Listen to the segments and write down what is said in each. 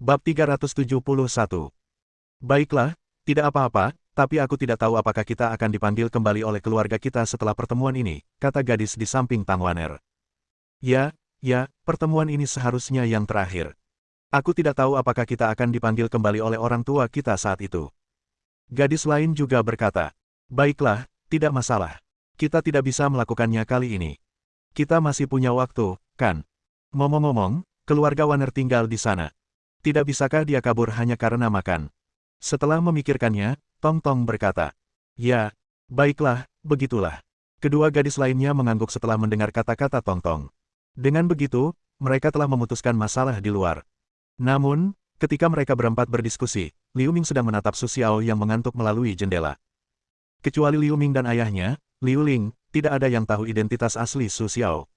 Bab 371. Baiklah, tidak apa-apa, tapi aku tidak tahu apakah kita akan dipanggil kembali oleh keluarga kita setelah pertemuan ini, kata gadis di samping Tang Wan'er. Ya, pertemuan ini seharusnya yang terakhir. Aku tidak tahu apakah kita akan dipanggil kembali oleh orang tua kita saat itu. Gadis lain juga berkata, baiklah, tidak masalah. Kita tidak bisa melakukannya kali ini. Kita masih punya waktu, kan? Ngomong-ngomong, keluarga Wan'er tinggal di sana. Tidak bisakah dia kabur hanya karena makan? Setelah memikirkannya, Tong Tong berkata, ya, baiklah, begitulah. Kedua gadis lainnya mengangguk setelah mendengar kata-kata Tong Tong. Dengan begitu, mereka telah memutuskan masalah di luar. Namun, ketika mereka berempat berdiskusi, Liu Ming sedang menatap Su Xiao yang mengantuk melalui jendela. Kecuali Liu Ming dan ayahnya, Liu Ling, tidak ada yang tahu identitas asli Su Xiao.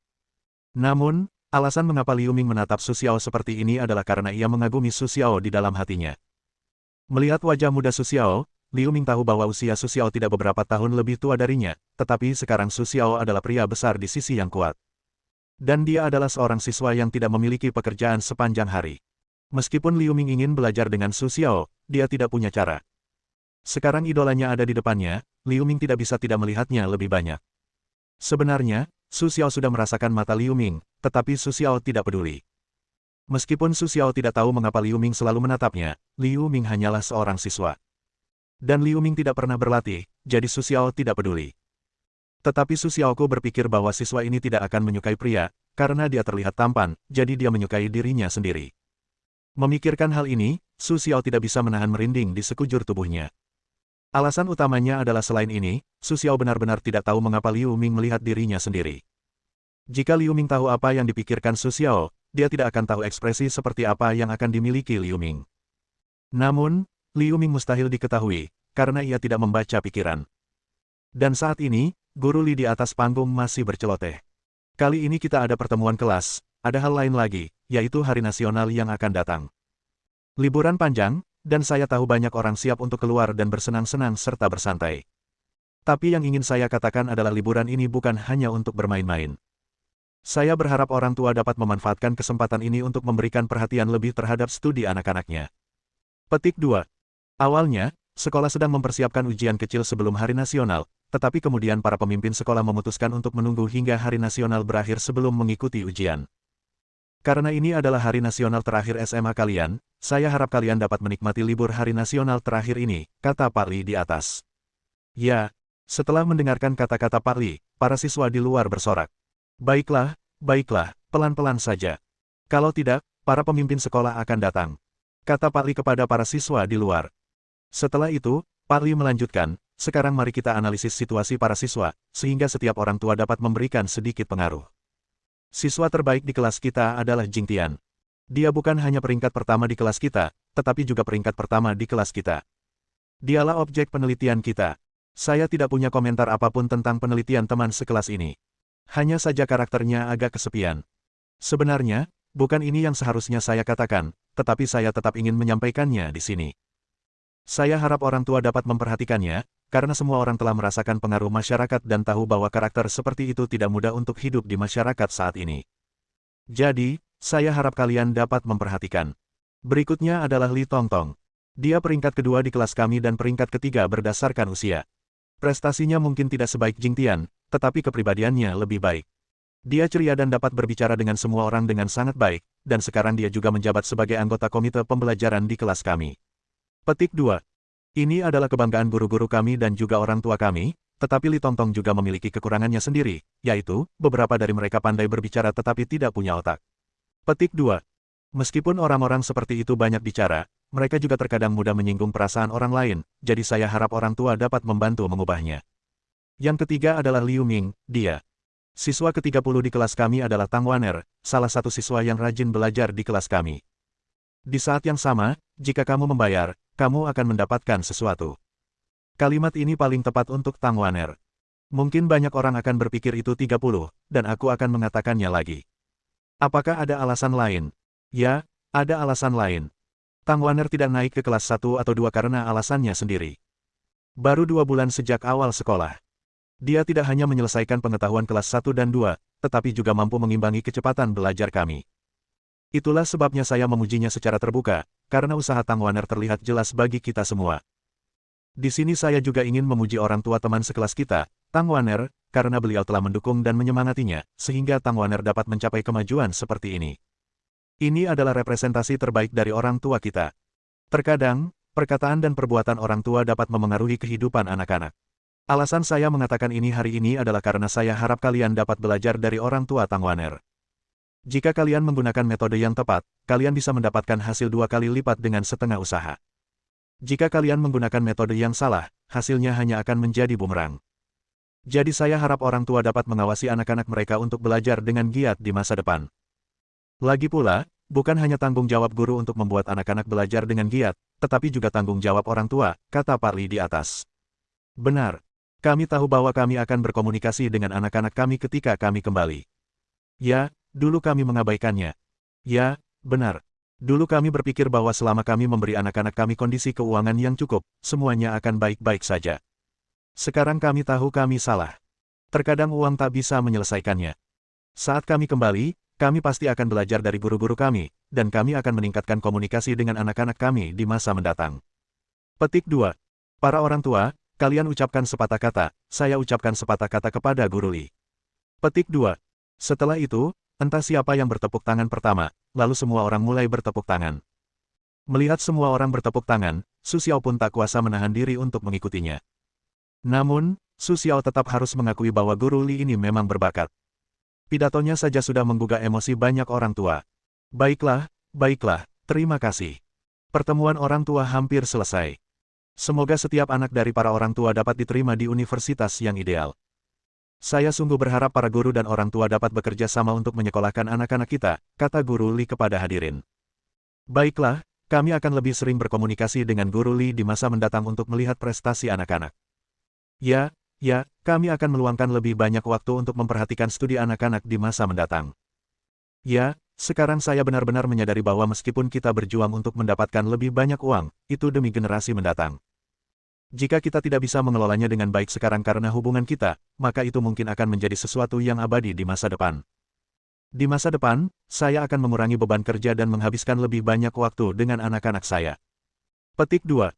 Namun, alasan mengapa Liu Ming menatap Su Xiao seperti ini adalah karena ia mengagumi Su Xiao di dalam hatinya. Melihat wajah muda Su Xiao, Liu Ming tahu bahwa usia Su Xiao tidak beberapa tahun lebih tua darinya, tetapi sekarang Su Xiao adalah pria besar di sisi yang kuat. Dan dia adalah seorang siswa yang tidak memiliki pekerjaan sepanjang hari. Meskipun Liu Ming ingin belajar dengan Su Xiao, dia tidak punya cara. Sekarang idolanya ada di depannya, Liu Ming tidak bisa tidak melihatnya lebih banyak. Sebenarnya, Su Xiao sudah merasakan mata Liu Ming, tetapi Su Xiao tidak peduli. Meskipun Su Xiao tidak tahu mengapa Liu Ming selalu menatapnya, Liu Ming hanyalah seorang siswa. Dan Liu Ming tidak pernah berlatih, jadi Su Xiao tidak peduli. Tetapi Su Xiaoku berpikir bahwa siswa ini tidak akan menyukai pria, karena dia terlihat tampan, jadi dia menyukai dirinya sendiri. Memikirkan hal ini, Su Xiao tidak bisa menahan merinding di sekujur tubuhnya. Alasan utamanya adalah selain ini, Su Xiao benar-benar tidak tahu mengapa Liu Ming melihat dirinya sendiri. Jika Liu Ming tahu apa yang dipikirkan Su Xiao, dia tidak akan tahu ekspresi seperti apa yang akan dimiliki Liu Ming. Namun, Liu Ming mustahil diketahui, karena ia tidak membaca pikiran. Dan saat ini, Guru Li di atas panggung masih berceloteh. Kali ini kita ada pertemuan kelas, ada hal lain lagi, yaitu Hari Nasional yang akan datang. Liburan panjang, dan saya tahu banyak orang siap untuk keluar dan bersenang-senang serta bersantai. Tapi yang ingin saya katakan adalah liburan ini bukan hanya untuk bermain-main. Saya berharap orang tua dapat memanfaatkan kesempatan ini untuk memberikan perhatian lebih terhadap studi anak-anaknya. Petik 2. Awalnya, sekolah sedang mempersiapkan ujian kecil sebelum Hari Nasional, tetapi kemudian para pemimpin sekolah memutuskan untuk menunggu hingga Hari Nasional berakhir sebelum mengikuti ujian. Karena ini adalah Hari Nasional terakhir SMA kalian, saya harap kalian dapat menikmati libur Hari Nasional terakhir ini, kata Pak Li di atas. Ya, setelah mendengarkan kata-kata Pak Li, para siswa di luar bersorak. Baiklah, pelan-pelan saja. Kalau tidak, para pemimpin sekolah akan datang, kata Pak Li kepada para siswa di luar. Setelah itu, Pak Li melanjutkan, sekarang mari kita analisis situasi para siswa, sehingga setiap orang tua dapat memberikan sedikit pengaruh. Siswa terbaik di kelas kita adalah Jing Tian. Dia bukan hanya peringkat pertama di kelas kita, tetapi juga peringkat pertama di kelas kita. Dialah objek penelitian kita. Saya tidak punya komentar apapun tentang penelitian teman sekelas ini. Hanya saja karakternya agak kesepian. Sebenarnya, bukan ini yang seharusnya saya katakan, tetapi saya tetap ingin menyampaikannya di sini. Saya harap orang tua dapat memperhatikannya, karena semua orang telah merasakan pengaruh masyarakat dan tahu bahwa karakter seperti itu tidak mudah untuk hidup di masyarakat saat ini. Jadi, saya harap kalian dapat memperhatikan. Berikutnya adalah Li Tongtong. Dia peringkat kedua di kelas kami dan peringkat ketiga berdasarkan usia. Prestasinya mungkin tidak sebaik Jing Tian, tetapi kepribadiannya lebih baik. Dia ceria dan dapat berbicara dengan semua orang dengan sangat baik, dan sekarang dia juga menjabat sebagai anggota komite pembelajaran di kelas kami. Petik 2. Ini adalah kebanggaan guru-guru kami dan juga orang tua kami, tetapi Li Tongtong juga memiliki kekurangannya sendiri, yaitu, beberapa dari mereka pandai berbicara tetapi tidak punya otak. Petik 2. Meskipun orang-orang seperti itu banyak bicara, mereka juga terkadang mudah menyinggung perasaan orang lain, jadi saya harap orang tua dapat membantu mengubahnya. Yang ketiga adalah Liu Ming, dia. Siswa ke-30 di kelas kami adalah Tang Wan'er, salah satu siswa yang rajin belajar di kelas kami. Di saat yang sama, jika kamu membayar, kamu akan mendapatkan sesuatu. Kalimat ini paling tepat untuk Tang Wan'er. Mungkin banyak orang akan berpikir itu 30, dan aku akan mengatakannya lagi. Apakah ada alasan lain? Ya, ada alasan lain. Tang Wan'er tidak naik ke kelas 1 atau 2 karena alasannya sendiri. Baru 2 bulan sejak awal sekolah. Dia tidak hanya menyelesaikan pengetahuan kelas 1 dan 2, tetapi juga mampu mengimbangi kecepatan belajar kami. Itulah sebabnya saya memujinya secara terbuka, karena usaha Tang Waner terlihat jelas bagi kita semua. Di sini saya juga ingin memuji orang tua teman sekelas kita, Tang Waner, karena beliau telah mendukung dan menyemangatinya, sehingga Tang Waner dapat mencapai kemajuan seperti ini. Ini adalah representasi terbaik dari orang tua kita. Terkadang, perkataan dan perbuatan orang tua dapat memengaruhi kehidupan anak-anak. Alasan saya mengatakan ini hari ini adalah karena saya harap kalian dapat belajar dari orang tua Tang Waner. Jika kalian menggunakan metode yang tepat, kalian bisa mendapatkan hasil 2 kali lipat dengan setengah usaha. Jika kalian menggunakan metode yang salah, hasilnya hanya akan menjadi bumerang. Jadi saya harap orang tua dapat mengawasi anak-anak mereka untuk belajar dengan giat di masa depan. Lagi pula, bukan hanya tanggung jawab guru untuk membuat anak-anak belajar dengan giat, tetapi juga tanggung jawab orang tua, kata Pak Li di atas. Benar. Kami tahu bahwa kami akan berkomunikasi dengan anak-anak kami ketika kami kembali. Ya, dulu kami mengabaikannya. Ya, benar. Dulu kami berpikir bahwa selama kami memberi anak-anak kami kondisi keuangan yang cukup, semuanya akan baik-baik saja. Sekarang kami tahu kami salah. Terkadang uang tak bisa menyelesaikannya. Saat kami kembali, kami pasti akan belajar dari guru-guru kami, dan kami akan meningkatkan komunikasi dengan anak-anak kami di masa mendatang. Petik 2. Para orang tua, kalian ucapkan sepatah kata, saya ucapkan sepatah kata kepada Guru Li. Petik 2. Setelah itu, entah siapa yang bertepuk tangan pertama, lalu semua orang mulai bertepuk tangan. Melihat semua orang bertepuk tangan, Su Xiao pun tak kuasa menahan diri untuk mengikutinya. Namun, Su Xiao tetap harus mengakui bahwa Guru Li ini memang berbakat. Pidatonya saja sudah menggugah emosi banyak orang tua. Baiklah, terima kasih. Pertemuan orang tua hampir selesai. Semoga setiap anak dari para orang tua dapat diterima di universitas yang ideal. Saya sungguh berharap para guru dan orang tua dapat bekerja sama untuk menyekolahkan anak-anak kita, kata Guru Li kepada hadirin. Baiklah, kami akan lebih sering berkomunikasi dengan Guru Li di masa mendatang untuk melihat prestasi anak-anak. Ya, kami akan meluangkan lebih banyak waktu untuk memperhatikan studi anak-anak di masa mendatang. Ya, sekarang saya benar-benar menyadari bahwa meskipun kita berjuang untuk mendapatkan lebih banyak uang, itu demi generasi mendatang. Jika kita tidak bisa mengelolanya dengan baik sekarang karena hubungan kita, maka itu mungkin akan menjadi sesuatu yang abadi di masa depan. Di masa depan, saya akan mengurangi beban kerja dan menghabiskan lebih banyak waktu dengan anak-anak saya. Petik 2.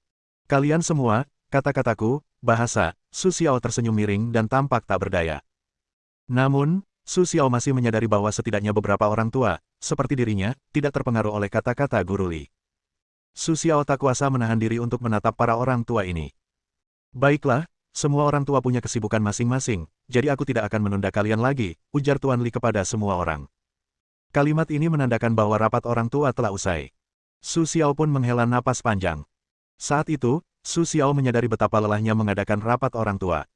Kalian semua, kata-kataku, bahasa, Su Xiao tersenyum miring dan tampak tak berdaya. Namun, Su Xiao masih menyadari bahwa setidaknya beberapa orang tua, seperti dirinya, tidak terpengaruh oleh kata-kata Guru Li. Su Xiao tak kuasa menahan diri untuk menatap para orang tua ini. Baiklah, semua orang tua punya kesibukan masing-masing, jadi aku tidak akan menunda kalian lagi, ujar Tuan Li kepada semua orang. Kalimat ini menandakan bahwa rapat orang tua telah usai. Su Xiao pun menghela napas panjang. Saat itu, Su Xiao menyadari betapa lelahnya mengadakan rapat orang tua.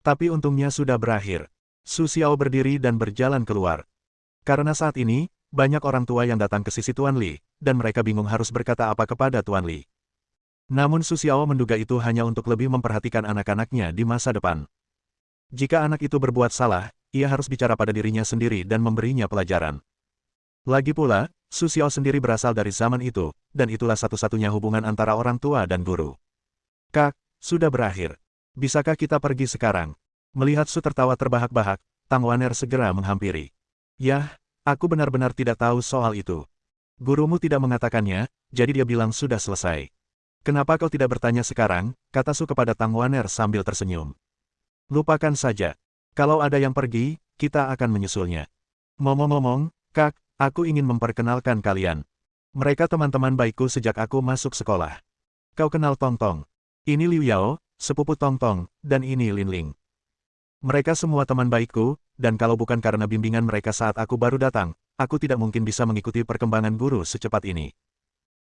Tapi untungnya sudah berakhir. Su Xiao berdiri dan berjalan keluar. Karena saat ini, banyak orang tua yang datang ke sisi Tuan Li, dan mereka bingung harus berkata apa kepada Tuan Li. Namun Su Xiao menduga itu hanya untuk lebih memperhatikan anak-anaknya di masa depan. Jika anak itu berbuat salah, ia harus bicara pada dirinya sendiri dan memberinya pelajaran. Lagi pula, Su Xiao sendiri berasal dari zaman itu, dan itulah satu-satunya hubungan antara orang tua dan guru. Kak, sudah berakhir. Bisakah kita pergi sekarang? Melihat Su tertawa terbahak-bahak, Tang Waner segera menghampiri. Yah, aku benar-benar tidak tahu soal itu. Gurumu tidak mengatakannya, jadi dia bilang sudah selesai. Kenapa kau tidak bertanya sekarang, kata Su kepada Tang Waner sambil tersenyum. Lupakan saja. Kalau ada yang pergi, kita akan menyusulnya. Ngomong-ngomong, Kak, aku ingin memperkenalkan kalian. Mereka teman-teman baikku sejak aku masuk sekolah. Kau kenal Tong Tong. Ini Liu Yao, sepupu Tong Tong, dan ini Lin Ling. Mereka semua teman baikku, dan kalau bukan karena bimbingan mereka saat aku baru datang, aku tidak mungkin bisa mengikuti perkembangan guru secepat ini.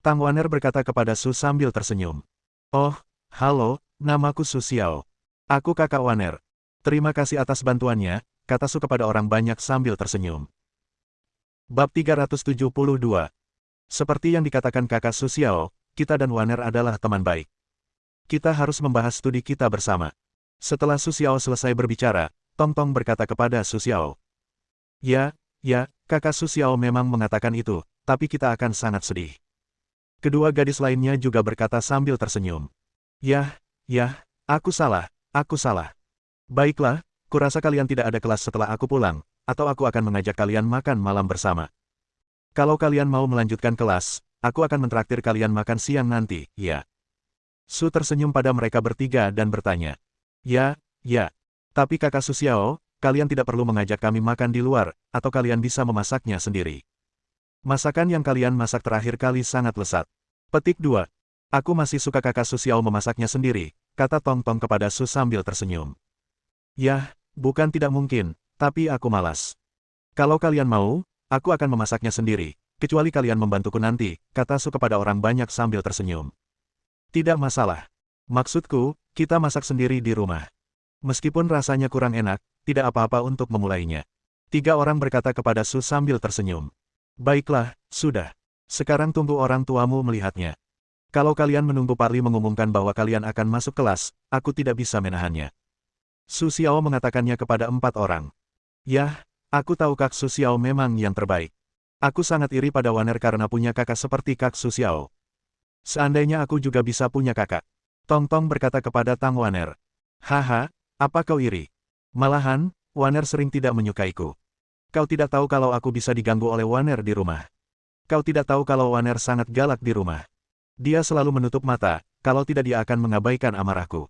Tang Waner berkata kepada Su sambil tersenyum. Oh, halo, namaku Su Xiao. Aku kakak Waner. Terima kasih atas bantuannya, kata Su kepada orang banyak sambil tersenyum. Bab 372. Seperti yang dikatakan kakak Su Xiao, kita dan Waner adalah teman baik. Kita harus membahas studi kita bersama. Setelah Su Xiao selesai berbicara, Tong Tong berkata kepada Su Xiao. Ya, kakak Su Xiao memang mengatakan itu, tapi kita akan sangat sedih. Kedua gadis lainnya juga berkata sambil tersenyum. Yah, aku salah. Baiklah, kurasa kalian tidak ada kelas setelah aku pulang, atau aku akan mengajak kalian makan malam bersama. Kalau kalian mau melanjutkan kelas, aku akan mentraktir kalian makan siang nanti, ya. Su tersenyum pada mereka bertiga dan bertanya. Ya, ya. Tapi kakak Su Xiao, kalian tidak perlu mengajak kami makan di luar, atau kalian bisa memasaknya sendiri. Masakan yang kalian masak terakhir kali sangat lezat. Petik 2. Aku masih suka kakak Su Xiao memasaknya sendiri, kata Tong Tong kepada Su sambil tersenyum. Yah, bukan tidak mungkin, tapi aku malas. Kalau kalian mau, aku akan memasaknya sendiri, kecuali kalian membantuku nanti, kata Su kepada orang banyak sambil tersenyum. Tidak masalah. Maksudku, kita masak sendiri di rumah. Meskipun rasanya kurang enak, tidak apa-apa untuk memulainya. 3 orang berkata kepada Su sambil tersenyum. Baiklah, sudah. Sekarang tunggu orang tuamu melihatnya. Kalau kalian menunggu Parli mengumumkan bahwa kalian akan masuk kelas, aku tidak bisa menahannya. Su Xiao mengatakannya kepada 4 orang. Yah, aku tahu Kak Su Xiao memang yang terbaik. Aku sangat iri pada Waner karena punya kakak seperti Kak Su Xiao. Seandainya aku juga bisa punya kakak. Tong Tong berkata kepada Tang Waner. Haha, apa kau iri? Malahan, Waner sering tidak menyukaiku. Kau tidak tahu kalau aku bisa diganggu oleh Waner di rumah. Kau tidak tahu kalau Waner sangat galak di rumah. Dia selalu menutup mata, kalau tidak dia akan mengabaikan amarahku.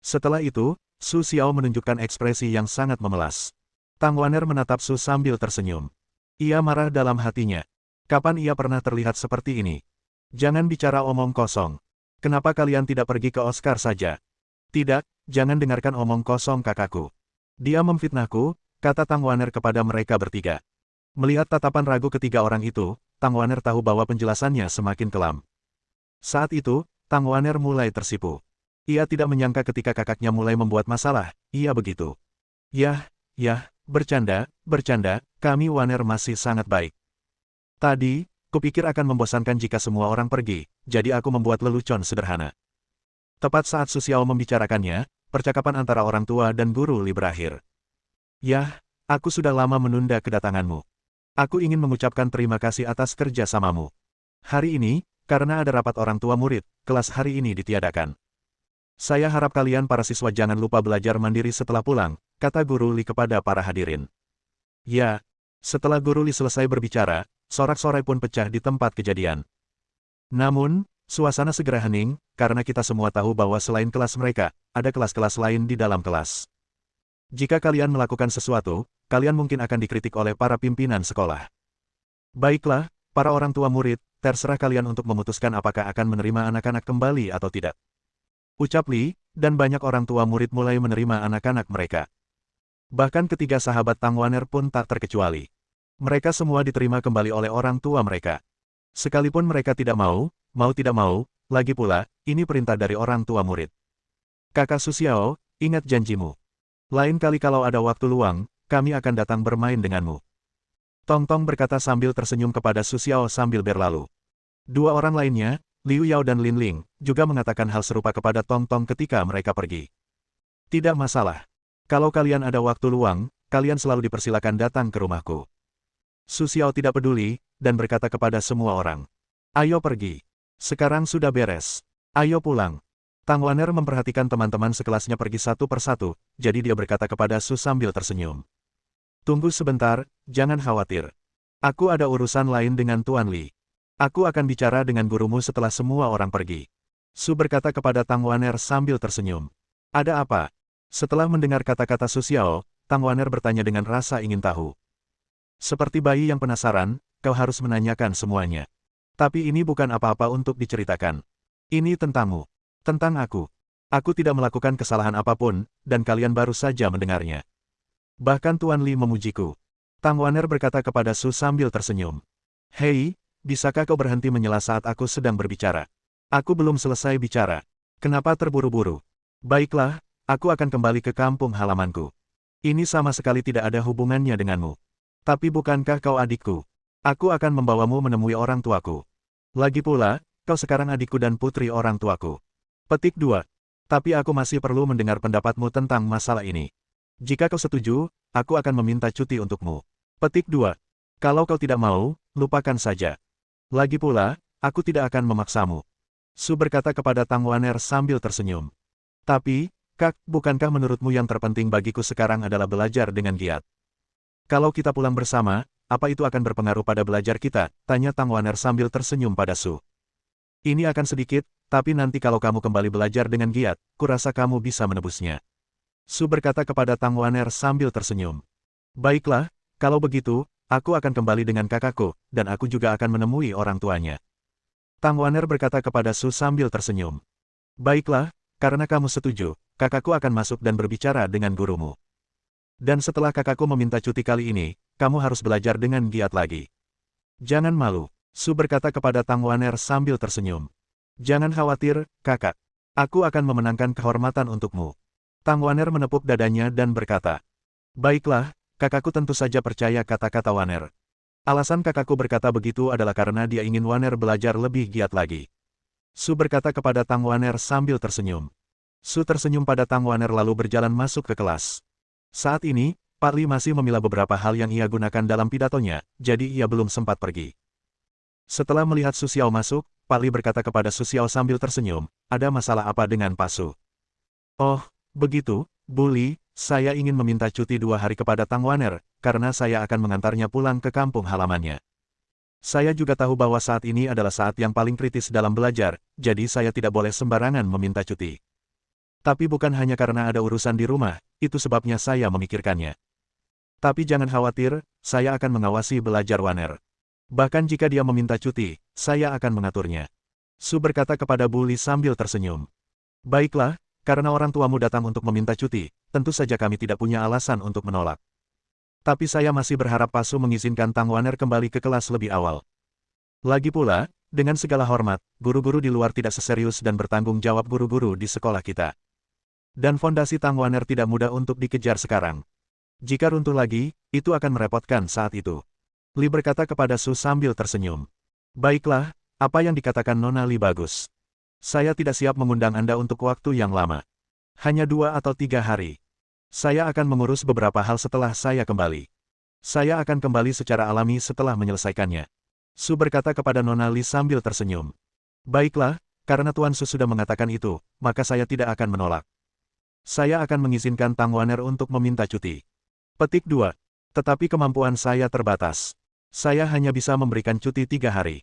Setelah itu, Su Xiao menunjukkan ekspresi yang sangat memelas. Tang Waner menatap Su sambil tersenyum. Ia marah dalam hatinya. Kapan ia pernah terlihat seperti ini? Jangan bicara omong kosong. Kenapa kalian tidak pergi ke Oscar saja? Tidak, jangan dengarkan omong kosong kakakku. Dia memfitnahku, kata Tang Waner kepada mereka bertiga. Melihat tatapan ragu ketiga orang itu, Tang Waner tahu bahwa penjelasannya semakin kelam. Saat itu, Tang Waner mulai tersipu. Ia tidak menyangka ketika kakaknya mulai membuat masalah, ia begitu. Yah, bercanda, kami Waner masih sangat baik. Tadi, kupikir akan membosankan jika semua orang pergi, jadi aku membuat lelucon sederhana. Tepat saat Su Xiao membicarakannya, percakapan antara orang tua dan guru Li berakhir. Yah, aku sudah lama menunda kedatanganmu. Aku ingin mengucapkan terima kasih atas kerjasamamu. Hari ini, karena ada rapat orang tua murid, kelas hari ini ditiadakan. Saya harap kalian para siswa jangan lupa belajar mandiri setelah pulang, kata guru Li kepada para hadirin. Ya, setelah guru Li selesai berbicara, sorak-sorai pun pecah di tempat kejadian. Namun, suasana segera hening, karena kita semua tahu bahwa selain kelas mereka, ada kelas-kelas lain di dalam kelas. Jika kalian melakukan sesuatu, kalian mungkin akan dikritik oleh para pimpinan sekolah. Baiklah, para orang tua murid, terserah kalian untuk memutuskan apakah akan menerima anak-anak kembali atau tidak. Ucap Li, dan banyak orang tua murid mulai menerima anak-anak mereka. Bahkan ketiga sahabat Tang Waner pun tak terkecuali. Mereka semua diterima kembali oleh orang tua mereka. Sekalipun mereka tidak mau tidak mau, lagi pula, ini perintah dari orang tua murid. Kakak Su Xiao, ingat janjimu. Lain kali kalau ada waktu luang, kami akan datang bermain denganmu. Tong Tong berkata sambil tersenyum kepada Su Xiao sambil berlalu. 2 orang lainnya, Liu Yao dan Lin Ling, juga mengatakan hal serupa kepada Tong Tong ketika mereka pergi. Tidak masalah. Kalau kalian ada waktu luang, kalian selalu dipersilakan datang ke rumahku. Su Xiao tidak peduli, dan berkata kepada semua orang. Ayo pergi. Sekarang sudah beres. Ayo pulang. Tang Waner memperhatikan teman-teman sekelasnya pergi satu persatu, jadi dia berkata kepada Su sambil tersenyum. Tunggu sebentar, jangan khawatir. Aku ada urusan lain dengan Tuan Li. Aku akan bicara dengan gurumu setelah semua orang pergi. Su berkata kepada Tang Waner sambil tersenyum. Ada apa? Setelah mendengar kata-kata Su Xiao, Tang Waner bertanya dengan rasa ingin tahu. Seperti bayi yang penasaran, kau harus menanyakan semuanya. Tapi ini bukan apa-apa untuk diceritakan. Ini tentangmu. Tentang aku. Aku tidak melakukan kesalahan apapun, dan kalian baru saja mendengarnya. Bahkan Tuan Li memujiku. Tang Waner berkata kepada Su sambil tersenyum. Hei, bisakah kau berhenti menyela saat aku sedang berbicara? Aku belum selesai bicara. Kenapa terburu-buru? Baiklah, aku akan kembali ke kampung halamanku. Ini sama sekali tidak ada hubungannya denganmu. Tapi bukankah kau adikku? Aku akan membawamu menemui orang tuaku. Lagi pula, kau sekarang adikku dan putri orang tuaku. Petik 2. Tapi aku masih perlu mendengar pendapatmu tentang masalah ini. Jika kau setuju, aku akan meminta cuti untukmu. Petik 2. Kalau kau tidak mau, lupakan saja. Lagi pula, aku tidak akan memaksamu. Su berkata kepada Tang Waner sambil tersenyum. Tapi, Kak, bukankah menurutmu yang terpenting bagiku sekarang adalah belajar dengan giat? Kalau kita pulang bersama, apa itu akan berpengaruh pada belajar kita? Tanya Tang Waner sambil tersenyum pada Su. Ini akan sedikit, tapi nanti kalau kamu kembali belajar dengan giat, kurasa kamu bisa menebusnya. Su berkata kepada Tang Waner sambil tersenyum. Baiklah, kalau begitu, aku akan kembali dengan kakakku, dan aku juga akan menemui orang tuanya. Tang Waner berkata kepada Su sambil tersenyum. Baiklah, karena kamu setuju, kakakku akan masuk dan berbicara dengan gurumu. Dan setelah kakakku meminta cuti kali ini, kamu harus belajar dengan giat lagi. Jangan malu, Su berkata kepada Tang Waner sambil tersenyum. Jangan khawatir, kakak. Aku akan memenangkan kehormatan untukmu. Tang Waner menepuk dadanya dan berkata. Baiklah, kakakku tentu saja percaya kata-kata Waner. Alasan kakakku berkata begitu adalah karena dia ingin Waner belajar lebih giat lagi. Su berkata kepada Tang Waner sambil tersenyum. Su tersenyum pada Tang Waner lalu berjalan masuk ke kelas. Saat ini, Pak Li masih memilah beberapa hal yang ia gunakan dalam pidatonya, jadi ia belum sempat pergi. Setelah melihat Su Xiao masuk, Pak Li berkata kepada Su Xiao sambil tersenyum, ada masalah apa dengan Pak Su? Oh, begitu, Bu Li, saya ingin meminta cuti 2 hari kepada Tang Waner, karena saya akan mengantarnya pulang ke kampung halamannya. Saya juga tahu bahwa saat ini adalah saat yang paling kritis dalam belajar, jadi saya tidak boleh sembarangan meminta cuti. Tapi bukan hanya karena ada urusan di rumah, itu sebabnya saya memikirkannya. Tapi jangan khawatir, saya akan mengawasi belajar Waner. Bahkan jika dia meminta cuti, saya akan mengaturnya. Su berkata kepada Bu Li sambil tersenyum. Baiklah, karena orang tuamu datang untuk meminta cuti, tentu saja kami tidak punya alasan untuk menolak. Tapi saya masih berharap Pak Su mengizinkan Tang Waner kembali ke kelas lebih awal. Lagi pula, dengan segala hormat, guru-guru di luar tidak seserius dan bertanggung jawab guru-guru di sekolah kita. Dan fondasi Tang Waner tidak mudah untuk dikejar sekarang. Jika runtuh lagi, itu akan merepotkan saat itu. Li berkata kepada Su sambil tersenyum. Baiklah, apa yang dikatakan Nona Li bagus. Saya tidak siap mengundang Anda untuk waktu yang lama. Hanya 2 atau 3 hari. Saya akan mengurus beberapa hal setelah saya kembali. Saya akan kembali secara alami setelah menyelesaikannya. Su berkata kepada Nona Li sambil tersenyum. Baiklah, karena Tuan Su sudah mengatakan itu, maka saya tidak akan menolak. Saya akan mengizinkan Tang Waner untuk meminta cuti. Petik 2. Tetapi kemampuan saya terbatas. Saya hanya bisa memberikan cuti 3 hari.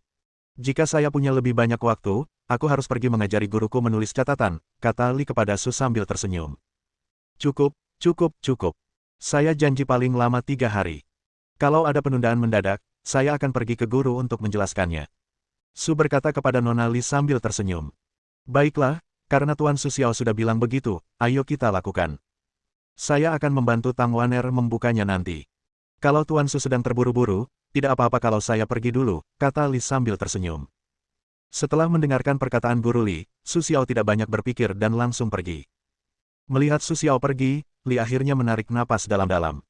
Jika saya punya lebih banyak waktu, aku harus pergi mengajari guruku menulis catatan, kata Li kepada Su sambil tersenyum. Cukup. Saya janji paling lama 3 hari. Kalau ada penundaan mendadak, saya akan pergi ke guru untuk menjelaskannya. Su berkata kepada Nona Li sambil tersenyum. Baiklah, karena Tuan Su Xiao sudah bilang begitu, ayo kita lakukan. Saya akan membantu Tang Waner membukanya nanti. Kalau Tuan Su sedang terburu-buru, tidak apa-apa kalau saya pergi dulu, kata Li sambil tersenyum. Setelah mendengarkan perkataan guru Li, Su Xiao tidak banyak berpikir dan langsung pergi. Melihat Su Xiao pergi, Li akhirnya menarik napas dalam-dalam.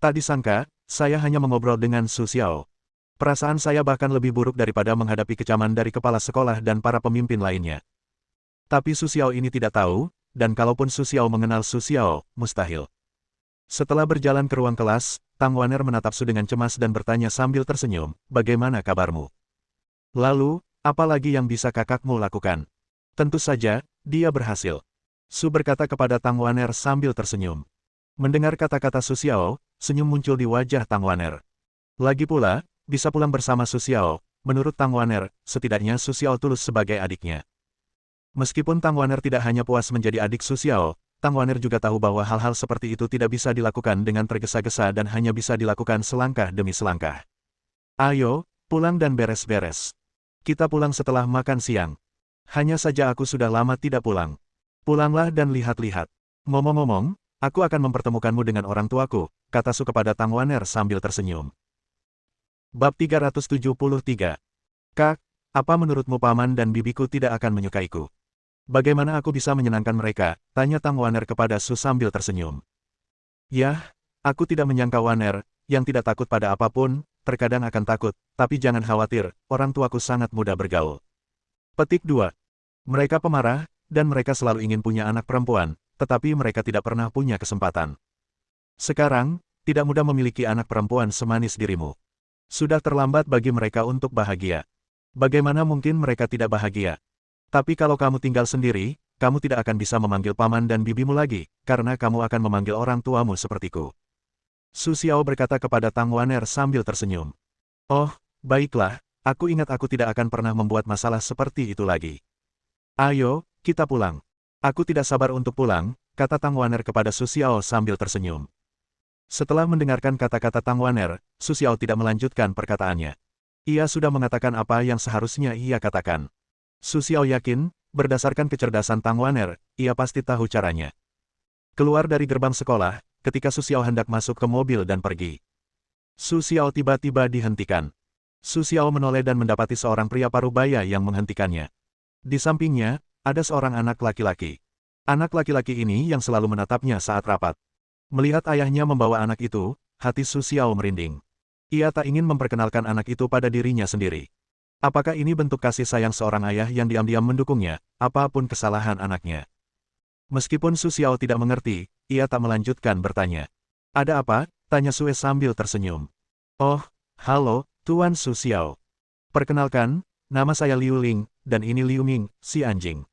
Tak disangka, saya hanya mengobrol dengan Su Xiao. Perasaan saya bahkan lebih buruk daripada menghadapi kecaman dari kepala sekolah dan para pemimpin lainnya. Tapi Su Xiao ini tidak tahu, dan kalaupun Su Xiao mengenal Su Xiao, mustahil. Setelah berjalan ke ruang kelas, Tang Waner menatap Su dengan cemas dan bertanya sambil tersenyum, bagaimana kabarmu? Lalu, apa lagi yang bisa kakakmu lakukan? Tentu saja, dia berhasil. Su berkata kepada Tang Waner sambil tersenyum. Mendengar kata-kata Su Xiao, senyum muncul di wajah Tang Waner. Lagi pula, bisa pulang bersama Su Xiao, menurut Tang Waner, setidaknya Su Xiao tulus sebagai adiknya. Meskipun Tang Waner tidak hanya puas menjadi adik Su Xiao, Tang Waner juga tahu bahwa hal-hal seperti itu tidak bisa dilakukan dengan tergesa-gesa dan hanya bisa dilakukan selangkah demi selangkah. Ayo, pulang dan beres-beres. Kita pulang setelah makan siang. Hanya saja aku sudah lama tidak pulang. Pulanglah dan lihat-lihat. Ngomong-ngomong, aku akan mempertemukanmu dengan orang tuaku, kata Su kepada Tang Waner sambil tersenyum. Bab 373. Kak, apa menurutmu paman dan bibiku tidak akan menyukaiku? Bagaimana aku bisa menyenangkan mereka? Tanya Tang Waner kepada Su sambil tersenyum. Yah, aku tidak menyangka Waner, yang tidak takut pada apapun, terkadang akan takut, tapi jangan khawatir, orang tuaku sangat mudah bergaul. Petik 2. Mereka pemarah, dan mereka selalu ingin punya anak perempuan, tetapi mereka tidak pernah punya kesempatan. Sekarang, tidak mudah memiliki anak perempuan semanis dirimu. Sudah terlambat bagi mereka untuk bahagia. Bagaimana mungkin mereka tidak bahagia? Tapi kalau kamu tinggal sendiri, kamu tidak akan bisa memanggil paman dan bibimu lagi, karena kamu akan memanggil orang tuamu sepertiku. Su Xiao berkata kepada Tang Wan'er sambil tersenyum. Oh, baiklah, aku ingat aku tidak akan pernah membuat masalah seperti itu lagi. Ayo, kita pulang. Aku tidak sabar untuk pulang, kata Tang Wan'er kepada Su Xiao sambil tersenyum. Setelah mendengarkan kata-kata Tang Wan'er, Su Xiao tidak melanjutkan perkataannya. Ia sudah mengatakan apa yang seharusnya ia katakan. Su Xiao yakin, berdasarkan kecerdasan Tang Wan'er, ia pasti tahu caranya. Keluar dari gerbang sekolah, ketika Su Xiao hendak masuk ke mobil dan pergi. Su Xiao tiba-tiba dihentikan. Su Xiao menoleh dan mendapati seorang pria parubaya yang menghentikannya. Di sampingnya, ada seorang anak laki-laki. Anak laki-laki ini yang selalu menatapnya saat rapat. Melihat ayahnya membawa anak itu, hati Su Xiao merinding. Ia tak ingin memperkenalkan anak itu pada dirinya sendiri. Apakah ini bentuk kasih sayang seorang ayah yang diam-diam mendukungnya, apapun kesalahan anaknya? Meskipun Su Xiao tidak mengerti, ia tak melanjutkan bertanya. Ada apa? Tanya Sue sambil tersenyum. Oh, halo, Tuan Su Xiao. Perkenalkan, nama saya Liu Ling, dan ini Liu Ming, si anjing.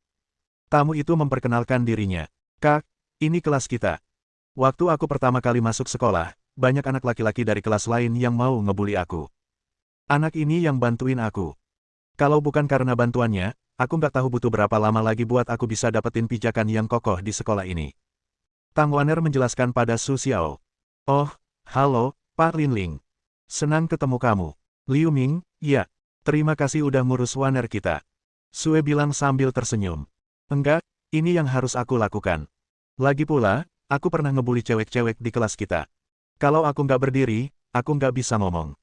Tamu itu memperkenalkan dirinya. Kak, ini kelas kita. Waktu aku pertama kali masuk sekolah, banyak anak laki-laki dari kelas lain yang mau ngebully aku. Anak ini yang bantuin aku. Kalau bukan karena bantuannya, aku nggak tahu butuh berapa lama lagi buat aku bisa dapetin pijakan yang kokoh di sekolah ini. Tang Wan'er menjelaskan pada Su Xiao. Oh, halo, Pak Lin Ling. Senang ketemu kamu. Liu Ming, ya. Terima kasih udah ngurus Wan'er kita. Sue bilang sambil tersenyum. Enggak, ini yang harus aku lakukan. Lagi pula, aku pernah ngebully cewek-cewek di kelas kita. Kalau aku nggak berdiri, aku nggak bisa ngomong.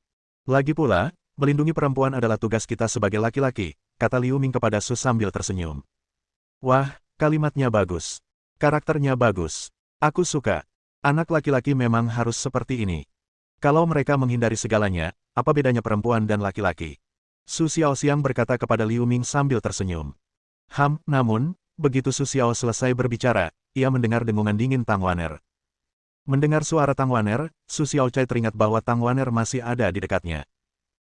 Lagi pula, melindungi perempuan adalah tugas kita sebagai laki-laki, kata Liu Ming kepada Su sambil tersenyum. Wah, kalimatnya bagus. Karakternya bagus. Aku suka. Anak laki-laki memang harus seperti ini. Kalau mereka menghindari segalanya, apa bedanya perempuan dan laki-laki? Su Xiaoxiang berkata kepada Liu Ming sambil tersenyum. Namun, begitu Su Xiao selesai berbicara, ia mendengar dengungan dingin Tang Wan'er. Mendengar suara Tang Wan'er, Su Xiaocai teringat bahwa Tang Wan'er masih ada di dekatnya.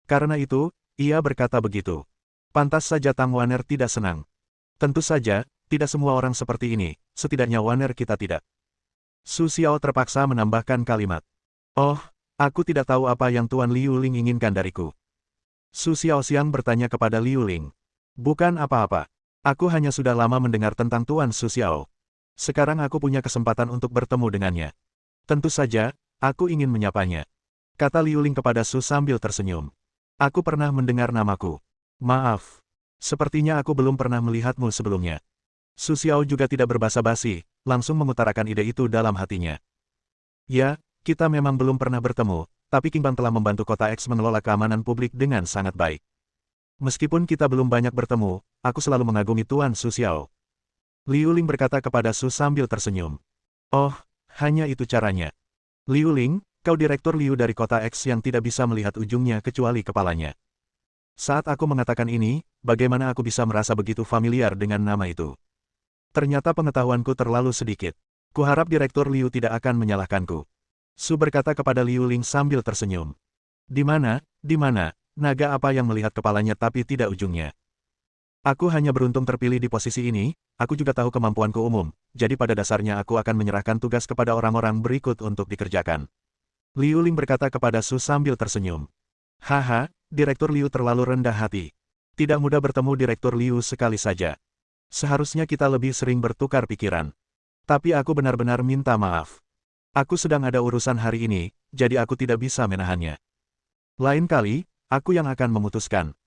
Karena itu, ia berkata begitu. Pantas saja Tang Wan'er tidak senang. Tentu saja, tidak semua orang seperti ini, setidaknya Wan'er kita tidak. Su Xiao terpaksa menambahkan kalimat. Oh, aku tidak tahu apa yang Tuan Liu Ling inginkan dariku. Su Xiaoxiang bertanya kepada Liu Ling. Bukan apa-apa. Aku hanya sudah lama mendengar tentang Tuan Su Xiao. Sekarang aku punya kesempatan untuk bertemu dengannya. Tentu saja, aku ingin menyapanya. Kata Liu Ling kepada Su sambil tersenyum. Aku pernah mendengar namaku. Maaf. Sepertinya aku belum pernah melihatmu sebelumnya. Su Xiao juga tidak berbasa-basi, langsung mengutarakan ide itu dalam hatinya. Ya, kita memang belum pernah bertemu, tapi King Bang telah membantu Kota X mengelola keamanan publik dengan sangat baik. Meskipun kita belum banyak bertemu, aku selalu mengagumi Tuan Su Xiao. Liu Ling berkata kepada Su sambil tersenyum. Oh, hanya itu caranya. Liu Ling, kau Direktur Liu dari Kota X yang tidak bisa melihat ujungnya kecuali kepalanya. Saat aku mengatakan ini, bagaimana aku bisa merasa begitu familiar dengan nama itu? Ternyata pengetahuanku terlalu sedikit. Kuharap Direktur Liu tidak akan menyalahkanku. Su berkata kepada Liu Ling sambil tersenyum. Di mana, naga apa yang melihat kepalanya tapi tidak ujungnya? Aku hanya beruntung terpilih di posisi ini, aku juga tahu kemampuanku umum, jadi pada dasarnya aku akan menyerahkan tugas kepada orang-orang berikut untuk dikerjakan. Liu Ling berkata kepada Su sambil tersenyum. Haha, Direktur Liu terlalu rendah hati. Tidak mudah bertemu Direktur Liu sekali saja. Seharusnya kita lebih sering bertukar pikiran. Tapi aku benar-benar minta maaf. Aku sedang ada urusan hari ini, jadi aku tidak bisa menahannya. Lain kali, aku yang akan memutuskan.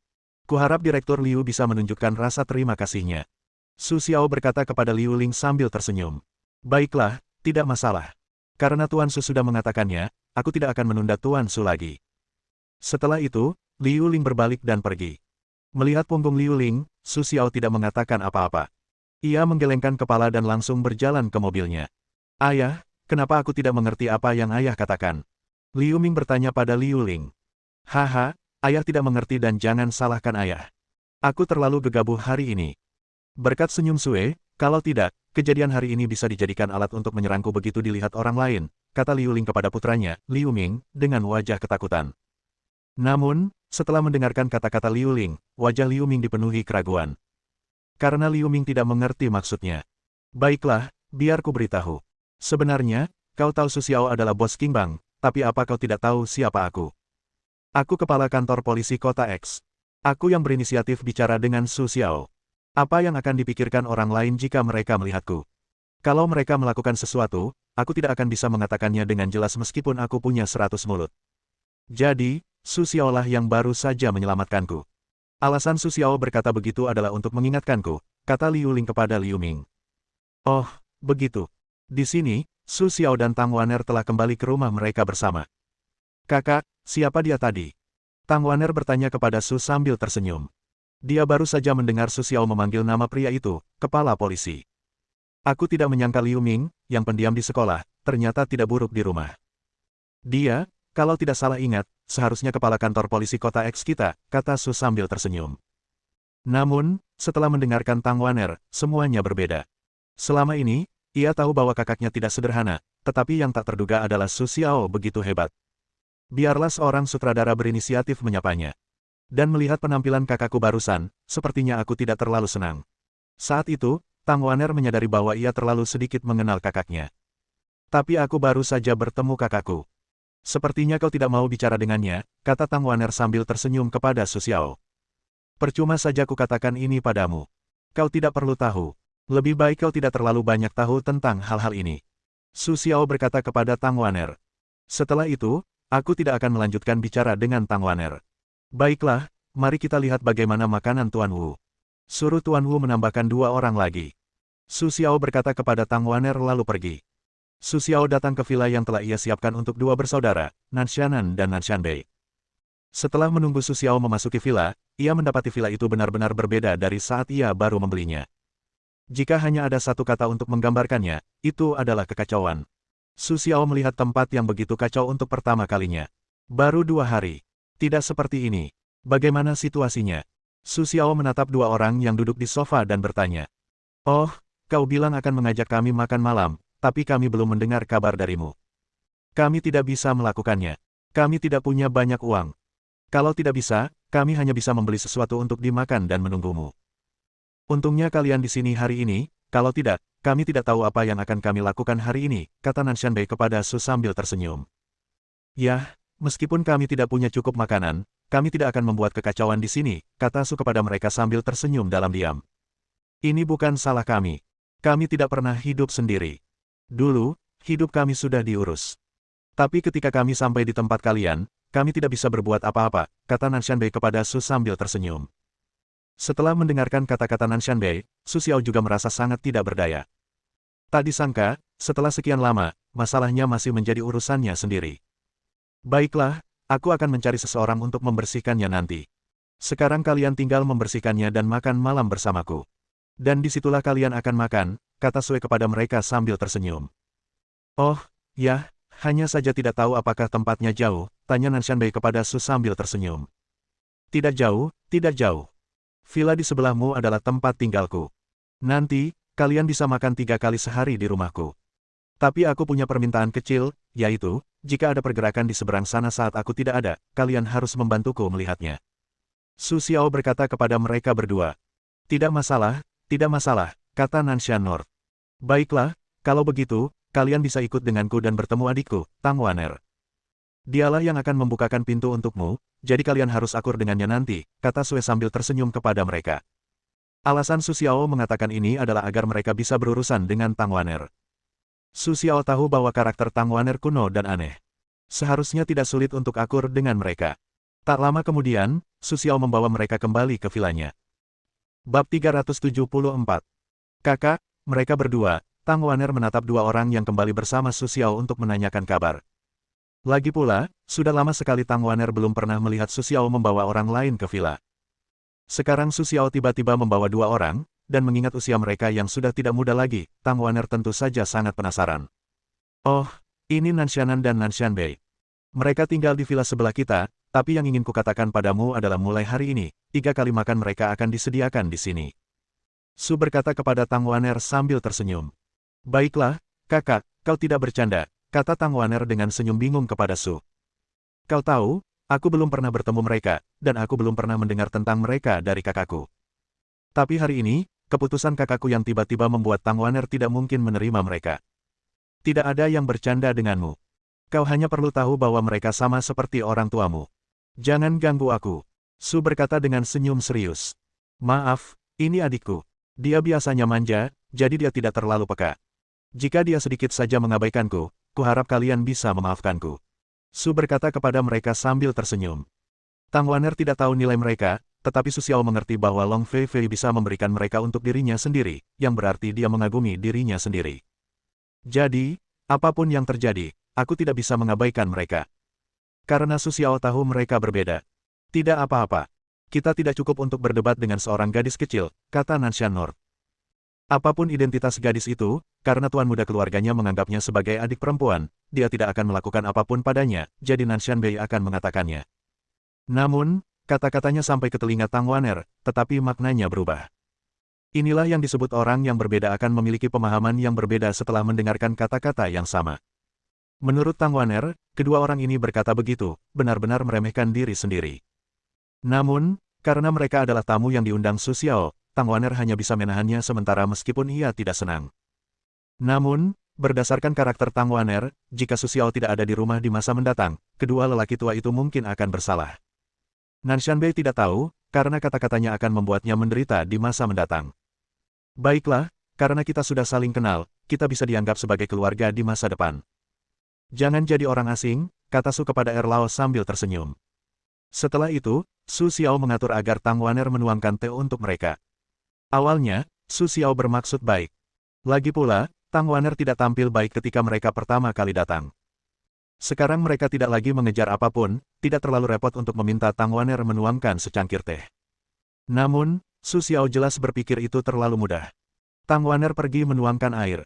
Kuharap Direktur Liu bisa menunjukkan rasa terima kasihnya. Su Xiao berkata kepada Liu Ling sambil tersenyum. Baiklah, tidak masalah. Karena Tuan Su sudah mengatakannya, aku tidak akan menunda Tuan Su lagi. Setelah itu, Liu Ling berbalik dan pergi. Melihat punggung Liu Ling, Su Xiao tidak mengatakan apa-apa. Ia menggelengkan kepala dan langsung berjalan ke mobilnya. Ayah, kenapa aku tidak mengerti apa yang ayah katakan? Liu Ming bertanya pada Liu Ling. Haha, ayah tidak mengerti dan jangan salahkan ayah. Aku terlalu gegabah hari ini. Berkat senyum Sue, kalau tidak, kejadian hari ini bisa dijadikan alat untuk menyerangku begitu dilihat orang lain, kata Liu Ling kepada putranya, Liu Ming, dengan wajah ketakutan. Namun, setelah mendengarkan kata-kata Liu Ling, wajah Liu Ming dipenuhi keraguan. Karena Liu Ming tidak mengerti maksudnya. Baiklah, biar ku beritahu. Sebenarnya, kau tahu Su Xiao adalah bos King Bang, tapi apa kau tidak tahu siapa aku? Aku kepala kantor polisi kota X. Aku yang berinisiatif bicara dengan Su Xiao. Apa yang akan dipikirkan orang lain jika mereka melihatku? Kalau mereka melakukan sesuatu, aku tidak akan bisa mengatakannya dengan jelas meskipun aku punya 100 mulut. Jadi, Su Xiao lah yang baru saja menyelamatkanku. Alasan Su Xiao berkata begitu adalah untuk mengingatkanku, kata Liu Ling kepada Liu Ming. Oh, begitu. Di sini, Su Xiao dan Tang Waner telah kembali ke rumah mereka bersama. Kakak, siapa dia tadi? Tang Waner bertanya kepada Su sambil tersenyum. Dia baru saja mendengar Su Xiao memanggil nama pria itu, kepala polisi. Aku tidak menyangka Liu Ming, yang pendiam di sekolah, ternyata tidak buruk di rumah. Dia, kalau tidak salah ingat, seharusnya kepala kantor polisi kota X kita, kata Su sambil tersenyum. Namun, setelah mendengarkan Tang Waner, semuanya berbeda. Selama ini, ia tahu bahwa kakaknya tidak sederhana, tetapi yang tak terduga adalah Su Xiao begitu hebat. Biarlah seorang sutradara berinisiatif menyapanya. Dan melihat penampilan kakakku barusan, sepertinya aku tidak terlalu senang. Saat itu, Tang Waner menyadari bahwa ia terlalu sedikit mengenal kakaknya. Tapi aku baru saja bertemu kakakku. Sepertinya kau tidak mau bicara dengannya, kata Tang Waner sambil tersenyum kepada Su Xiao. Percuma saja kukatakan ini padamu. Kau tidak perlu tahu. Lebih baik kau tidak terlalu banyak tahu tentang hal-hal ini. Su Xiao berkata kepada Tang Waner. Setelah itu, aku tidak akan melanjutkan bicara dengan Tang Waner. Baiklah, mari kita lihat bagaimana makanan Tuan Wu. Suruh Tuan Wu menambahkan 2 orang lagi. Su Xiao berkata kepada Tang Waner lalu pergi. Su Xiao datang ke villa yang telah ia siapkan untuk 2 bersaudara, Nanshanan dan Nanshanbei. Setelah menunggu Su Xiao memasuki villa, ia mendapati villa itu benar-benar berbeda dari saat ia baru membelinya. Jika hanya ada satu kata untuk menggambarkannya, itu adalah kekacauan. Su Xiao melihat tempat yang begitu kacau untuk pertama kalinya. Baru 2 hari. Tidak seperti ini. Bagaimana situasinya? Su Xiao menatap 2 orang yang duduk di sofa dan bertanya. Oh, kau bilang akan mengajak kami makan malam, tapi kami belum mendengar kabar darimu. Kami tidak bisa melakukannya. Kami tidak punya banyak uang. Kalau tidak bisa, kami hanya bisa membeli sesuatu untuk dimakan dan menunggumu. Untungnya kalian di sini hari ini, kalau tidak, kami tidak tahu apa yang akan kami lakukan hari ini, kata Nanshanbei kepada Su sambil tersenyum. Yah, meskipun kami tidak punya cukup makanan, kami tidak akan membuat kekacauan di sini, kata Su kepada mereka sambil tersenyum dalam diam. Ini bukan salah kami. Kami tidak pernah hidup sendiri. Dulu, hidup kami sudah diurus. Tapi ketika kami sampai di tempat kalian, kami tidak bisa berbuat apa-apa, kata Nanshanbei kepada Su sambil tersenyum. Setelah mendengarkan kata-kata Nanshanbei, Su Xiao juga merasa sangat tidak berdaya. Tak disangka, setelah sekian lama, masalahnya masih menjadi urusannya sendiri. Baiklah, aku akan mencari seseorang untuk membersihkannya nanti. Sekarang kalian tinggal membersihkannya dan makan malam bersamaku. Dan disitulah kalian akan makan, kata Sue kepada mereka sambil tersenyum. Oh, ya, hanya saja tidak tahu apakah tempatnya jauh, tanya Nanshanbei kepada Su sambil tersenyum. Tidak jauh, tidak jauh. Villa di sebelahmu adalah tempat tinggalku. Nanti, kalian bisa makan 3 kali sehari di rumahku. Tapi aku punya permintaan kecil, yaitu, jika ada pergerakan di seberang sana saat aku tidak ada, kalian harus membantuku melihatnya. Su Xiao berkata kepada mereka berdua. Tidak masalah, kata Nanshan North. Baiklah, kalau begitu, kalian bisa ikut denganku dan bertemu adikku, Tang Waner. Dialah yang akan membukakan pintu untukmu, jadi kalian harus akur dengannya nanti, kata Sue sambil tersenyum kepada mereka. Alasan Su Xiao mengatakan ini adalah agar mereka bisa berurusan dengan Tang Waner. Su Xiao tahu bahwa karakter Tang Waner kuno dan aneh. Seharusnya tidak sulit untuk akur dengan mereka. Tak lama kemudian, Su Xiao membawa mereka kembali ke vilanya. Bab 374. Kakak, mereka berdua, Tang Waner menatap 2 orang yang kembali bersama Su Xiao untuk menanyakan kabar. Lagi pula, sudah lama sekali Tang Waner belum pernah melihat Su Xiao membawa orang lain ke villa. Sekarang Su Xiao tiba-tiba membawa 2 orang, dan mengingat usia mereka yang sudah tidak muda lagi, Tang Waner tentu saja sangat penasaran. Oh, ini Nanshanan dan Nanshanbei. Mereka tinggal di villa sebelah kita, tapi yang ingin kukatakan padamu adalah mulai hari ini, 3 kali makan mereka akan disediakan di sini. Su berkata kepada Tang Waner sambil tersenyum. Baiklah, kakak, kau tidak bercanda, kata Tang Waner dengan senyum bingung kepada Su. Kau tahu, aku belum pernah bertemu mereka, dan aku belum pernah mendengar tentang mereka dari kakakku. Tapi hari ini, keputusan kakakku yang tiba-tiba membuat Tang Waner tidak mungkin menerima mereka. Tidak ada yang bercanda denganmu. Kau hanya perlu tahu bahwa mereka sama seperti orang tuamu. Jangan ganggu aku. Su berkata dengan senyum serius. Maaf, ini adikku. Dia biasanya manja, jadi dia tidak terlalu peka. Jika dia sedikit saja mengabaikanku, kuharap kalian bisa memaafkanku. Su berkata kepada mereka sambil tersenyum. Tang Wan'er tidak tahu nilai mereka, tetapi Su Xiao mengerti bahwa Long Fei Fei bisa memberikan mereka untuk dirinya sendiri, yang berarti dia mengagumi dirinya sendiri. Jadi, apapun yang terjadi, aku tidak bisa mengabaikan mereka. Karena Su Xiao tahu mereka berbeda. Tidak apa-apa. Kita tidak cukup untuk berdebat dengan seorang gadis kecil, kata Nanshan Nord. Apapun identitas gadis itu, karena tuan muda keluarganya menganggapnya sebagai adik perempuan, dia tidak akan melakukan apapun padanya, jadi Nanshan Bei akan mengatakannya. Namun, kata-katanya sampai ke telinga Tang Wan'er, tetapi maknanya berubah. Inilah yang disebut orang yang berbeda akan memiliki pemahaman yang berbeda setelah mendengarkan kata-kata yang sama. Menurut Tang Wan'er, kedua orang ini berkata begitu, benar-benar meremehkan diri sendiri. Namun, karena mereka adalah tamu yang diundang Su Xiao, Tang Wan'er hanya bisa menahannya sementara meskipun ia tidak senang. Namun, berdasarkan karakter Tang Wan'er, jika Su Xiao tidak ada di rumah di masa mendatang, kedua lelaki tua itu mungkin akan bersalah. Nanshan Bei tidak tahu, karena kata-katanya akan membuatnya menderita di masa mendatang. Baiklah, karena kita sudah saling kenal, kita bisa dianggap sebagai keluarga di masa depan. Jangan jadi orang asing, kata Su kepada Erlao sambil tersenyum. Setelah itu, Su Xiao mengatur agar Tang Wan'er menuangkan teh untuk mereka. Awalnya, Su Xiao bermaksud baik. Lagi pula, Tang Wan'er tidak tampil baik ketika mereka pertama kali datang. Sekarang mereka tidak lagi mengejar apapun, tidak terlalu repot untuk meminta Tang Wan'er menuangkan secangkir teh. Namun, Su Xiao jelas berpikir itu terlalu mudah. Tang Wan'er pergi menuangkan air.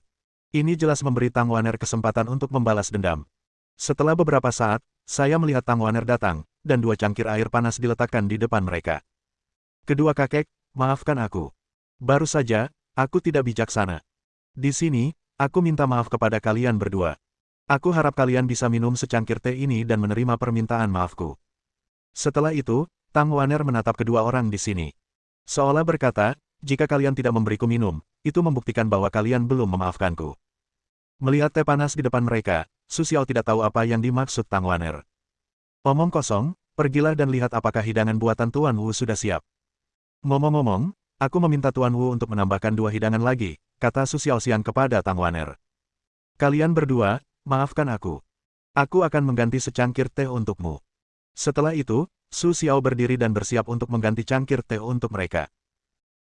Ini jelas memberi Tang Wan'er kesempatan untuk membalas dendam. Setelah beberapa saat, saya melihat Tang Wan'er datang, dan dua cangkir air panas diletakkan di depan mereka. Kedua kakek, maafkan aku. Baru saja, aku tidak bijaksana. Di sini, aku minta maaf kepada kalian berdua. Aku harap kalian bisa minum secangkir teh ini dan menerima permintaan maafku. Setelah itu, Tang Wan'er menatap kedua orang di sini. Seolah berkata, jika kalian tidak memberiku minum, itu membuktikan bahwa kalian belum memaafkanku. Melihat teh panas di depan mereka, Su Xiao tidak tahu apa yang dimaksud Tang Wan'er. Omong kosong, pergilah dan lihat apakah hidangan buatan Tuan Wu sudah siap. Ngomong-ngomong, aku meminta Tuan Wu untuk menambahkan 2 hidangan lagi, kata Su Xiaoxian kepada Tang Wan'er. Kalian berdua, maafkan aku. Aku akan mengganti secangkir teh untukmu. Setelah itu, Su Xiao berdiri dan bersiap untuk mengganti cangkir teh untuk mereka.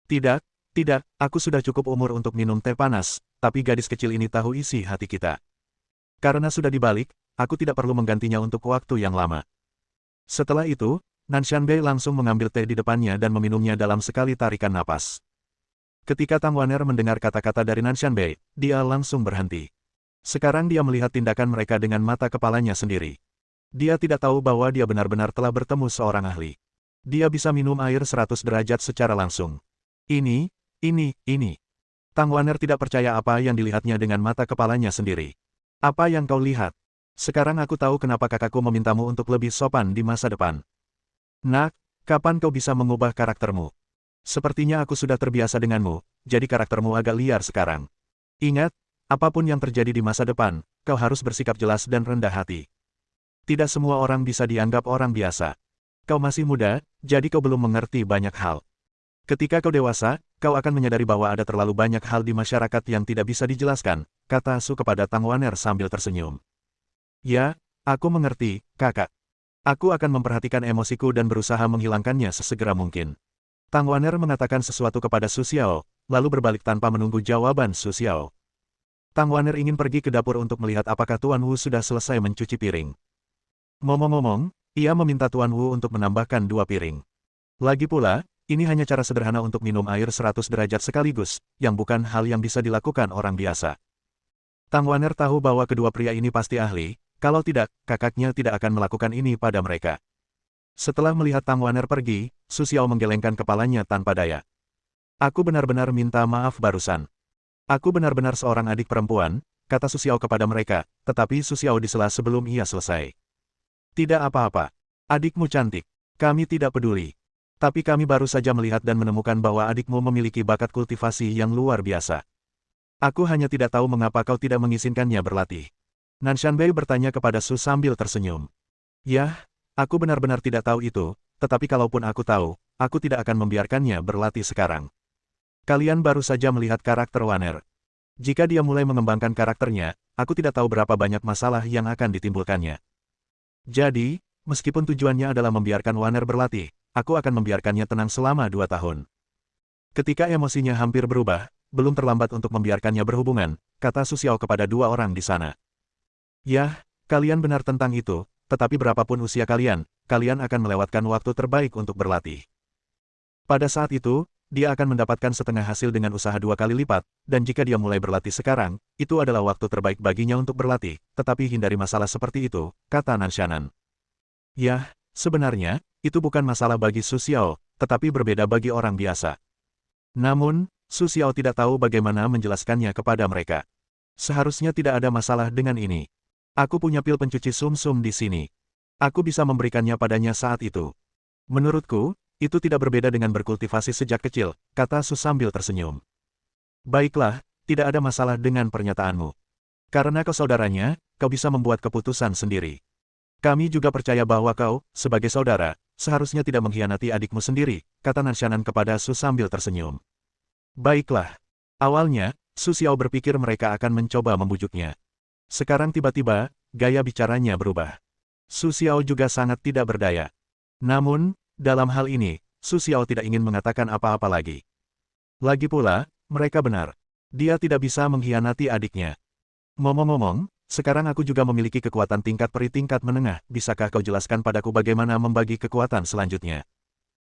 Tidak, tidak, aku sudah cukup umur untuk minum teh panas, tapi gadis kecil ini tahu isi hati kita. Karena sudah dibalik, aku tidak perlu menggantinya untuk waktu yang lama. Setelah itu, Nanshan Bei langsung mengambil teh di depannya dan meminumnya dalam sekali tarikan napas. Ketika Tang Wan'er mendengar kata-kata dari Nanshan Bei, dia langsung berhenti. Sekarang dia melihat tindakan mereka dengan mata kepalanya sendiri. Dia tidak tahu bahwa dia benar-benar telah bertemu seorang ahli. Dia bisa minum air 100 derajat secara langsung. Ini. Tang Wan'er tidak percaya apa yang dilihatnya dengan mata kepalanya sendiri. Apa yang kau lihat? Sekarang aku tahu kenapa kakakku memintamu untuk lebih sopan di masa depan. Nak, kapan kau bisa mengubah karaktermu? Sepertinya aku sudah terbiasa denganmu, jadi karaktermu agak liar sekarang. Ingat, apapun yang terjadi di masa depan, kau harus bersikap jelas dan rendah hati. Tidak semua orang bisa dianggap orang biasa. Kau masih muda, jadi kau belum mengerti banyak hal. Ketika kau dewasa, kau akan menyadari bahwa ada terlalu banyak hal di masyarakat yang tidak bisa dijelaskan, kata Su kepada Tang Wan'er sambil tersenyum. Ya, aku mengerti, kakak. Aku akan memperhatikan emosiku dan berusaha menghilangkannya sesegera mungkin. Tang Wan'er mengatakan sesuatu kepada Su Xiao, lalu berbalik tanpa menunggu jawaban Su Xiao. Tang Wan'er ingin pergi ke dapur untuk melihat apakah Tuan Wu sudah selesai mencuci piring. Ngomong-ngomong, ia meminta Tuan Wu untuk menambahkan 2 piring. Lagi pula, ini hanya cara sederhana untuk minum air 100 derajat sekaligus, yang bukan hal yang bisa dilakukan orang biasa. Tang Wan'er tahu bahwa kedua pria ini pasti ahli. Kalau tidak, kakaknya tidak akan melakukan ini pada mereka. Setelah melihat Tang Wan'er pergi, Su Xiao menggelengkan kepalanya tanpa daya. Aku benar-benar minta maaf barusan. Aku benar-benar seorang adik perempuan, kata Su Xiao kepada mereka, tetapi Su Xiao disela sebelum ia selesai. Tidak apa-apa. Adikmu cantik. Kami tidak peduli. Tapi kami baru saja melihat dan menemukan bahwa adikmu memiliki bakat kultivasi yang luar biasa. Aku hanya tidak tahu mengapa kau tidak mengizinkannya berlatih. Nan Shanbei bertanya kepada Su sambil tersenyum. Yah, aku benar-benar tidak tahu itu, tetapi kalaupun aku tahu, aku tidak akan membiarkannya berlatih sekarang. Kalian baru saja melihat karakter Waner. Jika dia mulai mengembangkan karakternya, aku tidak tahu berapa banyak masalah yang akan ditimbulkannya. Jadi, meskipun tujuannya adalah membiarkan Waner berlatih, aku akan membiarkannya tenang selama 2 tahun. Ketika emosinya hampir berubah, belum terlambat untuk membiarkannya berhubungan, kata Su Xiao kepada 2 orang di sana. Yah, kalian benar tentang itu, tetapi berapapun usia kalian, kalian akan melewatkan waktu terbaik untuk berlatih. Pada saat itu, dia akan mendapatkan setengah hasil dengan usaha 2 kali lipat, dan jika dia mulai berlatih sekarang, itu adalah waktu terbaik baginya untuk berlatih, tetapi hindari masalah seperti itu, kata Nan Shannon. Yah, sebenarnya, itu bukan masalah bagi Su Xiao, tetapi berbeda bagi orang biasa. Namun, Su Xiao tidak tahu bagaimana menjelaskannya kepada mereka. Seharusnya tidak ada masalah dengan ini. Aku punya pil pencuci sum-sum di sini. Aku bisa memberikannya padanya saat itu. Menurutku, itu tidak berbeda dengan berkultivasi sejak kecil, kata Su sambil tersenyum. Baiklah, tidak ada masalah dengan pernyataanmu. Karena kau saudaranya, kau bisa membuat keputusan sendiri. Kami juga percaya bahwa kau, sebagai saudara, seharusnya tidak mengkhianati adikmu sendiri, kata Nan Shannon kepada Su sambil tersenyum. Baiklah. Awalnya, Su Xiao berpikir mereka akan mencoba membujuknya. Sekarang tiba-tiba, gaya bicaranya berubah. Su Xiao juga sangat tidak berdaya. Namun, dalam hal ini, Su Xiao tidak ingin mengatakan apa-apa lagi. Lagi pula, mereka benar. Dia tidak bisa mengkhianati adiknya. Ngomong-ngomong, sekarang aku juga memiliki kekuatan tingkat peri tingkat menengah, bisakah kau jelaskan padaku bagaimana membagi kekuatan selanjutnya?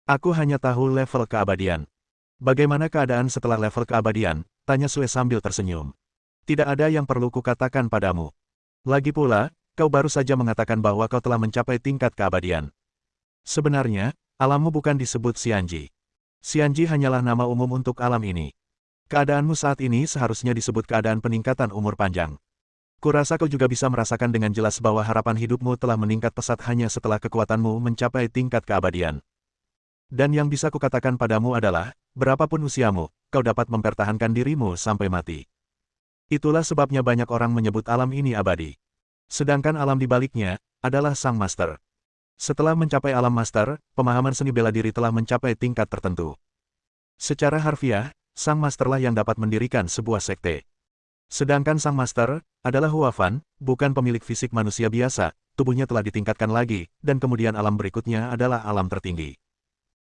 Aku hanya tahu level keabadian. Bagaimana keadaan setelah level keabadian? Tanya Sue sambil tersenyum. Tidak ada yang perlu kukatakan padamu. Lagi pula, kau baru saja mengatakan bahwa kau telah mencapai tingkat keabadian. Sebenarnya, alammu bukan disebut Xianji. Xianji hanyalah nama umum untuk alam ini. Keadaanmu saat ini seharusnya disebut keadaan peningkatan umur panjang. Kurasa kau juga bisa merasakan dengan jelas bahwa harapan hidupmu telah meningkat pesat hanya setelah kekuatanmu mencapai tingkat keabadian. Dan yang bisa kukatakan padamu adalah, berapapun usiamu, kau dapat mempertahankan dirimu sampai mati. Itulah sebabnya banyak orang menyebut alam ini abadi. Sedangkan alam di baliknya, adalah Sang Master. Setelah mencapai alam Master, pemahaman seni bela diri telah mencapai tingkat tertentu. Secara harfiah, Sang Masterlah yang dapat mendirikan sebuah sekte. Sedangkan Sang Master, adalah Huafan, bukan pemilik fisik manusia biasa, tubuhnya telah ditingkatkan lagi, dan kemudian alam berikutnya adalah alam tertinggi.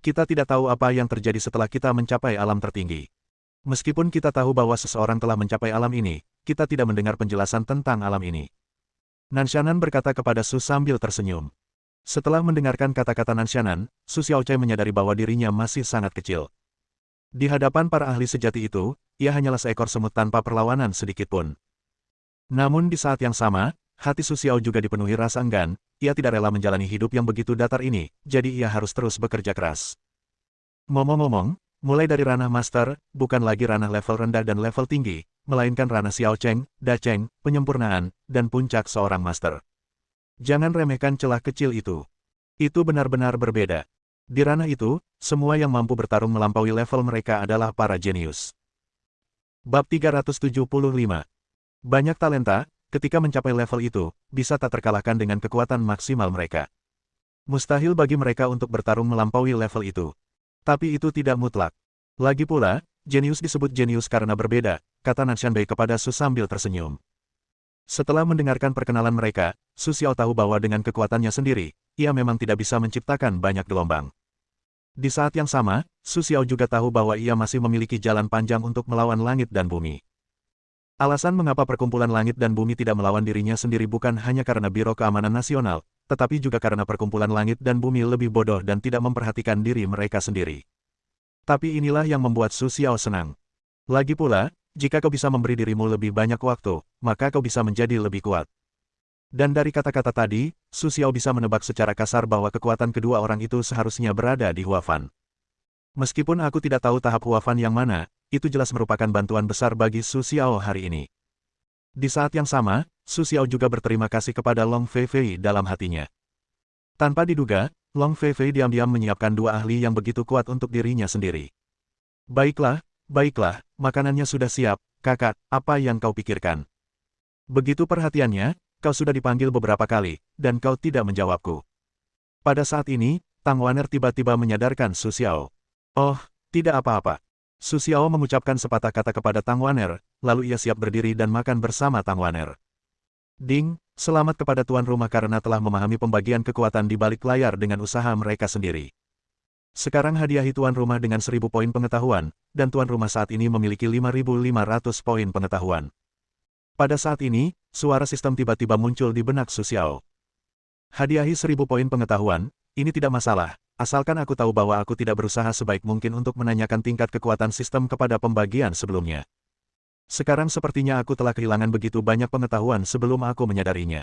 Kita tidak tahu apa yang terjadi setelah kita mencapai alam tertinggi. Meskipun kita tahu bahwa seseorang telah mencapai alam ini, kita tidak mendengar penjelasan tentang alam ini. Nan Shannon berkata kepada Su sambil tersenyum. Setelah mendengarkan kata-kata Nan Shannon, Su Xiaochai menyadari bahwa dirinya masih sangat kecil. Di hadapan para ahli sejati itu, ia hanyalah seekor semut tanpa perlawanan sedikitpun. Namun di saat yang sama, hati Su Xiao juga dipenuhi rasa enggan, ia tidak rela menjalani hidup yang begitu datar ini, jadi ia harus terus bekerja keras. Ngomong-ngomong, mulai dari ranah master, bukan lagi ranah level rendah dan level tinggi, melainkan ranah Xiao Cheng, Da Cheng, penyempurnaan, dan puncak seorang master. Jangan remehkan celah kecil itu. Itu benar-benar berbeda. Di ranah itu, semua yang mampu bertarung melampaui level mereka adalah para jenius. Bab 375. Banyak talenta, ketika mencapai level itu, bisa tak terkalahkan dengan kekuatan maksimal mereka. Mustahil bagi mereka untuk bertarung melampaui level itu. Tapi itu tidak mutlak. Lagi pula, jenius disebut jenius karena berbeda, kata Nan Shanbei kepada Su sambil tersenyum. Setelah mendengarkan perkenalan mereka, Su Xiao tahu bahwa dengan kekuatannya sendiri, ia memang tidak bisa menciptakan banyak gelombang. Di saat yang sama, Su Xiao juga tahu bahwa ia masih memiliki jalan panjang untuk melawan langit dan bumi. Alasan mengapa perkumpulan langit dan bumi tidak melawan dirinya sendiri bukan hanya karena Biro Keamanan Nasional, tetapi juga karena perkumpulan langit dan bumi lebih bodoh dan tidak memperhatikan diri mereka sendiri. Tapi inilah yang membuat Su Xiao senang. Lagi pula, jika kau bisa memberi dirimu lebih banyak waktu, maka kau bisa menjadi lebih kuat. Dan dari kata-kata tadi, Su Xiao bisa menebak secara kasar bahwa kekuatan kedua orang itu seharusnya berada di Huafan. Meskipun aku tidak tahu tahap Huafan yang mana, itu jelas merupakan bantuan besar bagi Su Xiao hari ini. Di saat yang sama, Su Xiao juga berterima kasih kepada Long Feifei dalam hatinya. Tanpa diduga, Long Feifei diam-diam menyiapkan 2 ahli yang begitu kuat untuk dirinya sendiri. Baiklah, baiklah, makanannya sudah siap, kakak, apa yang kau pikirkan? Begitu perhatiannya, kau sudah dipanggil beberapa kali, dan kau tidak menjawabku. Pada saat ini, Tang Waner tiba-tiba menyadarkan Su Xiao. Oh, tidak apa-apa. Su Xiao mengucapkan sepatah kata kepada Tang Waner, lalu ia siap berdiri dan makan bersama Tang Waner. Ding, selamat kepada tuan rumah karena telah memahami pembagian kekuatan di balik layar dengan usaha mereka sendiri. Sekarang hadiahi tuan rumah dengan 1000 poin pengetahuan, dan tuan rumah saat ini memiliki 5500 poin pengetahuan. Pada saat ini, suara sistem tiba-tiba muncul di benak Su Xiao. Hadiahi 1000 poin pengetahuan, ini tidak masalah, asalkan aku tahu bahwa aku tidak berusaha sebaik mungkin untuk menanyakan tingkat kekuatan sistem kepada pembagian sebelumnya. Sekarang sepertinya aku telah kehilangan begitu banyak pengetahuan sebelum aku menyadarinya.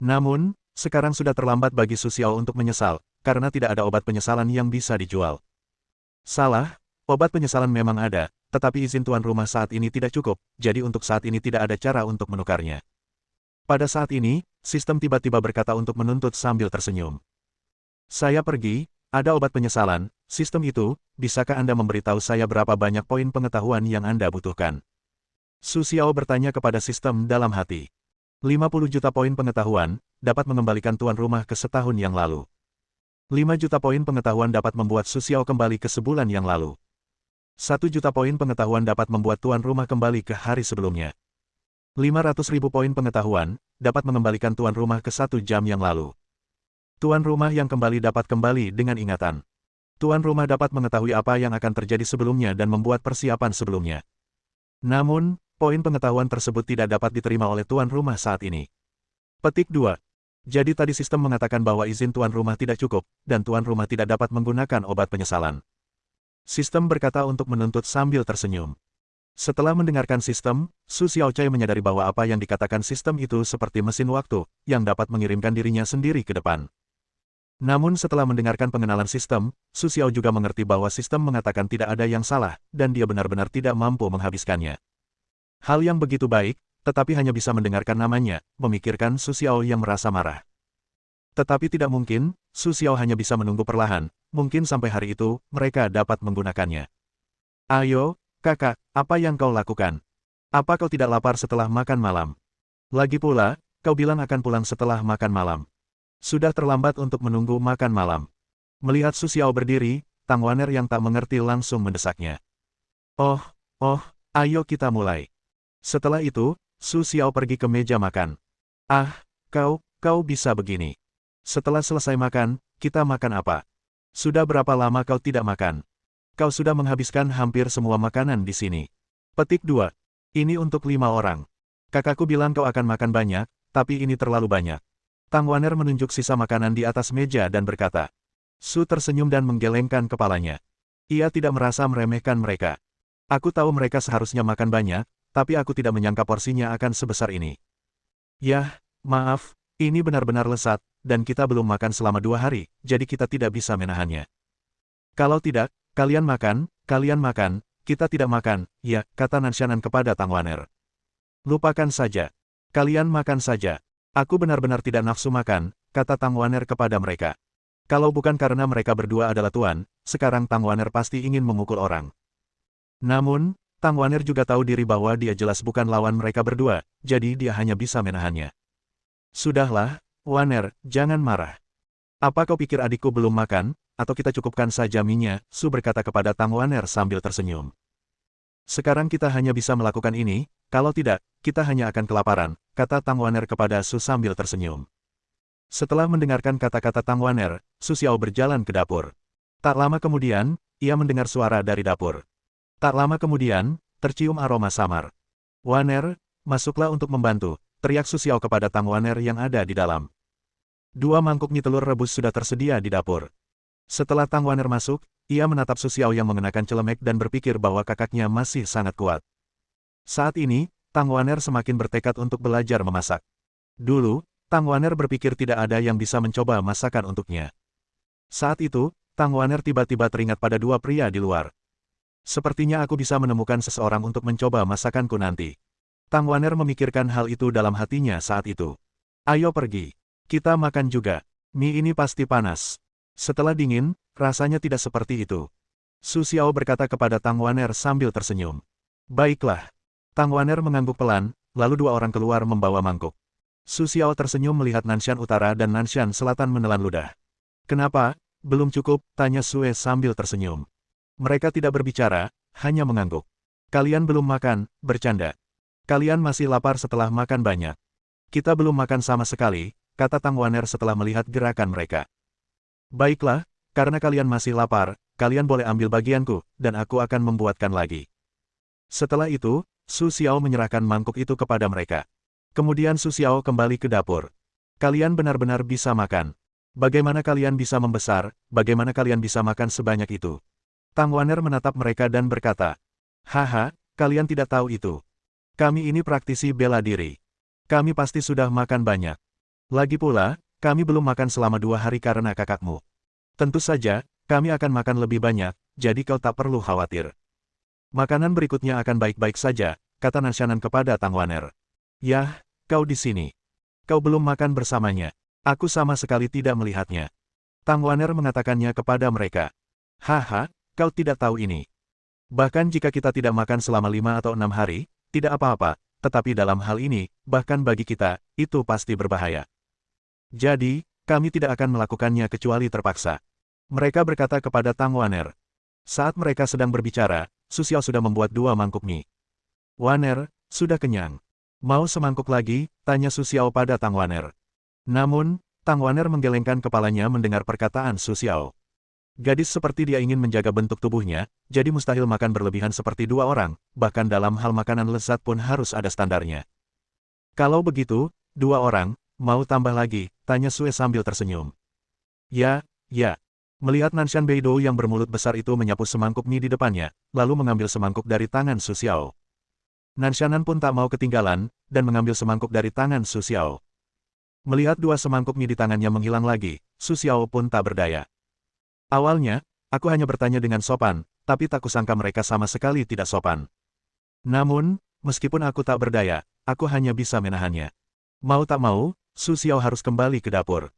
Namun, sekarang sudah terlambat bagi Su Xiao untuk menyesal, karena tidak ada obat penyesalan yang bisa dijual. Salah, obat penyesalan memang ada, tetapi izin tuan rumah saat ini tidak cukup, jadi untuk saat ini tidak ada cara untuk menukarnya. Pada saat ini, sistem tiba-tiba berkata untuk menuntut sambil tersenyum. Saya pergi, ada obat penyesalan, sistem itu, bisakah Anda memberitahu saya berapa banyak poin pengetahuan yang Anda butuhkan? Su Xiao bertanya kepada sistem dalam hati. 50 juta poin pengetahuan, dapat mengembalikan tuan rumah ke setahun yang lalu. 5 juta poin pengetahuan dapat membuat Su Xiao kembali ke sebulan yang lalu. 1 juta poin pengetahuan dapat membuat tuan rumah kembali ke hari sebelumnya. 500.000 poin pengetahuan, dapat mengembalikan tuan rumah ke 1 jam yang lalu. Tuan rumah yang kembali dapat kembali dengan ingatan. Tuan rumah dapat mengetahui apa yang akan terjadi sebelumnya dan membuat persiapan sebelumnya. Namun, poin pengetahuan tersebut tidak dapat diterima oleh tuan rumah saat ini. Petik 2. Jadi tadi sistem mengatakan bahwa izin tuan rumah tidak cukup, dan tuan rumah tidak dapat menggunakan obat penyesalan. Sistem berkata untuk menuntut sambil tersenyum. Setelah mendengarkan sistem, Su Xiaocai menyadari bahwa apa yang dikatakan sistem itu seperti mesin waktu, yang dapat mengirimkan dirinya sendiri ke depan. Namun setelah mendengarkan pengenalan sistem, Su Xiao juga mengerti bahwa sistem mengatakan tidak ada yang salah, dan dia benar-benar tidak mampu menghabiskannya. Hal yang begitu baik, tetapi hanya bisa mendengarkan namanya, memikirkan Su Xiao yang merasa marah. Tetapi tidak mungkin, Su Xiao hanya bisa menunggu perlahan, mungkin sampai hari itu, mereka dapat menggunakannya. Ayo, kakak, apa yang kau lakukan? Apa kau tidak lapar setelah makan malam? Lagi pula, kau bilang akan pulang setelah makan malam. Sudah terlambat untuk menunggu makan malam. Melihat Su Xiao berdiri, Tang Waner yang tak mengerti langsung mendesaknya. Oh, ayo kita mulai. Setelah itu, Su Xiao pergi ke meja makan. Ah, kau bisa begini. Setelah selesai makan, kita makan apa? Sudah berapa lama kau tidak makan? Kau sudah menghabiskan hampir semua makanan di sini. Petik 2. Ini untuk 5 orang. Kakakku bilang kau akan makan banyak, tapi ini terlalu banyak. Tang Waner menunjuk sisa makanan di atas meja dan berkata. Su tersenyum dan menggelengkan kepalanya. Ia tidak merasa meremehkan mereka. Aku tahu mereka seharusnya makan banyak, tapi aku tidak menyangka porsinya akan sebesar ini. Yah, maaf, ini benar-benar lesat, dan kita belum makan selama 2 hari, jadi kita tidak bisa menahannya. Kalau tidak, kalian makan, kita tidak makan, ya, kata Nanshanan kepada Tang Waner. Lupakan saja. Kalian makan saja. Aku benar-benar tidak nafsu makan, kata Tang Waner kepada mereka. Kalau bukan karena mereka berdua adalah tuan, sekarang Tang Waner pasti ingin memukul orang. Namun, Tang Waner juga tahu diri bahwa dia jelas bukan lawan mereka berdua, jadi dia hanya bisa menahannya. Sudahlah, Waner, jangan marah. Apa kau pikir adikku belum makan, atau kita cukupkan saja mie-nya? Su berkata kepada Tang Waner sambil tersenyum. Sekarang kita hanya bisa melakukan ini, kalau tidak, kita hanya akan kelaparan, kata Tang Waner kepada Su sambil tersenyum. Setelah mendengarkan kata-kata Tang Waner, Su Xiao berjalan ke dapur. Tak lama kemudian, ia mendengar suara dari dapur. Tak lama kemudian, tercium aroma samar. Waner, masuklah untuk membantu, teriak Su Xiao kepada Tang Waner yang ada di dalam. 2 mangkuk mie telur rebus sudah tersedia di dapur. Setelah Tang Waner masuk, ia menatap Su Xiao yang mengenakan celemek dan berpikir bahwa kakaknya masih sangat kuat. Saat ini, Tang Waner semakin bertekad untuk belajar memasak. Dulu, Tang Waner berpikir tidak ada yang bisa mencoba masakan untuknya. Saat itu, Tang Waner tiba-tiba teringat pada 2 pria di luar. Sepertinya aku bisa menemukan seseorang untuk mencoba masakanku nanti. Tang Waner memikirkan hal itu dalam hatinya saat itu. Ayo pergi. Kita makan juga. Mie ini pasti panas. Setelah dingin, rasanya tidak seperti itu. Su Xiao berkata kepada Tang Waner sambil tersenyum. Baiklah. Tang Waner mengangguk pelan, Lalu dua orang keluar membawa mangkuk. Su Xiao tersenyum melihat Nanshan Utara dan Nanshan Selatan menelan ludah. Kenapa? Belum cukup, tanya Sue sambil tersenyum. Mereka tidak berbicara, hanya mengangguk. Kalian belum makan, bercanda. Kalian masih lapar setelah makan banyak. Kita belum makan sama sekali, kata Tang Waner setelah melihat gerakan mereka. Baiklah, karena kalian masih lapar, kalian boleh ambil bagianku, dan aku akan membuatkan lagi. Setelah itu, Su Xiao menyerahkan mangkuk itu kepada mereka. Kemudian Su Xiao kembali ke dapur. Kalian benar-benar bisa makan. Bagaimana kalian bisa membesar, bagaimana kalian bisa makan sebanyak itu? Tang Waner menatap mereka dan berkata, haha, kalian tidak tahu itu. Kami ini praktisi bela diri. Kami pasti sudah makan banyak. Lagi pula, kami belum makan selama 2 hari karena kakakmu. Tentu saja, kami akan makan lebih banyak, jadi kau tak perlu khawatir. Makanan berikutnya akan baik-baik saja, kata Nanshan kepada Tang Waner. Yah, kau di sini. Kau belum makan bersamanya. Aku sama sekali tidak melihatnya. Tang Waner mengatakannya kepada mereka. Haha, kau tidak tahu ini. Bahkan jika kita tidak makan selama 5 atau 6 hari, tidak apa-apa. Tetapi dalam hal ini, bahkan bagi kita, itu pasti berbahaya. Jadi, kami tidak akan melakukannya kecuali terpaksa. Mereka berkata kepada Tang Waner. Saat mereka sedang berbicara, Su Xiao sudah membuat 2 mangkuk mie. Waner, sudah kenyang. Mau semangkuk lagi? Tanya Su Xiao pada Tang Waner. Namun, Tang Waner menggelengkan kepalanya mendengar perkataan Su Xiao. Gadis seperti dia ingin menjaga bentuk tubuhnya, jadi mustahil makan berlebihan seperti 2 orang, bahkan dalam hal makanan lezat pun harus ada standarnya. Kalau begitu, 2 orang, mau tambah lagi, tanya Sue sambil tersenyum. Ya, ya. Melihat Nanshan Beidou yang bermulut besar itu menyapu semangkuk mie di depannya, lalu mengambil semangkuk dari tangan Su Xiao. Nanshanan pun tak mau ketinggalan, dan mengambil semangkuk dari tangan Su Xiao. Melihat 2 semangkuk mie di tangannya menghilang lagi, Su Xiao pun tak berdaya. Awalnya, aku hanya bertanya dengan sopan, tapi tak kusangka mereka sama sekali tidak sopan. Namun, meskipun aku tak berdaya, aku hanya bisa menahannya. Mau tak mau, Su Xiao harus kembali ke dapur.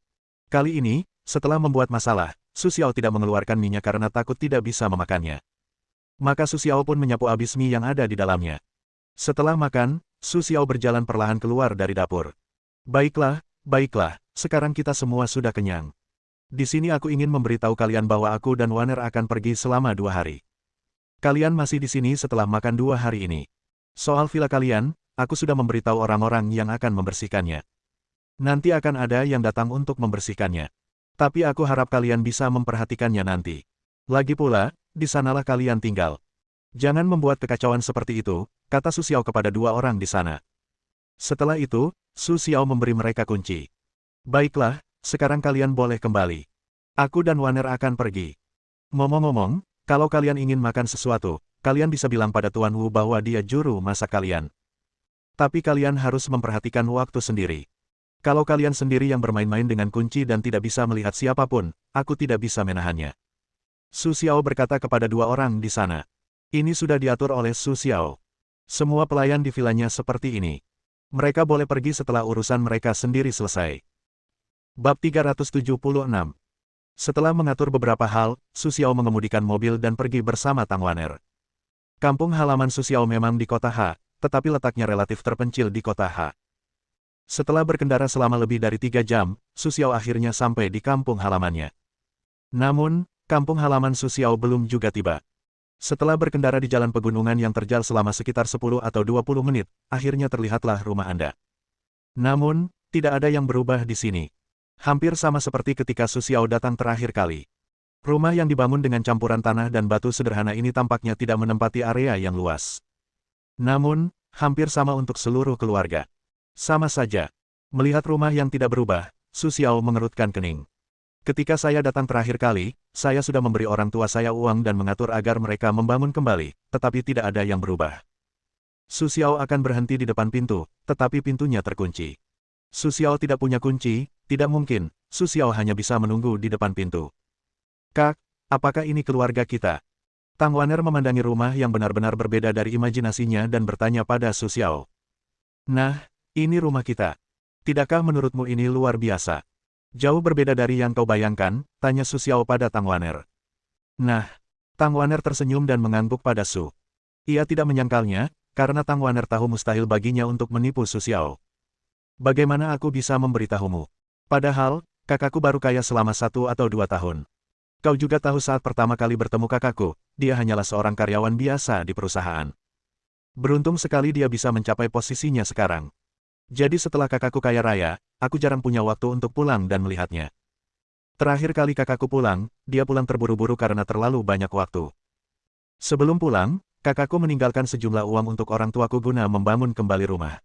Kali ini, setelah membuat masalah, Su Xiao tidak mengeluarkan minyak karena takut tidak bisa memakannya. Maka Su Xiao pun menyapu habis mie yang ada di dalamnya. Setelah makan, Su Xiao berjalan perlahan keluar dari dapur. Baiklah, baiklah, sekarang kita semua sudah kenyang. Di sini aku ingin memberitahu kalian bahwa aku dan Waner akan pergi selama 2 hari. Kalian masih di sini setelah makan 2 hari ini. Soal villa kalian, aku sudah memberitahu orang-orang yang akan membersihkannya. Nanti akan ada yang datang untuk membersihkannya. Tapi aku harap kalian bisa memperhatikannya nanti. Lagi pula, di sanalah kalian tinggal. Jangan membuat kekacauan seperti itu, kata Su Xiao kepada 2 orang di sana. Setelah itu, Su Xiao memberi mereka kunci. Baiklah, sekarang kalian boleh kembali. Aku dan Waner akan pergi. Ngomong-ngomong, kalau kalian ingin makan sesuatu, kalian bisa bilang pada Tuan Wu bahwa dia juru masak kalian. Tapi kalian harus memperhatikan waktu sendiri. Kalau kalian sendiri yang bermain-main dengan kunci dan tidak bisa melihat siapapun, aku tidak bisa menahannya. Su Xiao berkata kepada 2 orang di sana. Ini sudah diatur oleh Su Xiao. Semua pelayan di vilanya seperti ini. Mereka boleh pergi setelah urusan mereka sendiri selesai. Bab 376. Setelah mengatur beberapa hal, Su Xiao mengemudikan mobil dan pergi bersama Tang Waner. Kampung halaman Su Xiao memang di kota H, tetapi letaknya relatif terpencil di kota H. Setelah berkendara selama lebih dari 3 jam, Su Xiao akhirnya sampai di kampung halamannya. Namun, kampung halaman Su Xiao belum juga tiba. Setelah berkendara di jalan pegunungan yang terjal selama sekitar 10 atau 20 menit, akhirnya terlihatlah rumah Anda. Namun, tidak ada yang berubah di sini. Hampir sama seperti ketika Su Xiao datang terakhir kali. Rumah yang dibangun dengan campuran tanah dan batu sederhana ini tampaknya tidak menempati area yang luas. Namun, hampir sama untuk seluruh keluarga. Sama saja. Melihat rumah yang tidak berubah, Su Xiao mengerutkan kening. Ketika saya datang terakhir kali, saya sudah memberi orang tua saya uang dan mengatur agar mereka membangun kembali, tetapi tidak ada yang berubah. Su Xiao akan berhenti di depan pintu, tetapi pintunya terkunci. Su Xiao tidak punya kunci, tidak mungkin, Su Xiao hanya bisa menunggu di depan pintu. Kak, apakah ini keluarga kita? Tang Waner memandangi rumah yang benar-benar berbeda dari imajinasinya dan bertanya pada Su Xiao. Nah, ini rumah kita. Tidakkah menurutmu ini luar biasa? Jauh berbeda dari yang kau bayangkan, tanya Su Xiao pada Tang Waner. Nah, Tang Waner tersenyum dan mengangguk pada Su. Ia tidak menyangkalnya, karena Tang Waner tahu mustahil baginya untuk menipu Su Xiao. Bagaimana aku bisa memberitahumu? Padahal, kakakku baru kaya selama 1 atau 2 tahun. Kau juga tahu saat pertama kali bertemu kakakku, dia hanyalah seorang karyawan biasa di perusahaan. Beruntung sekali dia bisa mencapai posisinya sekarang. Jadi setelah kakakku kaya raya, aku jarang punya waktu untuk pulang dan melihatnya. Terakhir kali kakakku pulang, dia pulang terburu-buru karena terlalu banyak waktu. Sebelum pulang, kakakku meninggalkan sejumlah uang untuk orang tuaku guna membangun kembali rumah.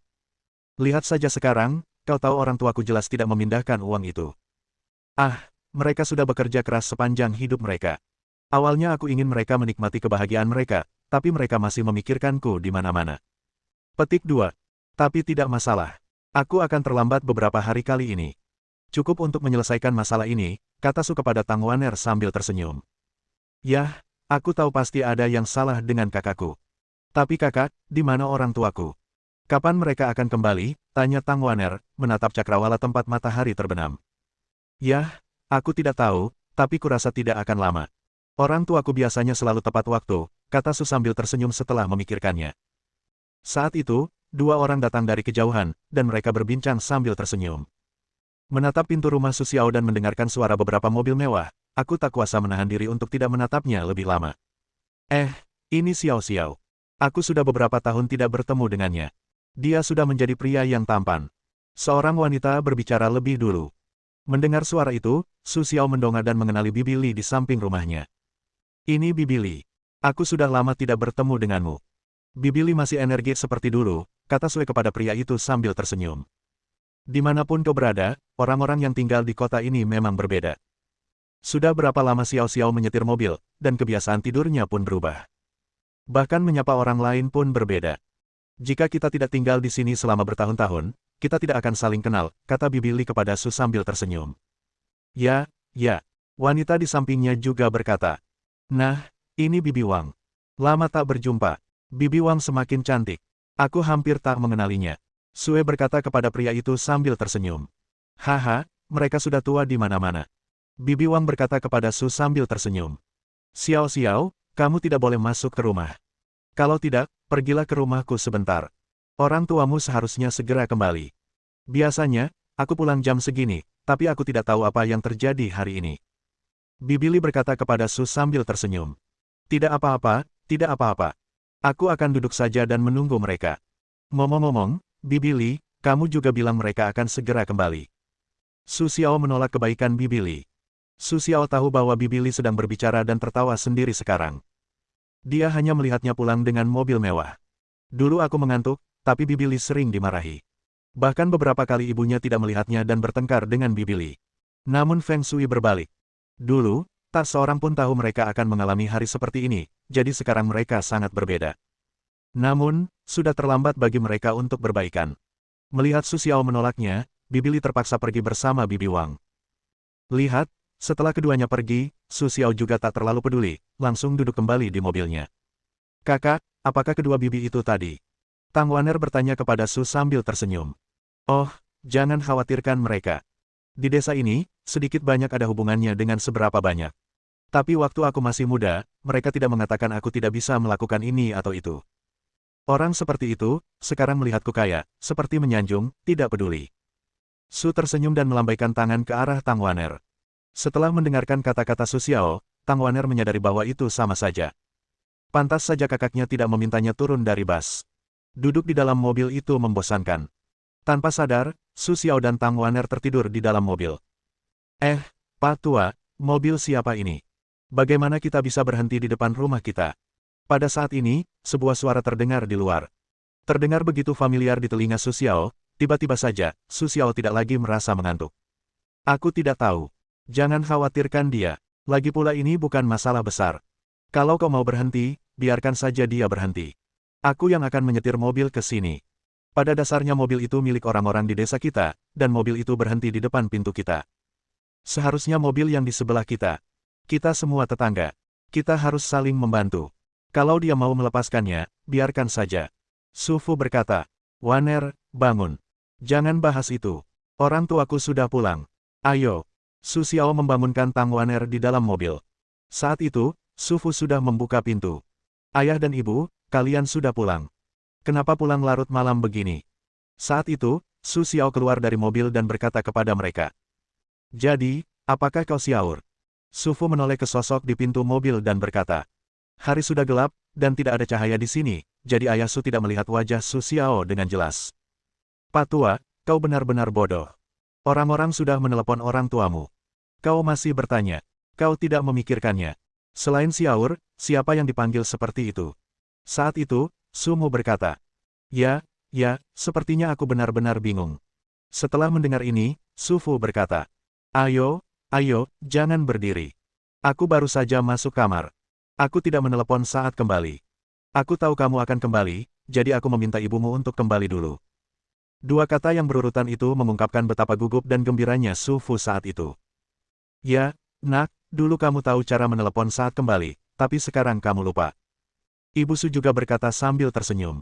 Lihat saja sekarang, kau tahu orang tuaku jelas tidak memindahkan uang itu. Ah, mereka sudah bekerja keras sepanjang hidup mereka. Awalnya aku ingin mereka menikmati kebahagiaan mereka, tapi mereka masih memikirkanku di mana-mana. Petik 2. Tapi tidak masalah. Aku akan terlambat beberapa hari kali ini. Cukup untuk menyelesaikan masalah ini, kata Su kepada Tang Waner sambil tersenyum. Yah, aku tahu pasti ada yang salah dengan kakakku. Tapi kakak, di mana orang tuaku? Kapan mereka akan kembali? Tanya Tang Waner, menatap cakrawala tempat matahari terbenam. Yah, aku tidak tahu, tapi kurasa tidak akan lama. Orang tuaku biasanya selalu tepat waktu, kata Su sambil tersenyum setelah memikirkannya. Saat itu, 2 orang datang dari kejauhan, dan mereka berbincang sambil tersenyum. Menatap pintu rumah Su Xiao dan mendengarkan suara beberapa mobil mewah, aku tak kuasa menahan diri untuk tidak menatapnya lebih lama. Ini Xiao Xiao. Aku sudah beberapa tahun tidak bertemu dengannya. Dia sudah menjadi pria yang tampan. Seorang wanita berbicara lebih dulu. Mendengar suara itu, Su Xiao mendongak dan mengenali Bibi Li di samping rumahnya. Ini Bibi Li. Aku sudah lama tidak bertemu denganmu. Bibi Li masih energik seperti dulu, kata Sue kepada pria itu sambil tersenyum. Dimanapun kau berada, orang-orang yang tinggal di kota ini memang berbeda. Sudah berapa lama Xiao Xiao menyetir mobil, dan kebiasaan tidurnya pun berubah. Bahkan menyapa orang lain pun berbeda. Jika kita tidak tinggal di sini selama bertahun-tahun, kita tidak akan saling kenal, kata Bibi Li kepada Su sambil tersenyum. Ya, wanita di sampingnya juga berkata. Nah, ini Bibi Wang. Lama tak berjumpa. Bibi Wang semakin cantik. Aku hampir tak mengenalinya. Sue berkata kepada pria itu sambil tersenyum. Haha, mereka sudah tua di mana-mana. Bibi Wang berkata kepada Su sambil tersenyum. Xiao Xiao, kamu tidak boleh masuk ke rumah. Kalau tidak, pergilah ke rumahku sebentar. Orang tuamu seharusnya segera kembali. Biasanya, aku pulang jam segini, tapi aku tidak tahu apa yang terjadi hari ini. Bibi Li berkata kepada Su sambil tersenyum. Tidak apa-apa, tidak apa-apa. Aku akan duduk saja dan menunggu mereka. Ngomong-ngomong, Bibi Li, kamu juga bilang mereka akan segera kembali. Su Xiao menolak kebaikan Bibi Li. Su Xiao tahu bahwa Bibi Li sedang berbicara dan tertawa sendiri sekarang. Dia hanya melihatnya pulang dengan mobil mewah. Dulu aku mengantuk, tapi Bibi Li sering dimarahi. Bahkan beberapa kali ibunya tidak melihatnya dan bertengkar dengan Bibi Li. Namun Feng Shui berbalik. Dulu, tak seorang pun tahu mereka akan mengalami hari seperti ini, jadi sekarang mereka sangat berbeda. Namun, sudah terlambat bagi mereka untuk berbaikan. Melihat Su Xiao menolaknya, Bibi Li terpaksa pergi bersama Bibi Wang. Lihat, setelah keduanya pergi, Su Xiao juga tak terlalu peduli, langsung duduk kembali di mobilnya. Kakak, apakah kedua bibi itu tadi? Tang Waner bertanya kepada Su sambil tersenyum. Oh, jangan khawatirkan mereka. Di desa ini, sedikit banyak ada hubungannya dengan seberapa banyak. Tapi waktu aku masih muda, mereka tidak mengatakan aku tidak bisa melakukan ini atau itu. Orang seperti itu, sekarang melihatku kaya, seperti menyanjung, tidak peduli. Su tersenyum dan melambaikan tangan ke arah Tang Waner. Setelah mendengarkan kata-kata Su Xiao, Tang Waner menyadari bahwa itu sama saja. Pantas saja kakaknya tidak memintanya turun dari bus. Duduk di dalam mobil itu membosankan. Tanpa sadar, Su Xiao dan Tang Waner tertidur di dalam mobil. Pak Tua, mobil siapa ini? Bagaimana kita bisa berhenti di depan rumah kita? Pada saat ini, sebuah suara terdengar di luar. Terdengar begitu familiar di telinga Su Xiao, tiba-tiba saja, Su Xiao tidak lagi merasa mengantuk. Aku tidak tahu. Jangan khawatirkan dia. Lagi pula ini bukan masalah besar. Kalau kau mau berhenti, biarkan saja dia berhenti. Aku yang akan menyetir mobil ke sini. Pada dasarnya mobil itu milik orang-orang di desa kita, dan mobil itu berhenti di depan pintu kita. Seharusnya mobil yang di sebelah kita. Kita semua tetangga. Kita harus saling membantu. Kalau dia mau melepaskannya, biarkan saja. Su Fu berkata, Waner, bangun. Jangan bahas itu. Orang tuaku sudah pulang. Ayo. Su Xiao membangunkan Tang Waner di dalam mobil. Saat itu, Su Fu sudah membuka pintu. Ayah dan ibu, kalian sudah pulang. kenapa pulang larut malam begini? Saat itu, Su Xiao keluar dari mobil dan berkata kepada mereka. Jadi, apakah kau Xiaor? Su Fu menoleh ke sosok di pintu mobil dan berkata. Hari sudah gelap, dan tidak ada cahaya di sini, jadi Ayah Su tidak melihat wajah Su Xiao dengan jelas. Pak Tua, kau benar-benar bodoh. Orang-orang sudah menelepon orang tuamu. Kau masih bertanya. Kau tidak memikirkannya. Selain Xiaor, siapa yang dipanggil seperti itu? Saat itu, Su Mu berkata. Ya, sepertinya aku benar-benar bingung. Setelah mendengar ini, Su Fu berkata. Ayo, jangan berdiri. Aku baru saja masuk kamar. Aku tidak menelepon saat kembali. Aku tahu kamu akan kembali, jadi aku meminta ibumu untuk kembali dulu. Dua kata yang berurutan itu mengungkapkan betapa gugup dan gembiranya Su Fu saat itu. Ya, nak, dulu kamu tahu cara menelepon saat kembali, tapi sekarang kamu lupa. Ibu Su juga berkata sambil tersenyum.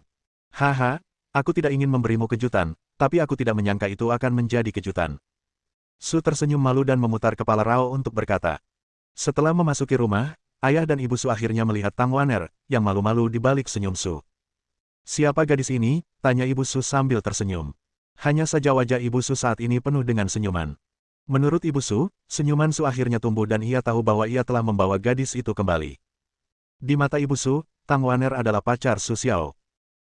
Haha, aku tidak ingin memberimu kejutan, tapi aku tidak menyangka itu akan menjadi kejutan. Su tersenyum malu dan memutar kepala Rao untuk berkata. Setelah memasuki rumah, Ayah dan Ibu Su akhirnya melihat Tang Waner, yang malu-malu di balik senyum Su. Siapa gadis ini? Tanya Ibu Su sambil tersenyum. Hanya saja wajah Ibu Su saat ini penuh dengan senyuman. Menurut Ibu Su, senyuman Su akhirnya tumbuh dan ia tahu bahwa ia telah membawa gadis itu kembali. Di mata Ibu Su, Tang Waner adalah pacar Su Xiao.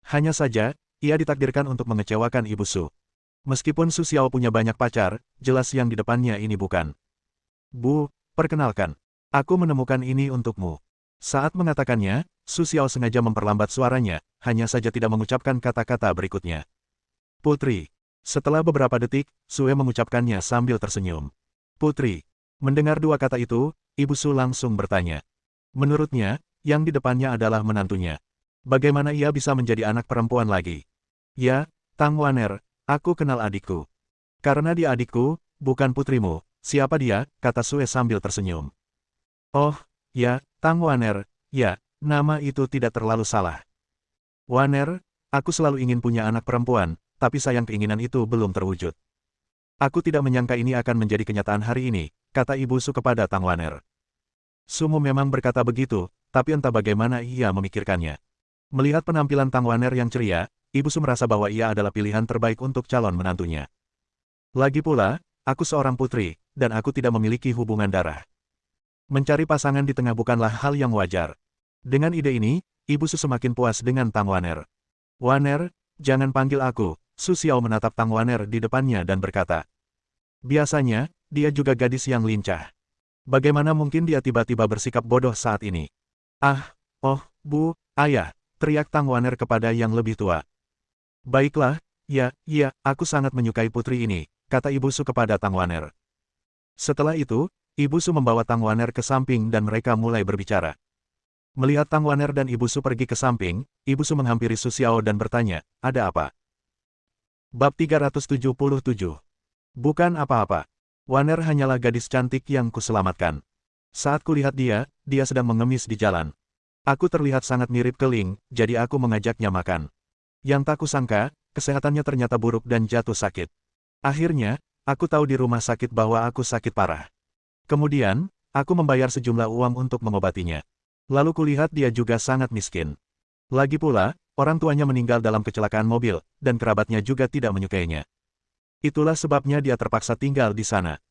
Hanya saja, ia ditakdirkan untuk mengecewakan Ibu Su. Meskipun Su Xiao punya banyak pacar, jelas yang di depannya ini bukan. Bu, perkenalkan. Aku menemukan ini untukmu. Saat mengatakannya, Su Xiao sengaja memperlambat suaranya, hanya saja tidak mengucapkan kata-kata berikutnya. Putri. Setelah beberapa detik, Sue mengucapkannya sambil tersenyum. Putri. Mendengar dua kata itu, Ibu Su langsung bertanya. Menurutnya, yang di depannya adalah menantunya. Bagaimana ia bisa menjadi anak perempuan lagi? Ya, Tang Waner, aku kenal adikku. Karena dia adikku, bukan putrimu. Siapa dia? Kata Sue sambil tersenyum. Oh, ya, Tang Waner, ya, nama itu tidak terlalu salah. Waner, aku selalu ingin punya anak perempuan, tapi sayang keinginan itu belum terwujud. Aku tidak menyangka ini akan menjadi kenyataan hari ini, kata Ibu Su kepada Tang Waner. Sumu memang berkata begitu, tapi entah bagaimana ia memikirkannya. Melihat penampilan Tang Waner yang ceria, Ibu Su merasa bahwa ia adalah pilihan terbaik untuk calon menantunya. Lagi pula, aku seorang putri, dan aku tidak memiliki hubungan darah. Mencari pasangan di tengah bukanlah hal yang wajar. Dengan ide ini, Ibu Su semakin puas dengan Tang Waner. Waner, jangan panggil aku. Su Xiao menatap Tang Waner di depannya dan berkata. Biasanya, dia juga gadis yang lincah. Bagaimana mungkin dia tiba-tiba bersikap bodoh saat ini? Ah, oh, Bu, Ayah, teriak Tang Waner kepada yang lebih tua. Baiklah, ya, aku sangat menyukai putri ini, kata Ibu Su kepada Tang Waner. Setelah itu, Ibu Su membawa Tang Waner ke samping dan mereka mulai berbicara. Melihat Tang Waner dan Ibu Su pergi ke samping, Ibu Su menghampiri Su Xiao dan bertanya, ada apa? Bab 377. Bukan apa-apa. Waner hanyalah gadis cantik yang kuselamatkan. Saat kulihat dia sedang mengemis di jalan. Aku terlihat sangat mirip ke Ling, jadi aku mengajaknya makan. Yang tak kusangka, kesehatannya ternyata buruk dan jatuh sakit. Akhirnya, aku tahu di rumah sakit bahwa aku sakit parah. Kemudian, aku membayar sejumlah uang untuk mengobatinya. Lalu kulihat dia juga sangat miskin. Lagi pula, orang tuanya meninggal dalam kecelakaan mobil, dan kerabatnya juga tidak menyukainya. Itulah sebabnya dia terpaksa tinggal di sana.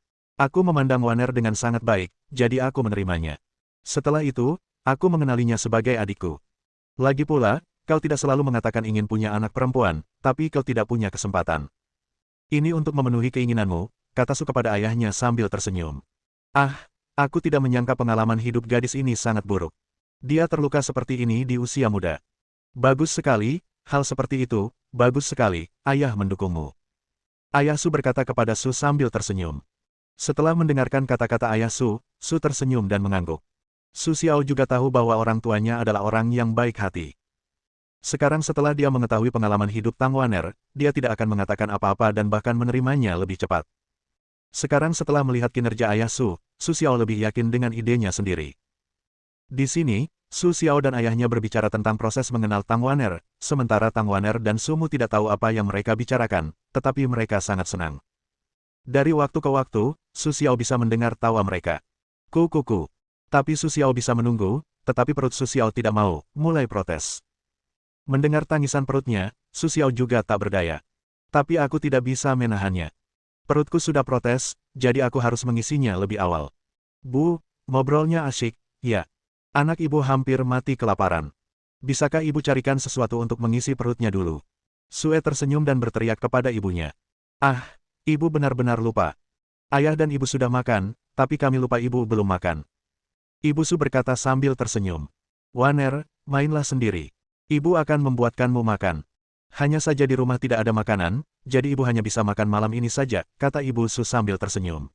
Aku memandang Waner dengan sangat baik, jadi aku menerimanya. Setelah itu, aku mengenalinya sebagai adikku. Lagi pula, kau tidak selalu mengatakan ingin punya anak perempuan, tapi kau tidak punya kesempatan. Ini untuk memenuhi keinginanmu, kata Su kepada ayahnya sambil tersenyum. Ah, aku tidak menyangka pengalaman hidup gadis ini sangat buruk. Dia terluka seperti ini di usia muda. Bagus sekali, hal seperti itu, bagus sekali, ayah mendukungmu. Ayah Su berkata kepada Su sambil tersenyum. Setelah mendengarkan kata-kata ayah Su tersenyum dan mengangguk. Su Xiao juga tahu bahwa orang tuanya adalah orang yang baik hati. Sekarang setelah dia mengetahui pengalaman hidup Tang Waner, dia tidak akan mengatakan apa-apa dan bahkan menerimanya lebih cepat. Sekarang setelah melihat kinerja ayah Su Xiao lebih yakin dengan idenya sendiri. Di sini, Su Xiao dan ayahnya berbicara tentang proses mengenal Tang Waner, sementara Tang Waner dan Sumu tidak tahu apa yang mereka bicarakan, tetapi mereka sangat senang. Dari waktu ke waktu, Su Xiao bisa mendengar tawa mereka. Kukuku. Tapi Su Xiao bisa menunggu, tetapi perut Su Xiao tidak mau, mulai protes. Mendengar tangisan perutnya, Su Xiao juga tak berdaya. Tapi aku tidak bisa menahannya. Perutku sudah protes, jadi aku harus mengisinya lebih awal. Bu, ngobrolnya asyik, ya. Anak ibu hampir mati kelaparan. Bisakah ibu carikan sesuatu untuk mengisi perutnya dulu? Sue tersenyum dan berteriak kepada ibunya. Ah, ibu benar-benar lupa. Ayah dan ibu sudah makan, tapi kami lupa ibu belum makan. Ibu Su berkata sambil tersenyum. Waner, mainlah sendiri. Ibu akan membuatkanmu makan. Hanya saja di rumah tidak ada makanan, jadi ibu hanya bisa makan malam ini saja, kata ibu Su sambil tersenyum.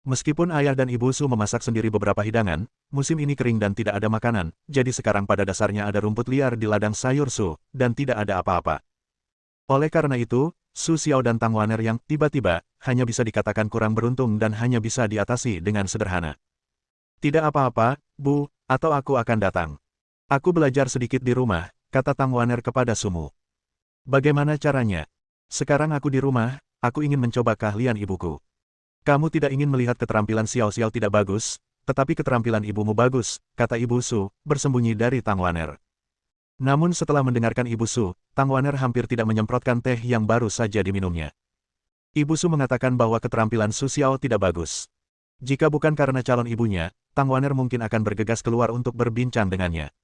Meskipun ayah dan ibu Su memasak sendiri beberapa hidangan, musim ini kering dan tidak ada makanan, jadi sekarang pada dasarnya ada rumput liar di ladang sayur Su, dan tidak ada apa-apa. Oleh karena itu, Su Xiao dan Tang Waner yang tiba-tiba hanya bisa dikatakan kurang beruntung dan hanya bisa diatasi dengan sederhana. Tidak apa-apa, Bu, atau aku akan datang. Aku belajar sedikit di rumah, kata Tang Waner kepada Sumu. Bagaimana caranya? Sekarang aku di rumah, aku ingin mencoba keahlian ibuku. Kamu tidak ingin melihat keterampilan Xiao Xiao tidak bagus, tetapi keterampilan ibumu bagus, kata Ibu Su, bersembunyi dari Tang Waner. Namun setelah mendengarkan Ibu Su, Tang Waner hampir tidak menyemprotkan teh yang baru saja diminumnya. Ibu Su mengatakan bahwa keterampilan Su Xiao tidak bagus. Jika bukan karena calon ibunya, Tang Waner mungkin akan bergegas keluar untuk berbincang dengannya.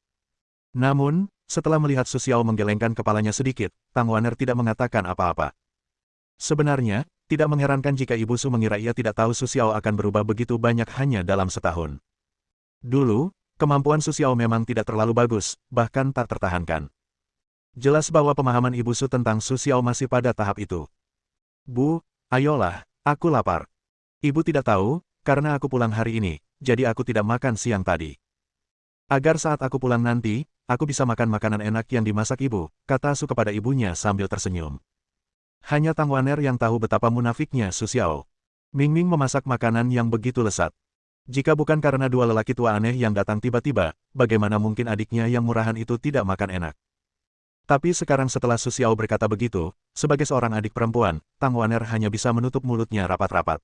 Namun, setelah melihat Su Xiao menggelengkan kepalanya sedikit, Tang Waner tidak mengatakan apa-apa. Sebenarnya, tidak mengherankan jika Ibu Su mengira ia tidak tahu Su Xiao akan berubah begitu banyak hanya dalam setahun. Dulu, kemampuan Su Xiao memang tidak terlalu bagus, bahkan tak tertahankan. Jelas bahwa pemahaman Ibu Su tentang Su Xiao masih pada tahap itu. Bu, ayolah, aku lapar. Ibu tidak tahu, karena aku pulang hari ini, jadi aku tidak makan siang tadi. Agar saat aku pulang nanti, aku bisa makan makanan enak yang dimasak ibu, kata Su kepada ibunya sambil tersenyum. Hanya Tang Waner yang tahu betapa munafiknya Su Xiao. Ming Ming memasak makanan yang begitu lesat. Jika bukan karena dua lelaki tua aneh yang datang tiba-tiba, bagaimana mungkin adiknya yang murahan itu tidak makan enak? Tapi sekarang setelah Su Xiao berkata begitu, sebagai seorang adik perempuan, Tang Waner hanya bisa menutup mulutnya rapat-rapat.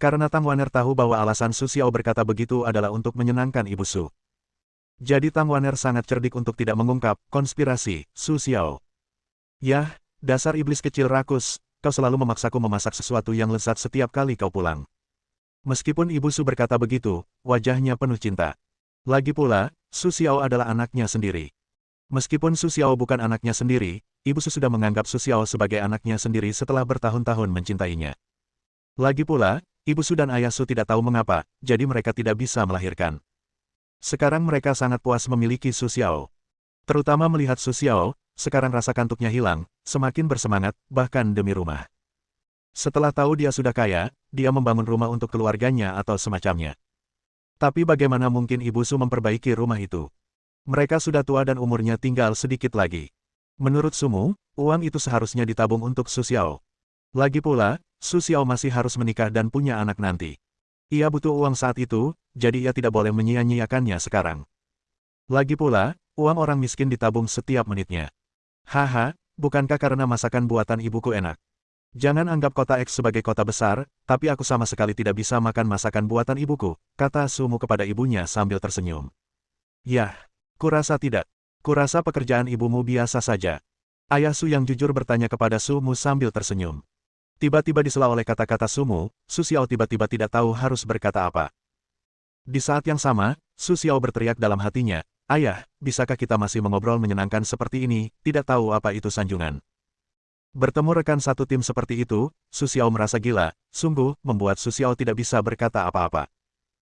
Karena Tang Waner tahu bahwa alasan Su Xiao berkata begitu adalah untuk menyenangkan Ibu Su. Jadi Tang Waner sangat cerdik untuk tidak mengungkap konspirasi Su Xiao. Yah, dasar iblis kecil rakus, kau selalu memaksaku memasak sesuatu yang lezat setiap kali kau pulang. Meskipun Ibu Su berkata begitu, wajahnya penuh cinta. Lagi pula, Su Xiao adalah anaknya sendiri. Meskipun Su Xiao bukan anaknya sendiri, Ibu Su sudah menganggap Su Xiao sebagai anaknya sendiri setelah bertahun-tahun mencintainya. Lagi pula, Ibu Su dan Ayah Su tidak tahu mengapa, jadi mereka tidak bisa melahirkan. Sekarang mereka sangat puas memiliki Su Xiao. Terutama melihat Su Xiao, sekarang rasa kantuknya hilang, semakin bersemangat, bahkan demi rumah. Setelah tahu dia sudah kaya, dia membangun rumah untuk keluarganya atau semacamnya. Tapi bagaimana mungkin Ibu Su memperbaiki rumah itu? Mereka sudah tua dan umurnya tinggal sedikit lagi. Menurut Sumu, uang itu seharusnya ditabung untuk Su Xiao. Lagi pula, Su Xiao masih harus menikah dan punya anak nanti. Ia butuh uang saat itu, jadi ia tidak boleh menyia-nyiakannya sekarang. Lagi pula, uang orang miskin ditabung setiap menitnya. Haha, bukankah karena masakan buatan ibuku enak? Jangan anggap kota X sebagai kota besar, tapi aku sama sekali tidak bisa makan masakan buatan ibuku, kata Sumu kepada ibunya sambil tersenyum. Yah, kurasa tidak. Kurasa pekerjaan ibumu biasa saja. Ayah Su yang jujur bertanya kepada Sumu sambil tersenyum. Tiba-tiba disela oleh kata-kata Sumu, Su Xiao tiba-tiba tidak tahu harus berkata apa. Di saat yang sama, Su Xiao berteriak dalam hatinya, Ayah, bisakah kita masih mengobrol menyenangkan seperti ini, tidak tahu apa itu sanjungan. Bertemu rekan satu tim seperti itu, Su Xiao merasa gila, sungguh, membuat Su Xiao tidak bisa berkata apa-apa.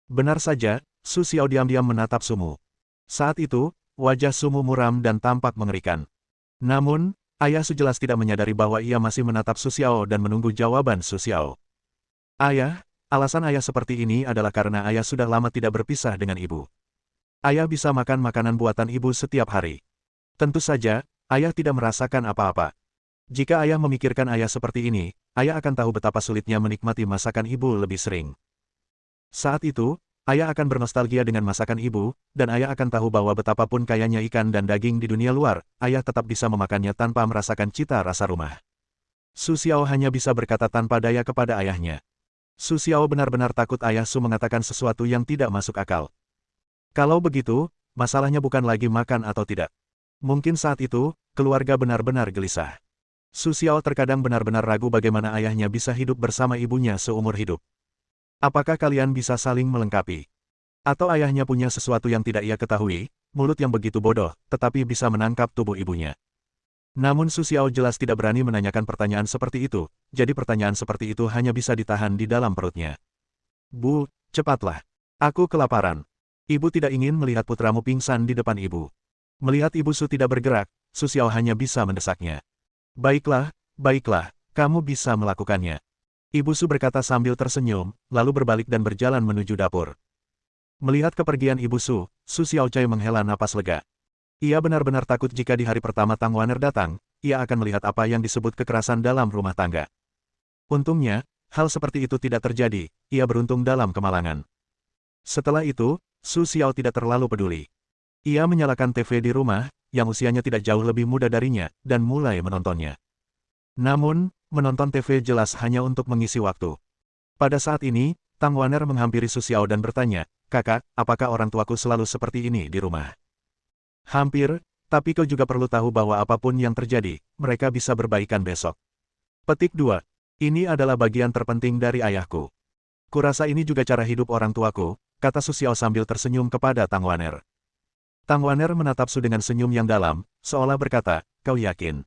Benar saja, Su Xiao diam-diam menatap Sumu. Saat itu, wajah Sumu muram dan tampak mengerikan. Namun, Ayah Su jelas tidak menyadari bahwa ia masih menatap Su Xiao dan menunggu jawaban Su Xiao. Ayah, alasan Ayah seperti ini adalah karena Ayah sudah lama tidak berpisah dengan Ibu. Ayah bisa makan makanan buatan Ibu setiap hari. Tentu saja, Ayah tidak merasakan apa-apa. Jika Ayah memikirkan Ayah seperti ini, Ayah akan tahu betapa sulitnya menikmati masakan Ibu lebih sering. Saat itu, Ayah akan bernostalgia dengan masakan Ibu, dan Ayah akan tahu bahwa betapapun kayanya ikan dan daging di dunia luar, Ayah tetap bisa memakannya tanpa merasakan cita rasa rumah. Su Xiao hanya bisa berkata tanpa daya kepada ayahnya. Su Xiao benar-benar takut Ayah Su mengatakan sesuatu yang tidak masuk akal. Kalau begitu, masalahnya bukan lagi makan atau tidak. Mungkin saat itu, keluarga benar-benar gelisah. Su Xiao terkadang benar-benar ragu bagaimana ayahnya bisa hidup bersama ibunya seumur hidup. Apakah kalian bisa saling melengkapi? Atau ayahnya punya sesuatu yang tidak ia ketahui, mulut yang begitu bodoh, tetapi bisa menangkap tubuh ibunya. Namun Su Xiao jelas tidak berani menanyakan pertanyaan seperti itu, jadi pertanyaan seperti itu hanya bisa ditahan di dalam perutnya. Bu, cepatlah. Aku kelaparan. Ibu tidak ingin melihat putramu pingsan di depan ibu. Melihat ibu Su tidak bergerak, Su Xiao hanya bisa mendesaknya. Baiklah, baiklah, kamu bisa melakukannya. Ibu Su berkata sambil tersenyum, lalu berbalik dan berjalan menuju dapur. Melihat kepergian Ibu Su, Su Xiaocai menghela napas lega. Ia benar-benar takut jika di hari pertama Tang Wan'er datang, ia akan melihat apa yang disebut kekerasan dalam rumah tangga. Untungnya, hal seperti itu tidak terjadi, ia beruntung dalam kemalangan. Setelah itu, Su Xiao tidak terlalu peduli. Ia menyalakan TV di rumah, yang usianya tidak jauh lebih muda darinya, dan mulai menontonnya. Namun, menonton TV jelas hanya untuk mengisi waktu. Pada saat ini, Tang Wan'er menghampiri Su Xiao dan bertanya, "Kakak, apakah orang tuaku selalu seperti ini di rumah?" "Hampir, tapi kau juga perlu tahu bahwa apapun yang terjadi, mereka bisa berbaikan besok." Petik 2. Ini adalah bagian terpenting dari ayahku. Kurasa ini juga cara hidup orang tuaku, kata Su Xiao sambil tersenyum kepada Tang Wan'er. Tang Wan'er menatap Su dengan senyum yang dalam, seolah berkata, "Kau yakin?"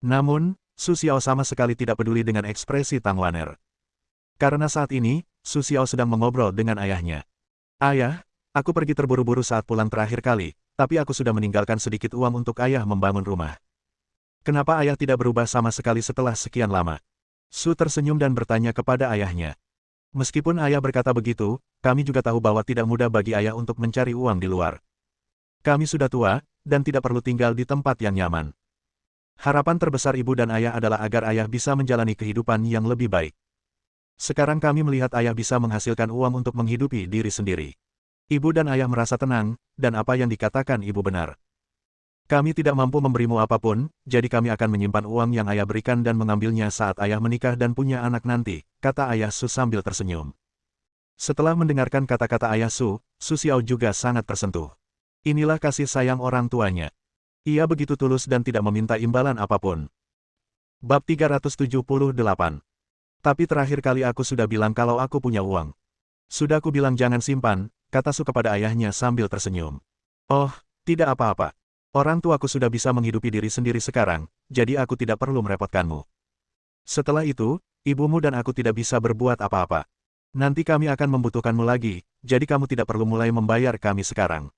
Namun, Su Xiao sama sekali tidak peduli dengan ekspresi Tang Wan'er. Karena saat ini, Su Xiao sedang mengobrol dengan ayahnya. "Ayah, aku pergi terburu-buru saat pulang terakhir kali, tapi aku sudah meninggalkan sedikit uang untuk ayah membangun rumah. Kenapa ayah tidak berubah sama sekali setelah sekian lama?" Su tersenyum dan bertanya kepada ayahnya. Meskipun ayah berkata begitu, kami juga tahu bahwa tidak mudah bagi ayah untuk mencari uang di luar. Kami sudah tua, dan tidak perlu tinggal di tempat yang nyaman. Harapan terbesar ibu dan ayah adalah agar ayah bisa menjalani kehidupan yang lebih baik. Sekarang kami melihat ayah bisa menghasilkan uang untuk menghidupi diri sendiri. Ibu dan ayah merasa tenang, dan apa yang dikatakan ibu benar. Kami tidak mampu memberimu apapun, jadi kami akan menyimpan uang yang ayah berikan dan mengambilnya saat ayah menikah dan punya anak nanti, kata ayah Su sambil tersenyum. Setelah mendengarkan kata-kata ayah Su, Su Xiao juga sangat tersentuh. Inilah kasih sayang orang tuanya. Ia begitu tulus dan tidak meminta imbalan apapun. Bab 378. Tapi terakhir kali aku sudah bilang kalau aku punya uang. Sudah aku bilang jangan simpan, kata Su kepada ayahnya sambil tersenyum. Oh, tidak apa-apa. Orang tuaku sudah bisa menghidupi diri sendiri sekarang, jadi aku tidak perlu merepotkanmu. Setelah itu, ibumu dan aku tidak bisa berbuat apa-apa. Nanti kami akan membutuhkanmu lagi, jadi kamu tidak perlu mulai membayar kami sekarang.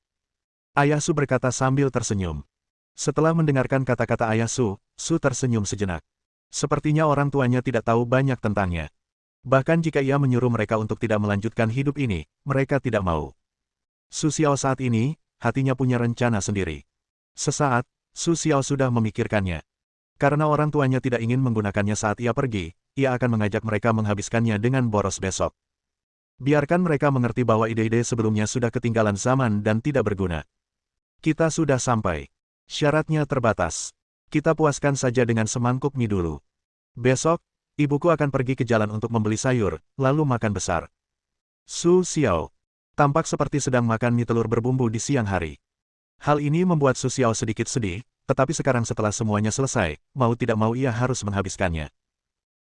Ayah Su berkata sambil tersenyum. Setelah mendengarkan kata-kata ayah Su, Su tersenyum sejenak. Sepertinya orang tuanya tidak tahu banyak tentangnya. Bahkan jika ia menyuruh mereka untuk tidak melanjutkan hidup ini, mereka tidak mau. Su Xiao saat ini, hatinya punya rencana sendiri. Sesaat, Su Xiao sudah memikirkannya. Karena orang tuanya tidak ingin menggunakannya saat ia pergi, ia akan mengajak mereka menghabiskannya dengan boros besok. Biarkan mereka mengerti bahwa ide-ide sebelumnya sudah ketinggalan zaman dan tidak berguna. Kita sudah sampai. Syaratnya terbatas. Kita puaskan saja dengan semangkuk mie dulu. Besok, ibuku akan pergi ke jalan untuk membeli sayur, lalu makan besar. Su Xiao tampak seperti sedang makan mie telur berbumbu di siang hari. Hal ini membuat Su Xiao sedikit sedih, tetapi sekarang setelah semuanya selesai, mau tidak mau ia harus menghabiskannya.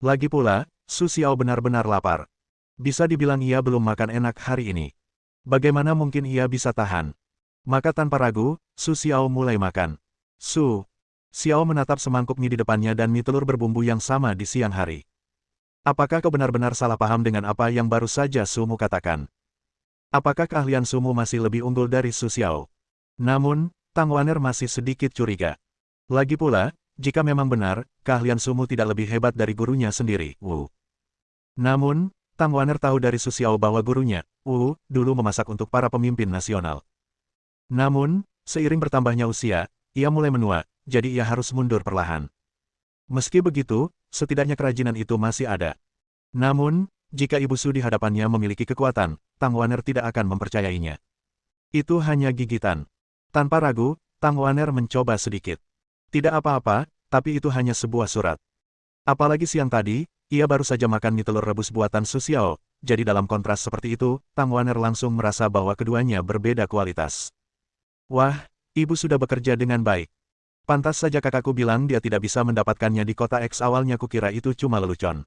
Lagi pula, Su Xiao benar-benar lapar. Bisa dibilang ia belum makan enak hari ini. Bagaimana mungkin ia bisa tahan? Maka tanpa ragu, Su Xiao mulai makan. Su Xiao menatap semangkuk mie di depannya dan mie telur berbumbu yang sama di siang hari. Apakah kau benar-benar salah paham dengan apa yang baru saja Sumu katakan? Apakah keahlian Sumu masih lebih unggul dari Su Xiao? Namun, Tang Wan'er masih sedikit curiga. Lagi pula, jika memang benar, keahlian Sumu tidak lebih hebat dari gurunya sendiri, Wu. Namun, Tang Wan'er tahu dari Su Xiao bahwa gurunya, Wu, dulu memasak untuk para pemimpin nasional. Namun, seiring bertambahnya usia, ia mulai menua, jadi ia harus mundur perlahan. Meski begitu, setidaknya kerajinan itu masih ada. Namun, jika Ibu Su di hadapannya memiliki kekuatan, Tang Wan'er tidak akan mempercayainya. Itu hanya gigitan. Tanpa ragu, Tang Wan'er mencoba sedikit. Tidak apa-apa, tapi itu hanya sebuah surat. Apalagi siang tadi, ia baru saja makan mie telur rebus buatan Su Xiao, jadi dalam kontras seperti itu, Tang Wan'er langsung merasa bahwa keduanya berbeda kualitas. Wah, Ibu sudah bekerja dengan baik. Pantas saja kakakku bilang dia tidak bisa mendapatkannya di kota X. Awalnya kukira itu cuma lelucon.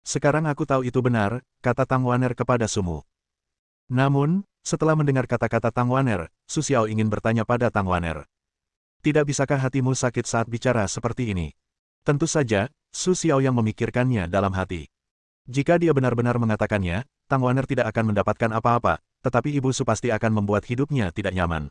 Sekarang aku tahu itu benar, kata Tang Waner kepada Sumu. Namun, setelah mendengar kata-kata Tang Waner, Su Xiao ingin bertanya pada Tang Waner. Tidak bisakah hatimu sakit saat bicara seperti ini? Tentu saja, Su Xiao yang memikirkannya dalam hati. Jika dia benar-benar mengatakannya, Tang Waner tidak akan mendapatkan apa-apa, tetapi Ibu Su pasti akan membuat hidupnya tidak nyaman.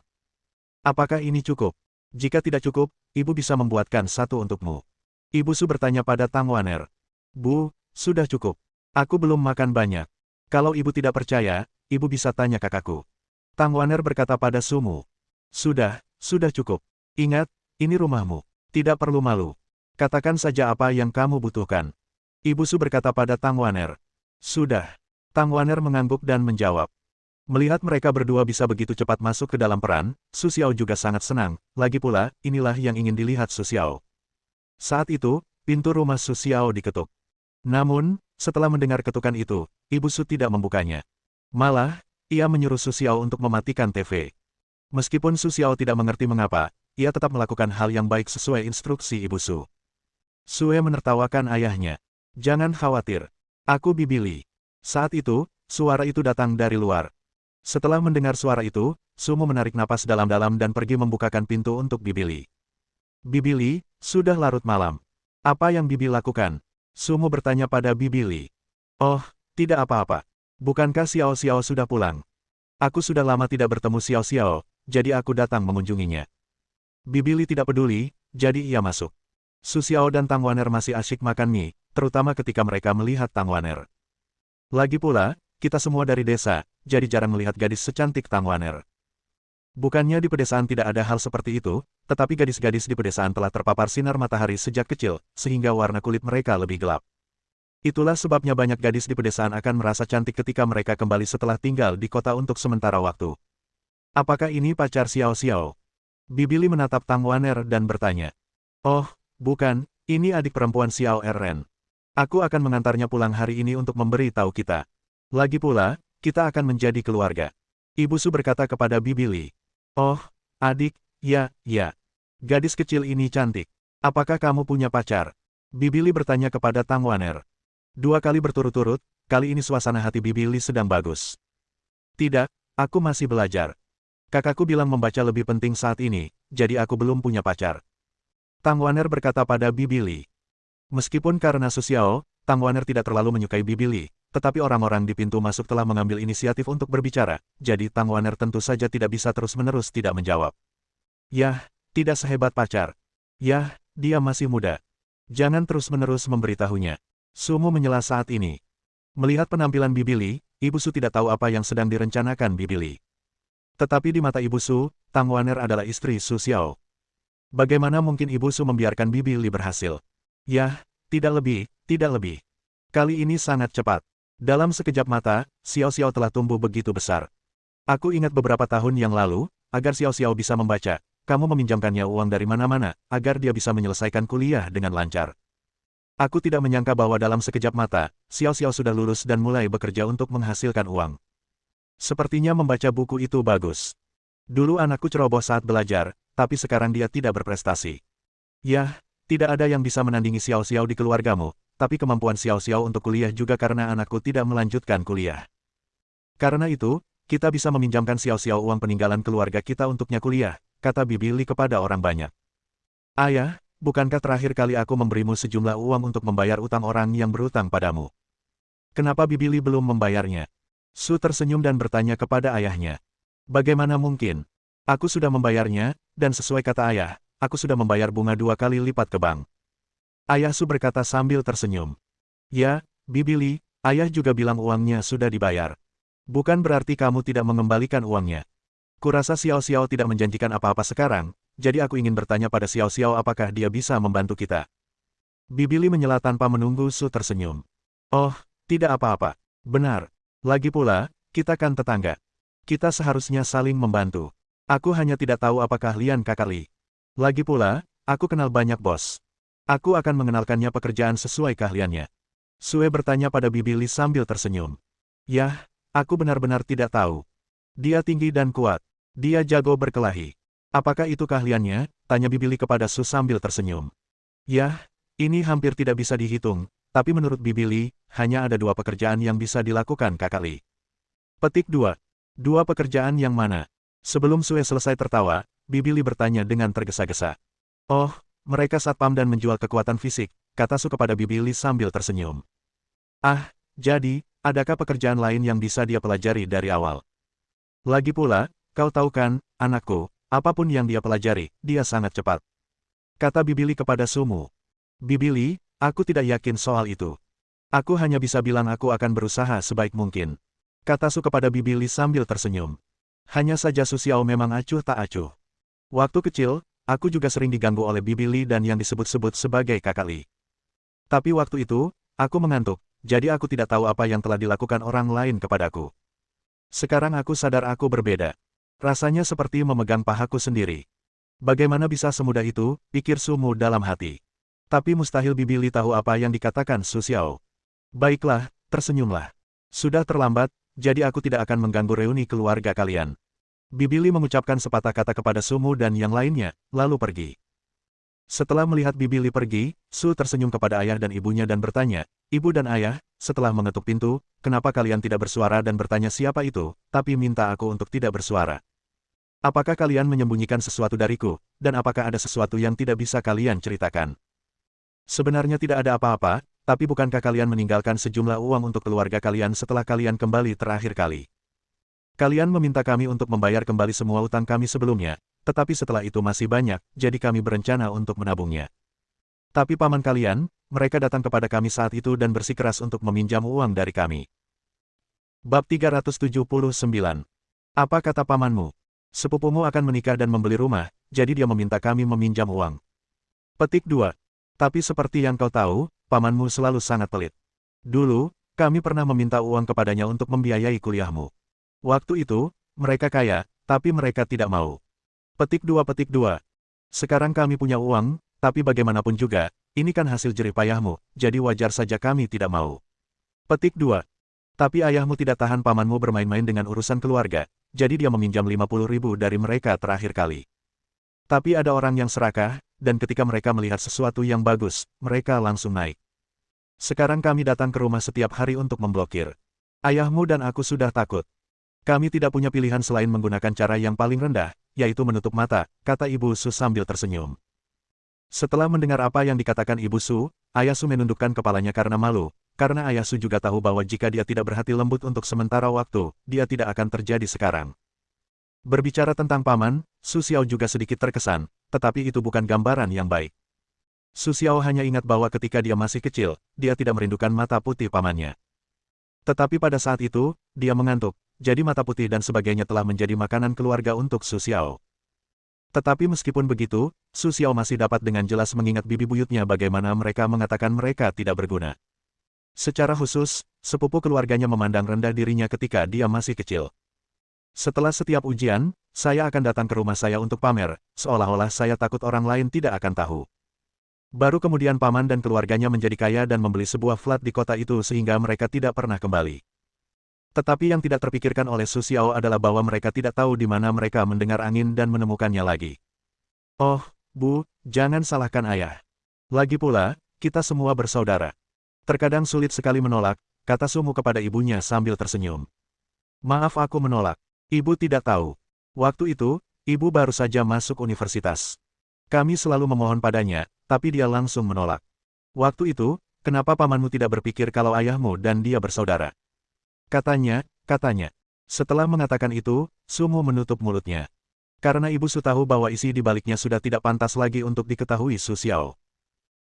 Apakah ini cukup? Jika tidak cukup, Ibu bisa membuatkan satu untukmu. Ibu Su bertanya pada Tang Waner. Bu, sudah cukup. Aku belum makan banyak. Kalau Ibu tidak percaya, Ibu bisa tanya kakakku. Tang Waner berkata pada Sumu. Sudah cukup. Ingat, ini rumahmu. Tidak perlu malu. Katakan saja apa yang kamu butuhkan. Ibu Su berkata pada Tang Waner. Sudah. Tang Waner mengangguk dan menjawab. Melihat mereka berdua bisa begitu cepat masuk ke dalam peran, Su Xiao juga sangat senang. Lagi pula, inilah yang ingin dilihat Su Xiao. Saat itu, pintu rumah Su Xiao diketuk. Namun, setelah mendengar ketukan itu, Ibu Su tidak membukanya. Malah, ia menyuruh Su Xiao untuk mematikan TV. Meskipun Su Xiao tidak mengerti mengapa, ia tetap melakukan hal yang baik sesuai instruksi Ibu Su. Sue menertawakan ayahnya. Jangan khawatir. Aku Bibili. Saat itu, suara itu datang dari luar. Setelah mendengar suara itu, Sumu menarik napas dalam-dalam dan pergi membukakan pintu untuk Bibili. Bibili, sudah larut malam. Apa yang Bibi lakukan? Sumu bertanya pada Bibili. Oh, tidak apa-apa. Bukankah Xiao Xiao sudah pulang? Aku sudah lama tidak bertemu Xiao Xiao, jadi aku datang mengunjunginya. Bibili tidak peduli, jadi ia masuk. Su Xiao dan Tang Waner masih asyik makan mie, terutama ketika mereka melihat Tang Waner. Lagi pula, kita semua dari desa, jadi jarang melihat gadis secantik Tang Waner. Bukannya di pedesaan tidak ada hal seperti itu, tetapi gadis-gadis di pedesaan telah terpapar sinar matahari sejak kecil, sehingga warna kulit mereka lebih gelap. Itulah sebabnya banyak gadis di pedesaan akan merasa cantik ketika mereka kembali setelah tinggal di kota untuk sementara waktu. Apakah ini pacar Xiao Xiao? Bibili menatap Tang Waner dan bertanya. Oh, bukan, ini adik perempuan Xiao Ren. Aku akan mengantarnya pulang hari ini untuk memberi tahu kita. Lagi pula, kita akan menjadi keluarga. Ibu Su berkata kepada Bibili. Oh, adik, ya. Gadis kecil ini cantik. Apakah kamu punya pacar? Bibili bertanya kepada Tang Waner. 2 kali berturut-turut, kali ini suasana hati Bibili sedang bagus. Tidak, aku masih belajar. Kakakku bilang membaca lebih penting saat ini, jadi aku belum punya pacar. Tang Waner berkata pada Bibili. Meskipun karena Su Xiao, Tang Waner tidak terlalu menyukai Bibili, tetapi orang-orang di pintu masuk telah mengambil inisiatif untuk berbicara, jadi Tang Waner tentu saja tidak bisa terus-menerus tidak menjawab. Yah, tidak sehebat pacar. Yah, dia masih muda. Jangan terus-menerus memberitahunya. Sumu menyela saat ini. Melihat penampilan Bibili, Ibu Su tidak tahu apa yang sedang direncanakan Bibili. Tetapi di mata Ibu Su, Tang Waner adalah istri Su Xiao. Bagaimana mungkin Ibu Su membiarkan Bibili berhasil? Yah, tidak lebih. Kali ini sangat cepat. Dalam sekejap mata, Xiao Xiao telah tumbuh begitu besar. Aku ingat beberapa tahun yang lalu, agar Xiao Xiao bisa membaca, kamu meminjamkannya uang dari mana-mana, agar dia bisa menyelesaikan kuliah dengan lancar. Aku tidak menyangka bahwa dalam sekejap mata, Xiao Xiao sudah lulus dan mulai bekerja untuk menghasilkan uang. Sepertinya membaca buku itu bagus. Dulu anakku ceroboh saat belajar, tapi sekarang dia tidak berprestasi. Yah, tidak ada yang bisa menandingi Xiao Xiao di keluargamu, tapi kemampuan Xiao Xiao untuk kuliah juga karena anakku tidak melanjutkan kuliah. Karena itu, kita bisa meminjamkan Xiao Xiao uang peninggalan keluarga kita untuknya kuliah, kata Bibili kepada orang banyak. Ayah, bukankah terakhir kali aku memberimu sejumlah uang untuk membayar utang orang yang berutang padamu? Kenapa Bibili belum membayarnya? Su tersenyum dan bertanya kepada ayahnya. Bagaimana mungkin? Aku sudah membayarnya, dan sesuai kata ayah, aku sudah membayar bunga 2 kali lipat ke bank. Ayah Su berkata sambil tersenyum. Ya, Bibili, ayah juga bilang uangnya sudah dibayar. Bukan berarti kamu tidak mengembalikan uangnya. Kurasa Xiao Xiao tidak menjanjikan apa-apa sekarang, jadi aku ingin bertanya pada Xiao Xiao apakah dia bisa membantu kita. Bibili menyela tanpa menunggu Su tersenyum. Oh, tidak apa-apa. Benar. Lagi pula, kita kan tetangga. Kita seharusnya saling membantu. Aku hanya tidak tahu apakah Lian kakak Li. Lagi pula, aku kenal banyak bos. Aku akan mengenalkannya pekerjaan sesuai keahliannya. Sue bertanya pada Bibili sambil tersenyum. Yah, aku benar-benar tidak tahu. Dia tinggi dan kuat. Dia jago berkelahi. Apakah itu keahliannya? Tanya Bibili kepada Su sambil tersenyum. Yah, ini hampir tidak bisa dihitung, tapi menurut Bibili, hanya ada 2 pekerjaan yang bisa dilakukan Kakak Li. Petik 2. 2 pekerjaan yang mana? Sebelum Sue selesai tertawa, Bibili bertanya dengan tergesa-gesa. Oh, mereka satpam dan menjual kekuatan fisik, kata Su kepada Bibili sambil tersenyum. Ah, jadi, adakah pekerjaan lain yang bisa dia pelajari dari awal? Lagi pula, kau tahu kan, anakku, apapun yang dia pelajari, dia sangat cepat. Kata Bibili kepada Sumu. Bibili, aku tidak yakin soal itu. Aku hanya bisa bilang aku akan berusaha sebaik mungkin. Kata Su kepada Bibili sambil tersenyum. Hanya saja Su Xiao memang acuh tak acuh. Waktu kecil, aku juga sering diganggu oleh Bibili dan yang disebut-sebut sebagai Kakak Li. Tapi waktu itu, aku mengantuk, jadi aku tidak tahu apa yang telah dilakukan orang lain kepadaku. Sekarang aku sadar aku berbeda. Rasanya seperti memegang pahaku sendiri. Bagaimana bisa semudah itu, pikir Sumu dalam hati. Tapi mustahil Bibili tahu apa yang dikatakan Su Xiao. Baiklah, tersenyumlah. Sudah terlambat, jadi aku tidak akan mengganggu reuni keluarga kalian. Bibili mengucapkan sepatah kata kepada Sumu dan yang lainnya, lalu pergi. Setelah melihat Bibili pergi, Su tersenyum kepada ayah dan ibunya dan bertanya, Ibu dan ayah, setelah mengetuk pintu, kenapa kalian tidak bersuara dan bertanya siapa itu, tapi minta aku untuk tidak bersuara? Apakah kalian menyembunyikan sesuatu dariku, dan apakah ada sesuatu yang tidak bisa kalian ceritakan? Sebenarnya tidak ada apa-apa, tapi bukankah kalian meninggalkan sejumlah uang untuk keluarga kalian setelah kalian kembali terakhir kali? Kalian meminta kami untuk membayar kembali semua utang kami sebelumnya, tetapi setelah itu masih banyak, jadi kami berencana untuk menabungnya. Tapi paman kalian, mereka datang kepada kami saat itu dan bersikeras untuk meminjam uang dari kami. Bab 379. Apa kata pamanmu? Sepupumu akan menikah dan membeli rumah, jadi dia meminta kami meminjam uang. Petik 2. Tapi seperti yang kau tahu, pamanmu selalu sangat pelit. Dulu, kami pernah meminta uang kepadanya untuk membiayai kuliahmu. Waktu itu, mereka kaya, tapi mereka tidak mau. Petik 2. Sekarang kami punya uang, tapi bagaimanapun juga, ini kan hasil jerih payahmu, jadi wajar saja kami tidak mau. Petik 2. Tapi ayahmu tidak tahan pamanmu bermain-main dengan urusan keluarga, jadi dia meminjam 50.000 dari mereka terakhir kali. Tapi ada orang yang serakah, dan ketika mereka melihat sesuatu yang bagus, mereka langsung naik. Sekarang kami datang ke rumah setiap hari untuk memblokir. Ayahmu dan aku sudah takut. Kami tidak punya pilihan selain menggunakan cara yang paling rendah, yaitu menutup mata, kata Ibu Su sambil tersenyum. Setelah mendengar apa yang dikatakan Ibu Su, Ayah Su menundukkan kepalanya karena malu, karena Ayah Su juga tahu bahwa jika dia tidak berhati lembut untuk sementara waktu, dia tidak akan terjadi sekarang. Berbicara tentang paman, Su Xiao juga sedikit terkesan, tetapi itu bukan gambaran yang baik. Su Xiao hanya ingat bahwa ketika dia masih kecil, dia tidak merindukan mata putih pamannya. Tetapi pada saat itu, dia mengantuk, jadi mata putih dan sebagainya telah menjadi makanan keluarga untuk Su Xiao. Tetapi meskipun begitu, Su Xiao masih dapat dengan jelas mengingat bibi buyutnya bagaimana mereka mengatakan mereka tidak berguna. Secara khusus, sepupu keluarganya memandang rendah dirinya ketika dia masih kecil. Setelah setiap ujian, saya akan datang ke rumah saya untuk pamer, seolah-olah saya takut orang lain tidak akan tahu. Baru kemudian paman dan keluarganya menjadi kaya dan membeli sebuah flat di kota itu sehingga mereka tidak pernah kembali. Tetapi yang tidak terpikirkan oleh Su Xiao adalah bahwa mereka tidak tahu di mana mereka mendengar angin dan menemukannya lagi. Oh, Bu, jangan salahkan ayah. Lagi pula, kita semua bersaudara. Terkadang sulit sekali menolak, kata Sumu kepada ibunya sambil tersenyum. Maaf aku menolak. Ibu tidak tahu. Waktu itu, ibu baru saja masuk universitas. Kami selalu memohon padanya, tapi dia langsung menolak. Waktu itu, kenapa pamanmu tidak berpikir kalau ayahmu dan dia bersaudara? Katanya. Setelah mengatakan itu, Sumu menutup mulutnya. Karena Ibu Su tahu bahwa isi di baliknya sudah tidak pantas lagi untuk diketahui Su Xiao.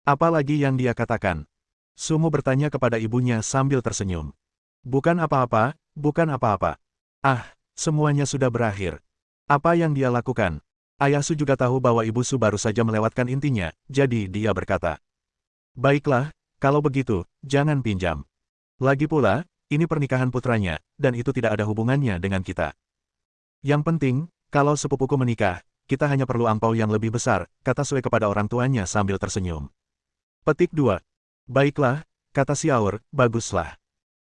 Apalagi yang dia katakan? Sumu bertanya kepada ibunya sambil tersenyum. Bukan apa-apa. Ah, semuanya sudah berakhir. Apa yang dia lakukan? Ayah Su juga tahu bahwa Ibu Su baru saja melewatkan intinya, jadi dia berkata. Baiklah, kalau begitu, jangan pinjam. Lagi pula, ini pernikahan putranya, dan itu tidak ada hubungannya dengan kita. Yang penting, kalau sepupuku menikah, kita hanya perlu angpau yang lebih besar, kata Sue kepada orang tuanya sambil tersenyum. Petik 2. Baiklah, kata Xiaor, baguslah.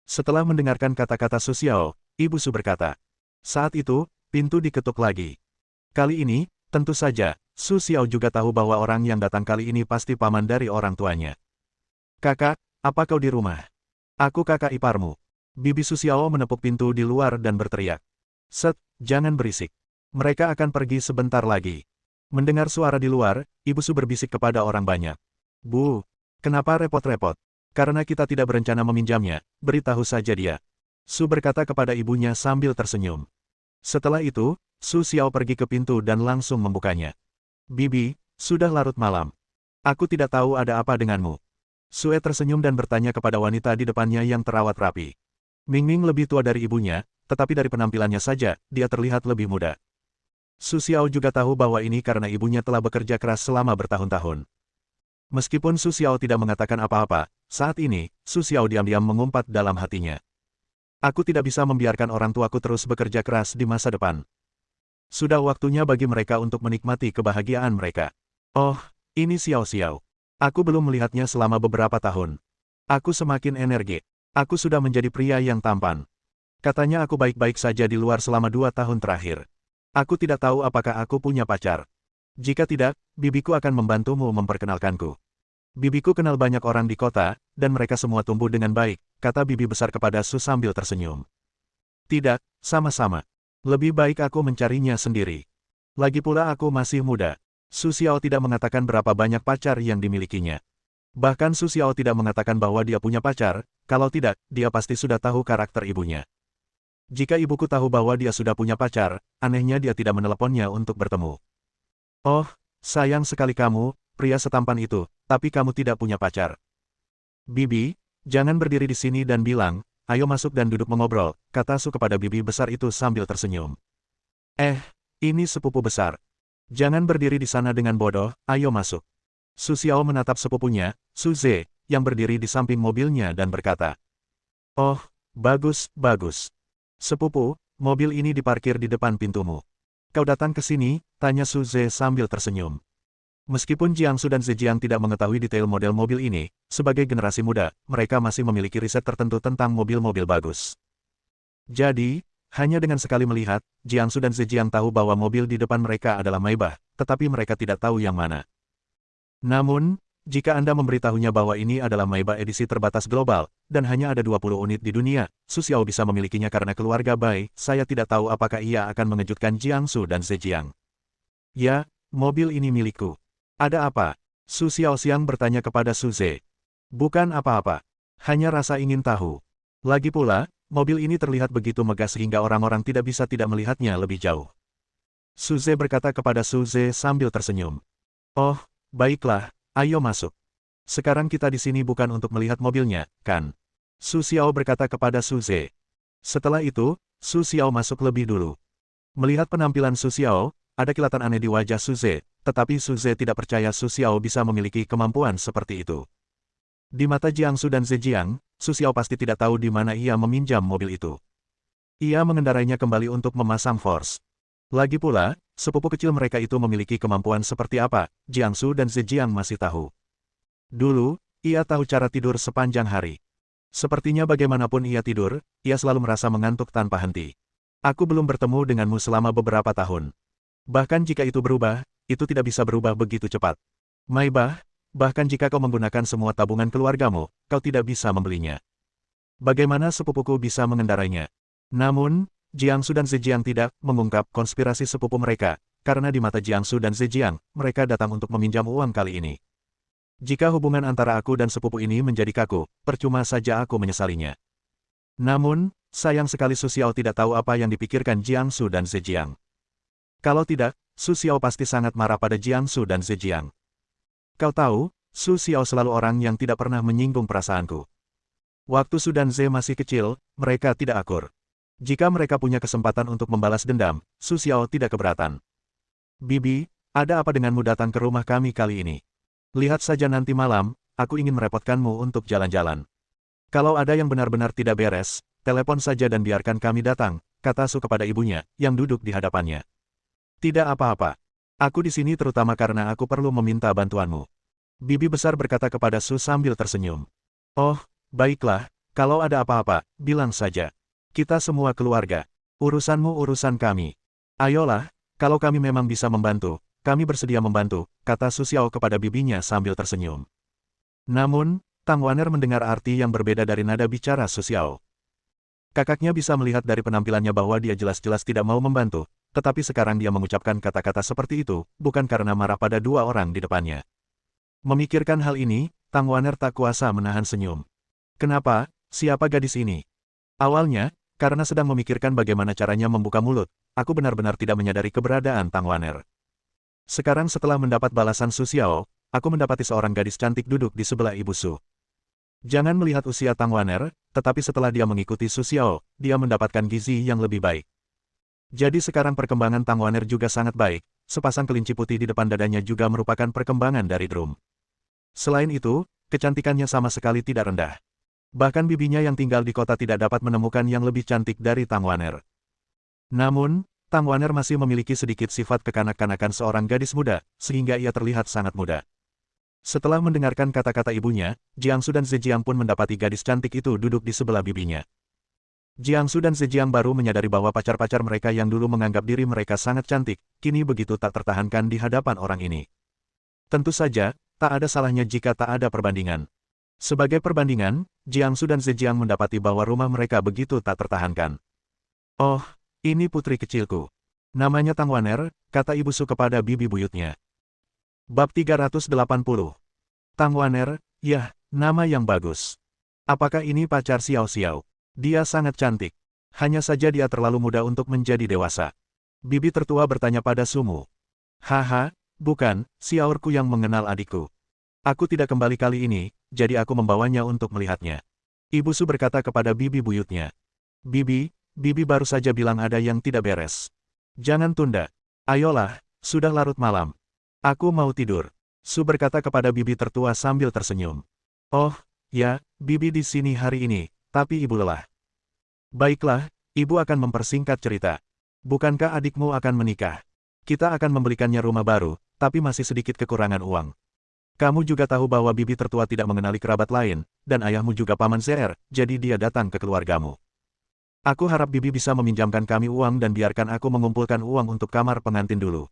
Setelah mendengarkan kata-kata Su Xiao, Ibu Su berkata. Saat itu, pintu diketuk lagi. Kali ini, Tentu saja, Su Xiao juga tahu bahwa orang yang datang kali ini pasti paman dari orang tuanya. Kakak, apa kau di rumah? Aku kakak iparmu. Bibi Su Xiao menepuk pintu di luar dan berteriak. Set, jangan berisik. Mereka akan pergi sebentar lagi. Mendengar suara di luar, Ibu Su berbisik kepada orang banyak. Bu, kenapa repot-repot? Karena kita tidak berencana meminjamnya, beritahu saja dia. Su berkata kepada ibunya sambil tersenyum. Setelah itu, Su Xiao pergi ke pintu dan langsung membukanya. Bibi, sudah larut malam. Aku tidak tahu ada apa denganmu. Sue tersenyum dan bertanya kepada wanita di depannya yang terawat rapi. Ming Ming lebih tua dari ibunya, tetapi dari penampilannya saja, dia terlihat lebih muda. Su Xiao juga tahu bahwa ini karena ibunya telah bekerja keras selama bertahun-tahun. Meskipun Su Xiao tidak mengatakan apa-apa, saat ini, Su Xiao diam-diam mengumpat dalam hatinya. Aku tidak bisa membiarkan orang tuaku terus bekerja keras di masa depan. Sudah waktunya bagi mereka untuk menikmati kebahagiaan mereka. Oh, ini Xiao Xiao. Aku belum melihatnya selama beberapa tahun. Aku semakin energik. Aku sudah menjadi pria yang tampan. Katanya aku baik-baik saja di luar selama 2 tahun terakhir. Aku tidak tahu apakah aku punya pacar. Jika tidak, bibiku akan membantumu memperkenalkanku. Bibiku kenal banyak orang di kota, dan mereka semua tumbuh dengan baik, kata bibi besar kepada Su sambil tersenyum. Tidak, sama-sama. Lebih baik aku mencarinya sendiri. Lagi pula aku masih muda. Su Xiao tidak mengatakan berapa banyak pacar yang dimilikinya. Bahkan Su Xiao tidak mengatakan bahwa dia punya pacar, kalau tidak, dia pasti sudah tahu karakter ibunya. Jika ibuku tahu bahwa dia sudah punya pacar, anehnya dia tidak meneleponnya untuk bertemu. Oh, sayang sekali kamu, pria setampan itu, tapi kamu tidak punya pacar. Bibi, jangan berdiri di sini dan bilang, ayo masuk dan duduk mengobrol, kata Su kepada bibi besar itu sambil tersenyum. Ini sepupu besar. Jangan berdiri di sana dengan bodoh, ayo masuk. Su Xiao menatap sepupunya, Su Ze, yang berdiri di samping mobilnya dan berkata. Oh, bagus, bagus. Sepupu, mobil ini diparkir di depan pintumu. Kau datang ke sini, tanya Su Ze sambil tersenyum. Meskipun Jiangsu dan Zhejiang tidak mengetahui detail model mobil ini, sebagai generasi muda, mereka masih memiliki riset tertentu tentang mobil-mobil bagus. Jadi, hanya dengan sekali melihat, Jiangsu dan Zhejiang tahu bahwa mobil di depan mereka adalah Maybach, tetapi mereka tidak tahu yang mana. Namun, jika Anda memberitahunya bahwa ini adalah Maybach edisi terbatas global, dan hanya ada 20 unit di dunia, Su Xiao bisa memilikinya karena keluarga Bai, saya tidak tahu apakah ia akan mengejutkan Jiangsu dan Zhejiang. Ya, mobil ini milikku. Ada apa? Su Xiaoxiang bertanya kepada Su Ze. Bukan apa-apa. Hanya rasa ingin tahu. Lagi pula, mobil ini terlihat begitu megah sehingga orang-orang tidak bisa tidak melihatnya lebih jauh. Su Ze berkata kepada Su Ze sambil tersenyum. Oh, baiklah, ayo masuk. Sekarang kita di sini bukan untuk melihat mobilnya, kan? Su Xiao berkata kepada Su Ze. Setelah itu, Su Xiao masuk lebih dulu. Melihat penampilan Su Xiao, ada kilatan aneh di wajah Su Ze, tetapi Su Ze tidak percaya Su Xiao bisa memiliki kemampuan seperti itu. Di mata Jiangsu dan Zhejiang, Su Xiao pasti tidak tahu di mana ia meminjam mobil itu. Ia mengendarainya kembali untuk memasang force. Lagi pula, sepupu kecil mereka itu memiliki kemampuan seperti apa, Jiangsu dan Zhejiang masih tahu. Dulu, ia tahu cara tidur sepanjang hari. Sepertinya bagaimanapun ia tidur, ia selalu merasa mengantuk tanpa henti. Aku belum bertemu denganmu selama beberapa tahun. Bahkan jika itu berubah, itu tidak bisa berubah begitu cepat. Maybach, bahkan jika kau menggunakan semua tabungan keluargamu, kau tidak bisa membelinya. Bagaimana sepupuku bisa mengendarainya? Namun, Jiangsu dan Zhejiang tidak mengungkap konspirasi sepupu mereka, karena di mata Jiangsu dan Zhejiang, mereka datang untuk meminjam uang kali ini. Jika hubungan antara aku dan sepupu ini menjadi kaku, percuma saja aku menyesalinya. Namun, sayang sekali Su Xiao tidak tahu apa yang dipikirkan Jiangsu dan Zhejiang. Kalau tidak, Su Xiao pasti sangat marah pada Jiangsu dan Zhejiang. Kau tahu, Su Xiao selalu orang yang tidak pernah menyinggung perasaanku. Waktu Su dan Ze masih kecil, mereka tidak akur. Jika mereka punya kesempatan untuk membalas dendam, Su Xiao tidak keberatan. Bibi, ada apa denganmu datang ke rumah kami kali ini? Lihat saja nanti malam, aku ingin merepotkanmu untuk jalan-jalan. Kalau ada yang benar-benar tidak beres, telepon saja dan biarkan kami datang, kata Su kepada ibunya, yang duduk di hadapannya. Tidak apa-apa. Aku di sini terutama karena aku perlu meminta bantuanmu. Bibi besar berkata kepada Su sambil tersenyum. Oh, baiklah, kalau ada apa-apa, bilang saja. Kita semua keluarga. Urusanmu urusan kami. Ayolah, Kalau kami memang bisa membantu, kami bersedia membantu, kata Su Xiao kepada bibinya sambil tersenyum. Namun, Tang Wan'er mendengar arti yang berbeda dari nada bicara Su Xiao. Kakaknya bisa melihat dari penampilannya bahwa dia jelas-jelas tidak mau membantu, tetapi sekarang dia mengucapkan kata-kata seperti itu, bukan karena marah pada dua orang di depannya. Memikirkan hal ini, Tang Wan'er tak kuasa menahan senyum. Kenapa? Siapa gadis ini? Awalnya, karena sedang memikirkan bagaimana caranya membuka mulut, aku benar-benar tidak menyadari keberadaan Tang Wan'er. Sekarang setelah mendapat balasan Su Xiao, aku mendapati seorang gadis cantik duduk di sebelah Ibu Su. Jangan melihat usia Tang Wan'er, tetapi setelah dia mengikuti Su Xiao, dia mendapatkan gizi yang lebih baik. Jadi sekarang perkembangan Tang Wan'er juga sangat baik, sepasang kelinci putih di depan dadanya juga merupakan perkembangan dari drum. Selain itu, kecantikannya sama sekali tidak rendah. Bahkan bibinya yang tinggal di kota tidak dapat menemukan yang lebih cantik dari Tang Wan'er. Namun, Tang Wan'er masih memiliki sedikit sifat kekanak-kanakan seorang gadis muda, sehingga ia terlihat sangat muda. Setelah mendengarkan kata-kata ibunya, Jiangsu dan Zhejiang pun mendapati gadis cantik itu duduk di sebelah bibinya. Jiangsu dan Zhejiang baru menyadari bahwa pacar-pacar mereka yang dulu menganggap diri mereka sangat cantik, kini begitu tak tertahankan di hadapan orang ini. Tentu saja, tak ada salahnya jika tak ada perbandingan. Sebagai perbandingan, Jiangsu dan Zhejiang mendapati bahwa rumah mereka begitu tak tertahankan. Oh, ini putri kecilku. Namanya Tang Wan'er, kata Ibu Su kepada bibi buyutnya. Bab 380. Tang Wan'er, yah, nama yang bagus. Apakah ini pacar Xiao Xiao? Dia sangat cantik. Hanya saja dia terlalu muda untuk menjadi dewasa. Bibi tertua bertanya pada Sumu. Haha, bukan, Xiaorku yang mengenal adikku. Aku tidak kembali kali ini, jadi aku membawanya untuk melihatnya. Ibu Su berkata kepada bibi buyutnya. Bibi baru saja bilang ada yang tidak beres. Jangan tunda. Ayolah, sudah larut malam. Aku mau tidur. Su berkata kepada bibi tertua sambil tersenyum. Oh, ya, bibi di sini hari ini, tapi ibu lelah. Baiklah, ibu akan mempersingkat cerita. Bukankah adikmu akan menikah? Kita akan membelikannya rumah baru, tapi masih sedikit kekurangan uang. Kamu juga tahu bahwa bibi tertua tidak mengenali kerabat lain, dan ayahmu juga paman ZR, jadi dia datang ke keluargamu. Aku harap bibi bisa meminjamkan kami uang dan biarkan aku mengumpulkan uang untuk kamar pengantin dulu.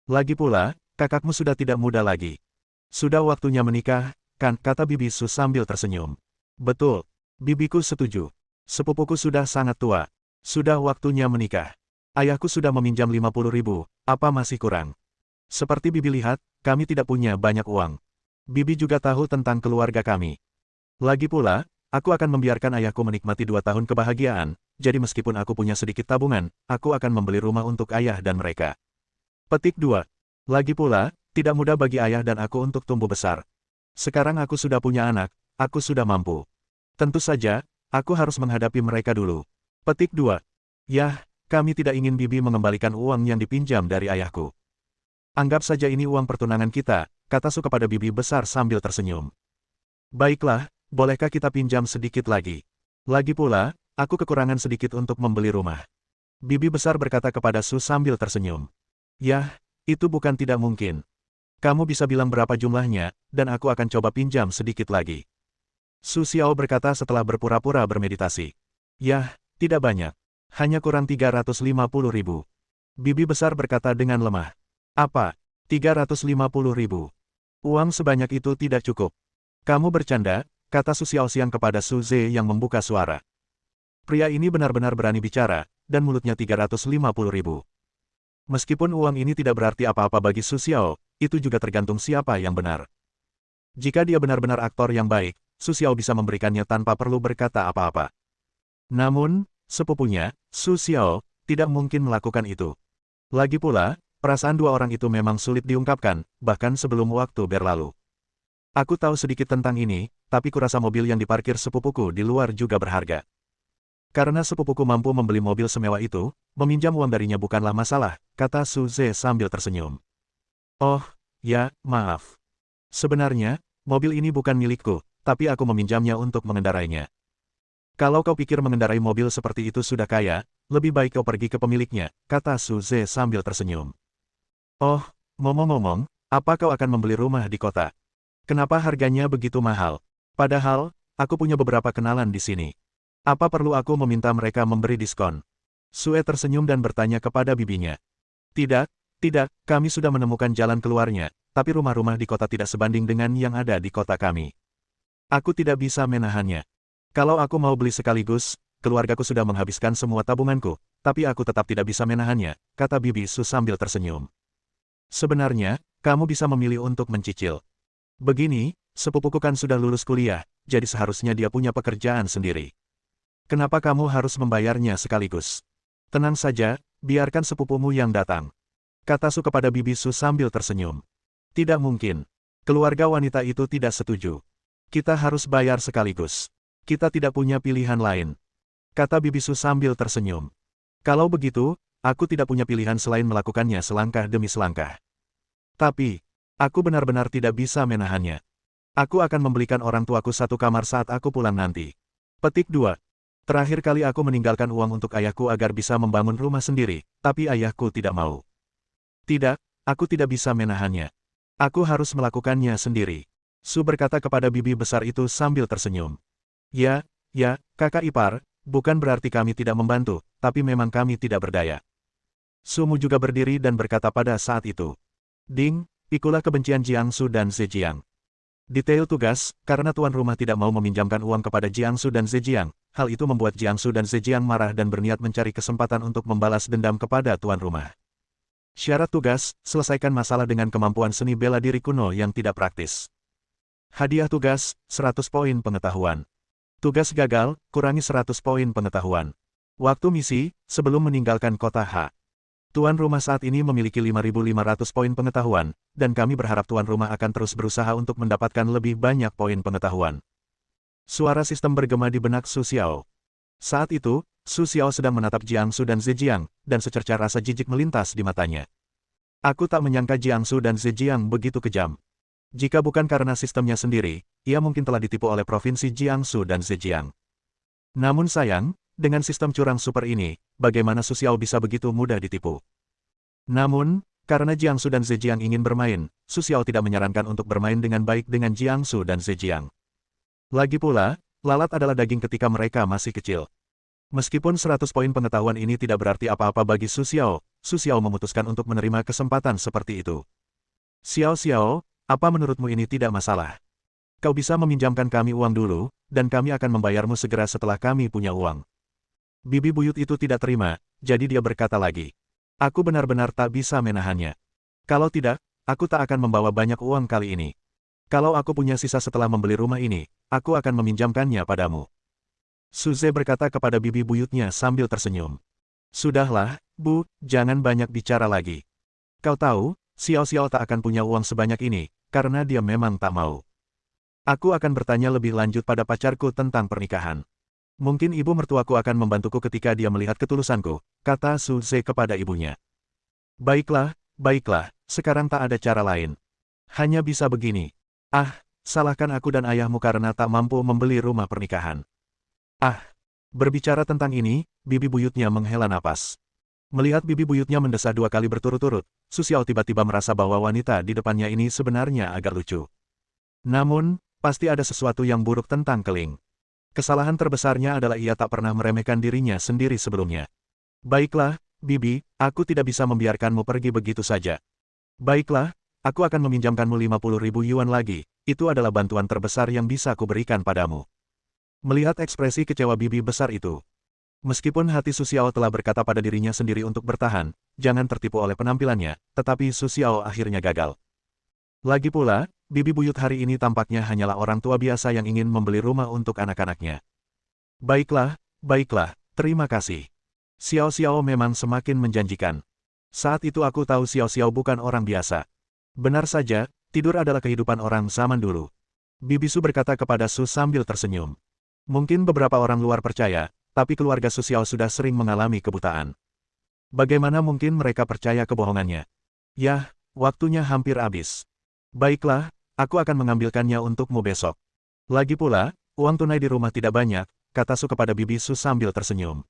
Lagi pula, kakakmu sudah tidak muda lagi. Sudah waktunya menikah, kan, kata bibi Su sambil tersenyum. Betul, bibiku setuju. Sepupuku sudah sangat tua. Sudah waktunya menikah. Ayahku sudah meminjam 50.000, apa masih kurang? Seperti bibi lihat, kami tidak punya banyak uang. Bibi juga tahu tentang keluarga kami. Lagi pula, aku akan membiarkan ayahku menikmati 2 tahun kebahagiaan, jadi meskipun aku punya sedikit tabungan, aku akan membeli rumah untuk ayah dan mereka. Petik 2. Lagi pula, tidak mudah bagi ayah dan aku untuk tumbuh besar. Sekarang aku sudah punya anak, aku sudah mampu. Tentu saja, aku harus menghadapi mereka dulu. Petik 2. Yah, kami tidak ingin bibi mengembalikan uang yang dipinjam dari ayahku. Anggap saja ini uang pertunangan kita, kata Su kepada bibi besar sambil tersenyum. Baiklah, bolehkah kita pinjam sedikit lagi? Lagi pula, aku kekurangan sedikit untuk membeli rumah. Bibi besar berkata kepada Su sambil tersenyum. Yah, itu bukan tidak mungkin. Kamu bisa bilang berapa jumlahnya, dan aku akan coba pinjam sedikit lagi. Su Xiao berkata setelah berpura-pura bermeditasi. Yah, tidak banyak. Hanya kurang 350.000. Bibi besar berkata dengan lemah. Apa? 350.000. Uang sebanyak itu tidak cukup. Kamu bercanda, kata Su Xiaoxiang kepada Su Ze yang membuka suara. Pria ini benar-benar berani bicara, dan mulutnya 350.000. Meskipun uang ini tidak berarti apa-apa bagi Su Xiao, itu juga tergantung siapa yang benar. Jika dia benar-benar aktor yang baik, Su Xiao bisa memberikannya tanpa perlu berkata apa-apa. Namun, sepupunya, Su Xiao, tidak mungkin melakukan itu. Lagi pula, perasaan dua orang itu memang sulit diungkapkan, bahkan sebelum waktu berlalu. Aku tahu sedikit tentang ini, tapi kurasa mobil yang diparkir sepupuku di luar juga berharga. Karena sepupuku mampu membeli mobil semewah itu, meminjam uang darinya bukanlah masalah, kata Su Ze sambil tersenyum. Oh, ya, maaf. Sebenarnya, mobil ini bukan milikku, tapi aku meminjamnya untuk mengendarainya. Kalau kau pikir mengendarai mobil seperti itu sudah kaya, lebih baik kau pergi ke pemiliknya, kata Su Ze sambil tersenyum. Oh, ngomong-ngomong, apa kau akan membeli rumah di kota? Kenapa harganya begitu mahal? Padahal, aku punya beberapa kenalan di sini. Apa perlu aku meminta mereka memberi diskon? Sue tersenyum dan bertanya kepada bibinya. Tidak, tidak, kami sudah menemukan jalan keluarnya, tapi rumah-rumah di kota tidak sebanding dengan yang ada di kota kami. Aku tidak bisa menahannya. Kalau aku mau beli sekaligus, keluargaku sudah menghabiskan semua tabunganku, tapi aku tetap tidak bisa menahannya, kata Bibi Su sambil tersenyum. Sebenarnya, kamu bisa memilih untuk mencicil. Begini, sepupuku kan sudah lulus kuliah, jadi seharusnya dia punya pekerjaan sendiri. Kenapa kamu harus membayarnya sekaligus? Tenang saja, biarkan sepupumu yang datang. Kata Su kepada Bibi Su sambil tersenyum. Tidak mungkin. Keluarga wanita itu tidak setuju. Kita harus bayar sekaligus. Kita tidak punya pilihan lain. Kata Bibi Su sambil tersenyum. Kalau begitu, aku tidak punya pilihan selain melakukannya selangkah demi selangkah. Tapi, aku benar-benar tidak bisa menahannya. Aku akan membelikan orang tuaku satu kamar saat aku pulang nanti. Petik 2. Terakhir kali aku meninggalkan uang untuk ayahku agar bisa membangun rumah sendiri, tapi ayahku tidak mau. Tidak, aku tidak bisa menahannya. Aku harus melakukannya sendiri. Su berkata kepada bibi besar itu sambil tersenyum. Ya, kakak ipar, bukan berarti kami tidak membantu, tapi memang kami tidak berdaya. Sumu juga berdiri dan berkata pada saat itu. Ding, pikulah kebencian Jiangsu dan Zhejiang. Detail tugas, karena tuan rumah tidak mau meminjamkan uang kepada Jiangsu dan Zhejiang, hal itu membuat Jiangsu dan Zhejiang marah dan berniat mencari kesempatan untuk membalas dendam kepada tuan rumah. Syarat tugas, selesaikan masalah dengan kemampuan seni bela diri kuno yang tidak praktis. Hadiah tugas, 100 poin pengetahuan. Tugas gagal, kurangi 100 poin pengetahuan. Waktu misi, sebelum meninggalkan kota H. Tuan rumah saat ini memiliki 5.500 poin pengetahuan, dan kami berharap tuan rumah akan terus berusaha untuk mendapatkan lebih banyak poin pengetahuan. Suara sistem bergema di benak Su Xiao. Saat itu, Su Xiao sedang menatap Jiangsu dan Zhejiang, dan secerca rasa jijik melintas di matanya. Aku tak menyangka Jiangsu dan Zhejiang begitu kejam. Jika bukan karena sistemnya sendiri, ia mungkin telah ditipu oleh provinsi Jiangsu dan Zhejiang. Namun sayang, dengan sistem curang super ini, bagaimana Su Xiao bisa begitu mudah ditipu? Namun, karena Jiangsu dan Zhejiang ingin bermain, Su Xiao tidak menyarankan untuk bermain dengan baik dengan Jiangsu dan Zhejiang. Lagi pula, lalat adalah daging ketika mereka masih kecil. Meskipun 100 poin pengetahuan ini tidak berarti apa-apa bagi Su Xiao memutuskan untuk menerima kesempatan seperti itu. Xiao, apa menurutmu ini tidak masalah? Kau bisa meminjamkan kami uang dulu, dan kami akan membayarmu segera setelah kami punya uang. Bibi buyut itu tidak terima, jadi dia berkata lagi. Aku benar-benar tak bisa menahannya. Kalau tidak, aku tak akan membawa banyak uang kali ini. Kalau aku punya sisa setelah membeli rumah ini, aku akan meminjamkannya padamu. Suze berkata kepada bibi buyutnya sambil tersenyum. Sudahlah, Bu, jangan banyak bicara lagi. Kau tahu, Xiao tak akan punya uang sebanyak ini, karena dia memang tak mau. Aku akan bertanya lebih lanjut pada pacarku tentang pernikahan. Mungkin ibu mertuaku akan membantuku ketika dia melihat ketulusanku, kata Suze kepada ibunya. Baiklah, sekarang tak ada cara lain. Hanya bisa begini. Salahkan aku dan ayahmu karena tak mampu membeli rumah pernikahan. Berbicara tentang ini, bibi buyutnya menghela napas. Melihat bibi buyutnya mendesah 2 kali berturut-turut, Su Xiao tiba-tiba merasa bahwa wanita di depannya ini sebenarnya agak lucu. Namun, pasti ada sesuatu yang buruk tentang Keling. Kesalahan terbesarnya adalah ia tak pernah meremehkan dirinya sendiri sebelumnya. Baiklah, Bibi, aku tidak bisa membiarkanmu pergi begitu saja. Baiklah, aku akan meminjamkanmu 50.000 yuan lagi, itu adalah bantuan terbesar yang bisa kuberikan padamu. Melihat ekspresi kecewa bibi besar itu. Meskipun hati Su Xiao telah berkata pada dirinya sendiri untuk bertahan, jangan tertipu oleh penampilannya, tetapi Su Xiao akhirnya gagal. Lagi pula, bibi buyut hari ini tampaknya hanyalah orang tua biasa yang ingin membeli rumah untuk anak-anaknya. Baiklah, terima kasih. Xiao memang semakin menjanjikan. Saat itu aku tahu Xiao bukan orang biasa. Benar saja, tidur adalah kehidupan orang zaman dulu. Bibi Su berkata kepada Su sambil tersenyum. Mungkin beberapa orang luar percaya, tapi keluarga Su Xiao sudah sering mengalami kebutaan. Bagaimana mungkin mereka percaya kebohongannya? Yah, waktunya hampir habis. Baiklah, aku akan mengambilkannya untukmu besok. Lagi pula, uang tunai di rumah tidak banyak, kata Su kepada bibi Su sambil tersenyum.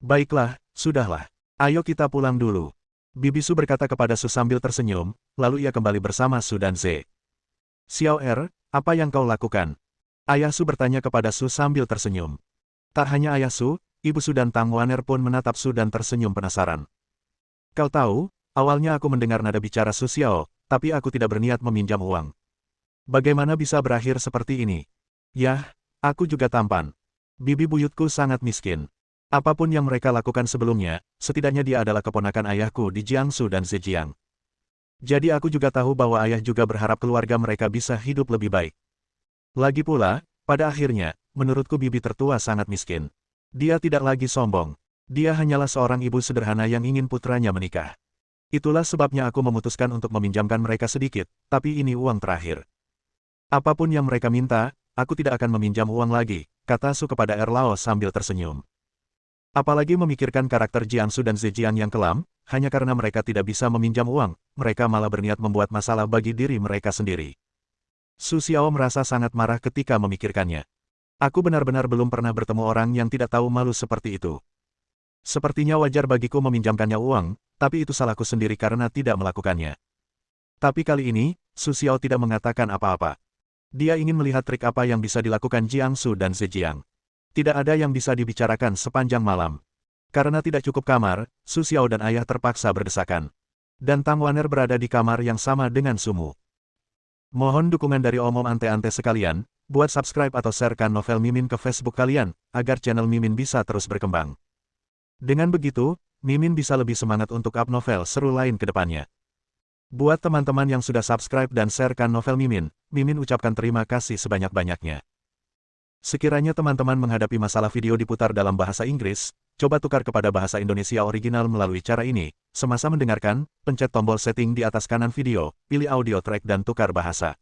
Baiklah, sudahlah. Ayo kita pulang dulu. Bibi Su berkata kepada Su sambil tersenyum, lalu ia kembali bersama Su dan Ze. Xiao, apa yang kau lakukan? Ayah Su bertanya kepada Su sambil tersenyum. Tak hanya ayah Su, ibu Su dan Tang Waner pun menatap Su dan tersenyum penasaran. Kau tahu, awalnya aku mendengar nada bicara Su Xiao, tapi aku tidak berniat meminjam uang. Bagaimana bisa berakhir seperti ini? Yah, aku juga tampan. Bibi buyutku sangat miskin. Apapun yang mereka lakukan sebelumnya, setidaknya dia adalah keponakan ayahku di Jiangsu dan Zhejiang. Jadi aku juga tahu bahwa ayah juga berharap keluarga mereka bisa hidup lebih baik. Lagi pula, pada akhirnya, menurutku bibi tertua sangat miskin. Dia tidak lagi sombong. Dia hanyalah seorang ibu sederhana yang ingin putranya menikah. Itulah sebabnya aku memutuskan untuk meminjamkan mereka sedikit, tapi ini uang terakhir. Apapun yang mereka minta, aku tidak akan meminjam uang lagi, kata Su kepada Erlao sambil tersenyum. Apalagi memikirkan karakter Jiangsu dan Zhejiang yang kelam, hanya karena mereka tidak bisa meminjam uang, mereka malah berniat membuat masalah bagi diri mereka sendiri. Su Xiao merasa sangat marah ketika memikirkannya. Aku benar-benar belum pernah bertemu orang yang tidak tahu malu seperti itu. Sepertinya wajar bagiku meminjamkannya uang, tapi itu salahku sendiri karena tidak melakukannya. Tapi kali ini, Su Xiao tidak mengatakan apa-apa. Dia ingin melihat trik apa yang bisa dilakukan Jiangsu dan Zhejiang. Tidak ada yang bisa dibicarakan sepanjang malam. Karena tidak cukup kamar, Su Xiao dan ayah terpaksa berdesakan. Dan Tang Wan'er berada di kamar yang sama dengan Sumu. Mohon dukungan dari omom ante-ante sekalian, buat subscribe atau sharekan novel Mimin ke Facebook kalian, agar channel Mimin bisa terus berkembang. Dengan begitu, Mimin bisa lebih semangat untuk up novel seru lain ke depannya. Buat teman-teman yang sudah subscribe dan sharekan novel Mimin, Mimin ucapkan terima kasih sebanyak-banyaknya. Sekiranya teman-teman menghadapi masalah video diputar dalam bahasa Inggris, coba tukar kepada bahasa Indonesia original melalui cara ini. Semasa mendengarkan, pencet tombol setting di atas kanan video, pilih audio track dan tukar bahasa.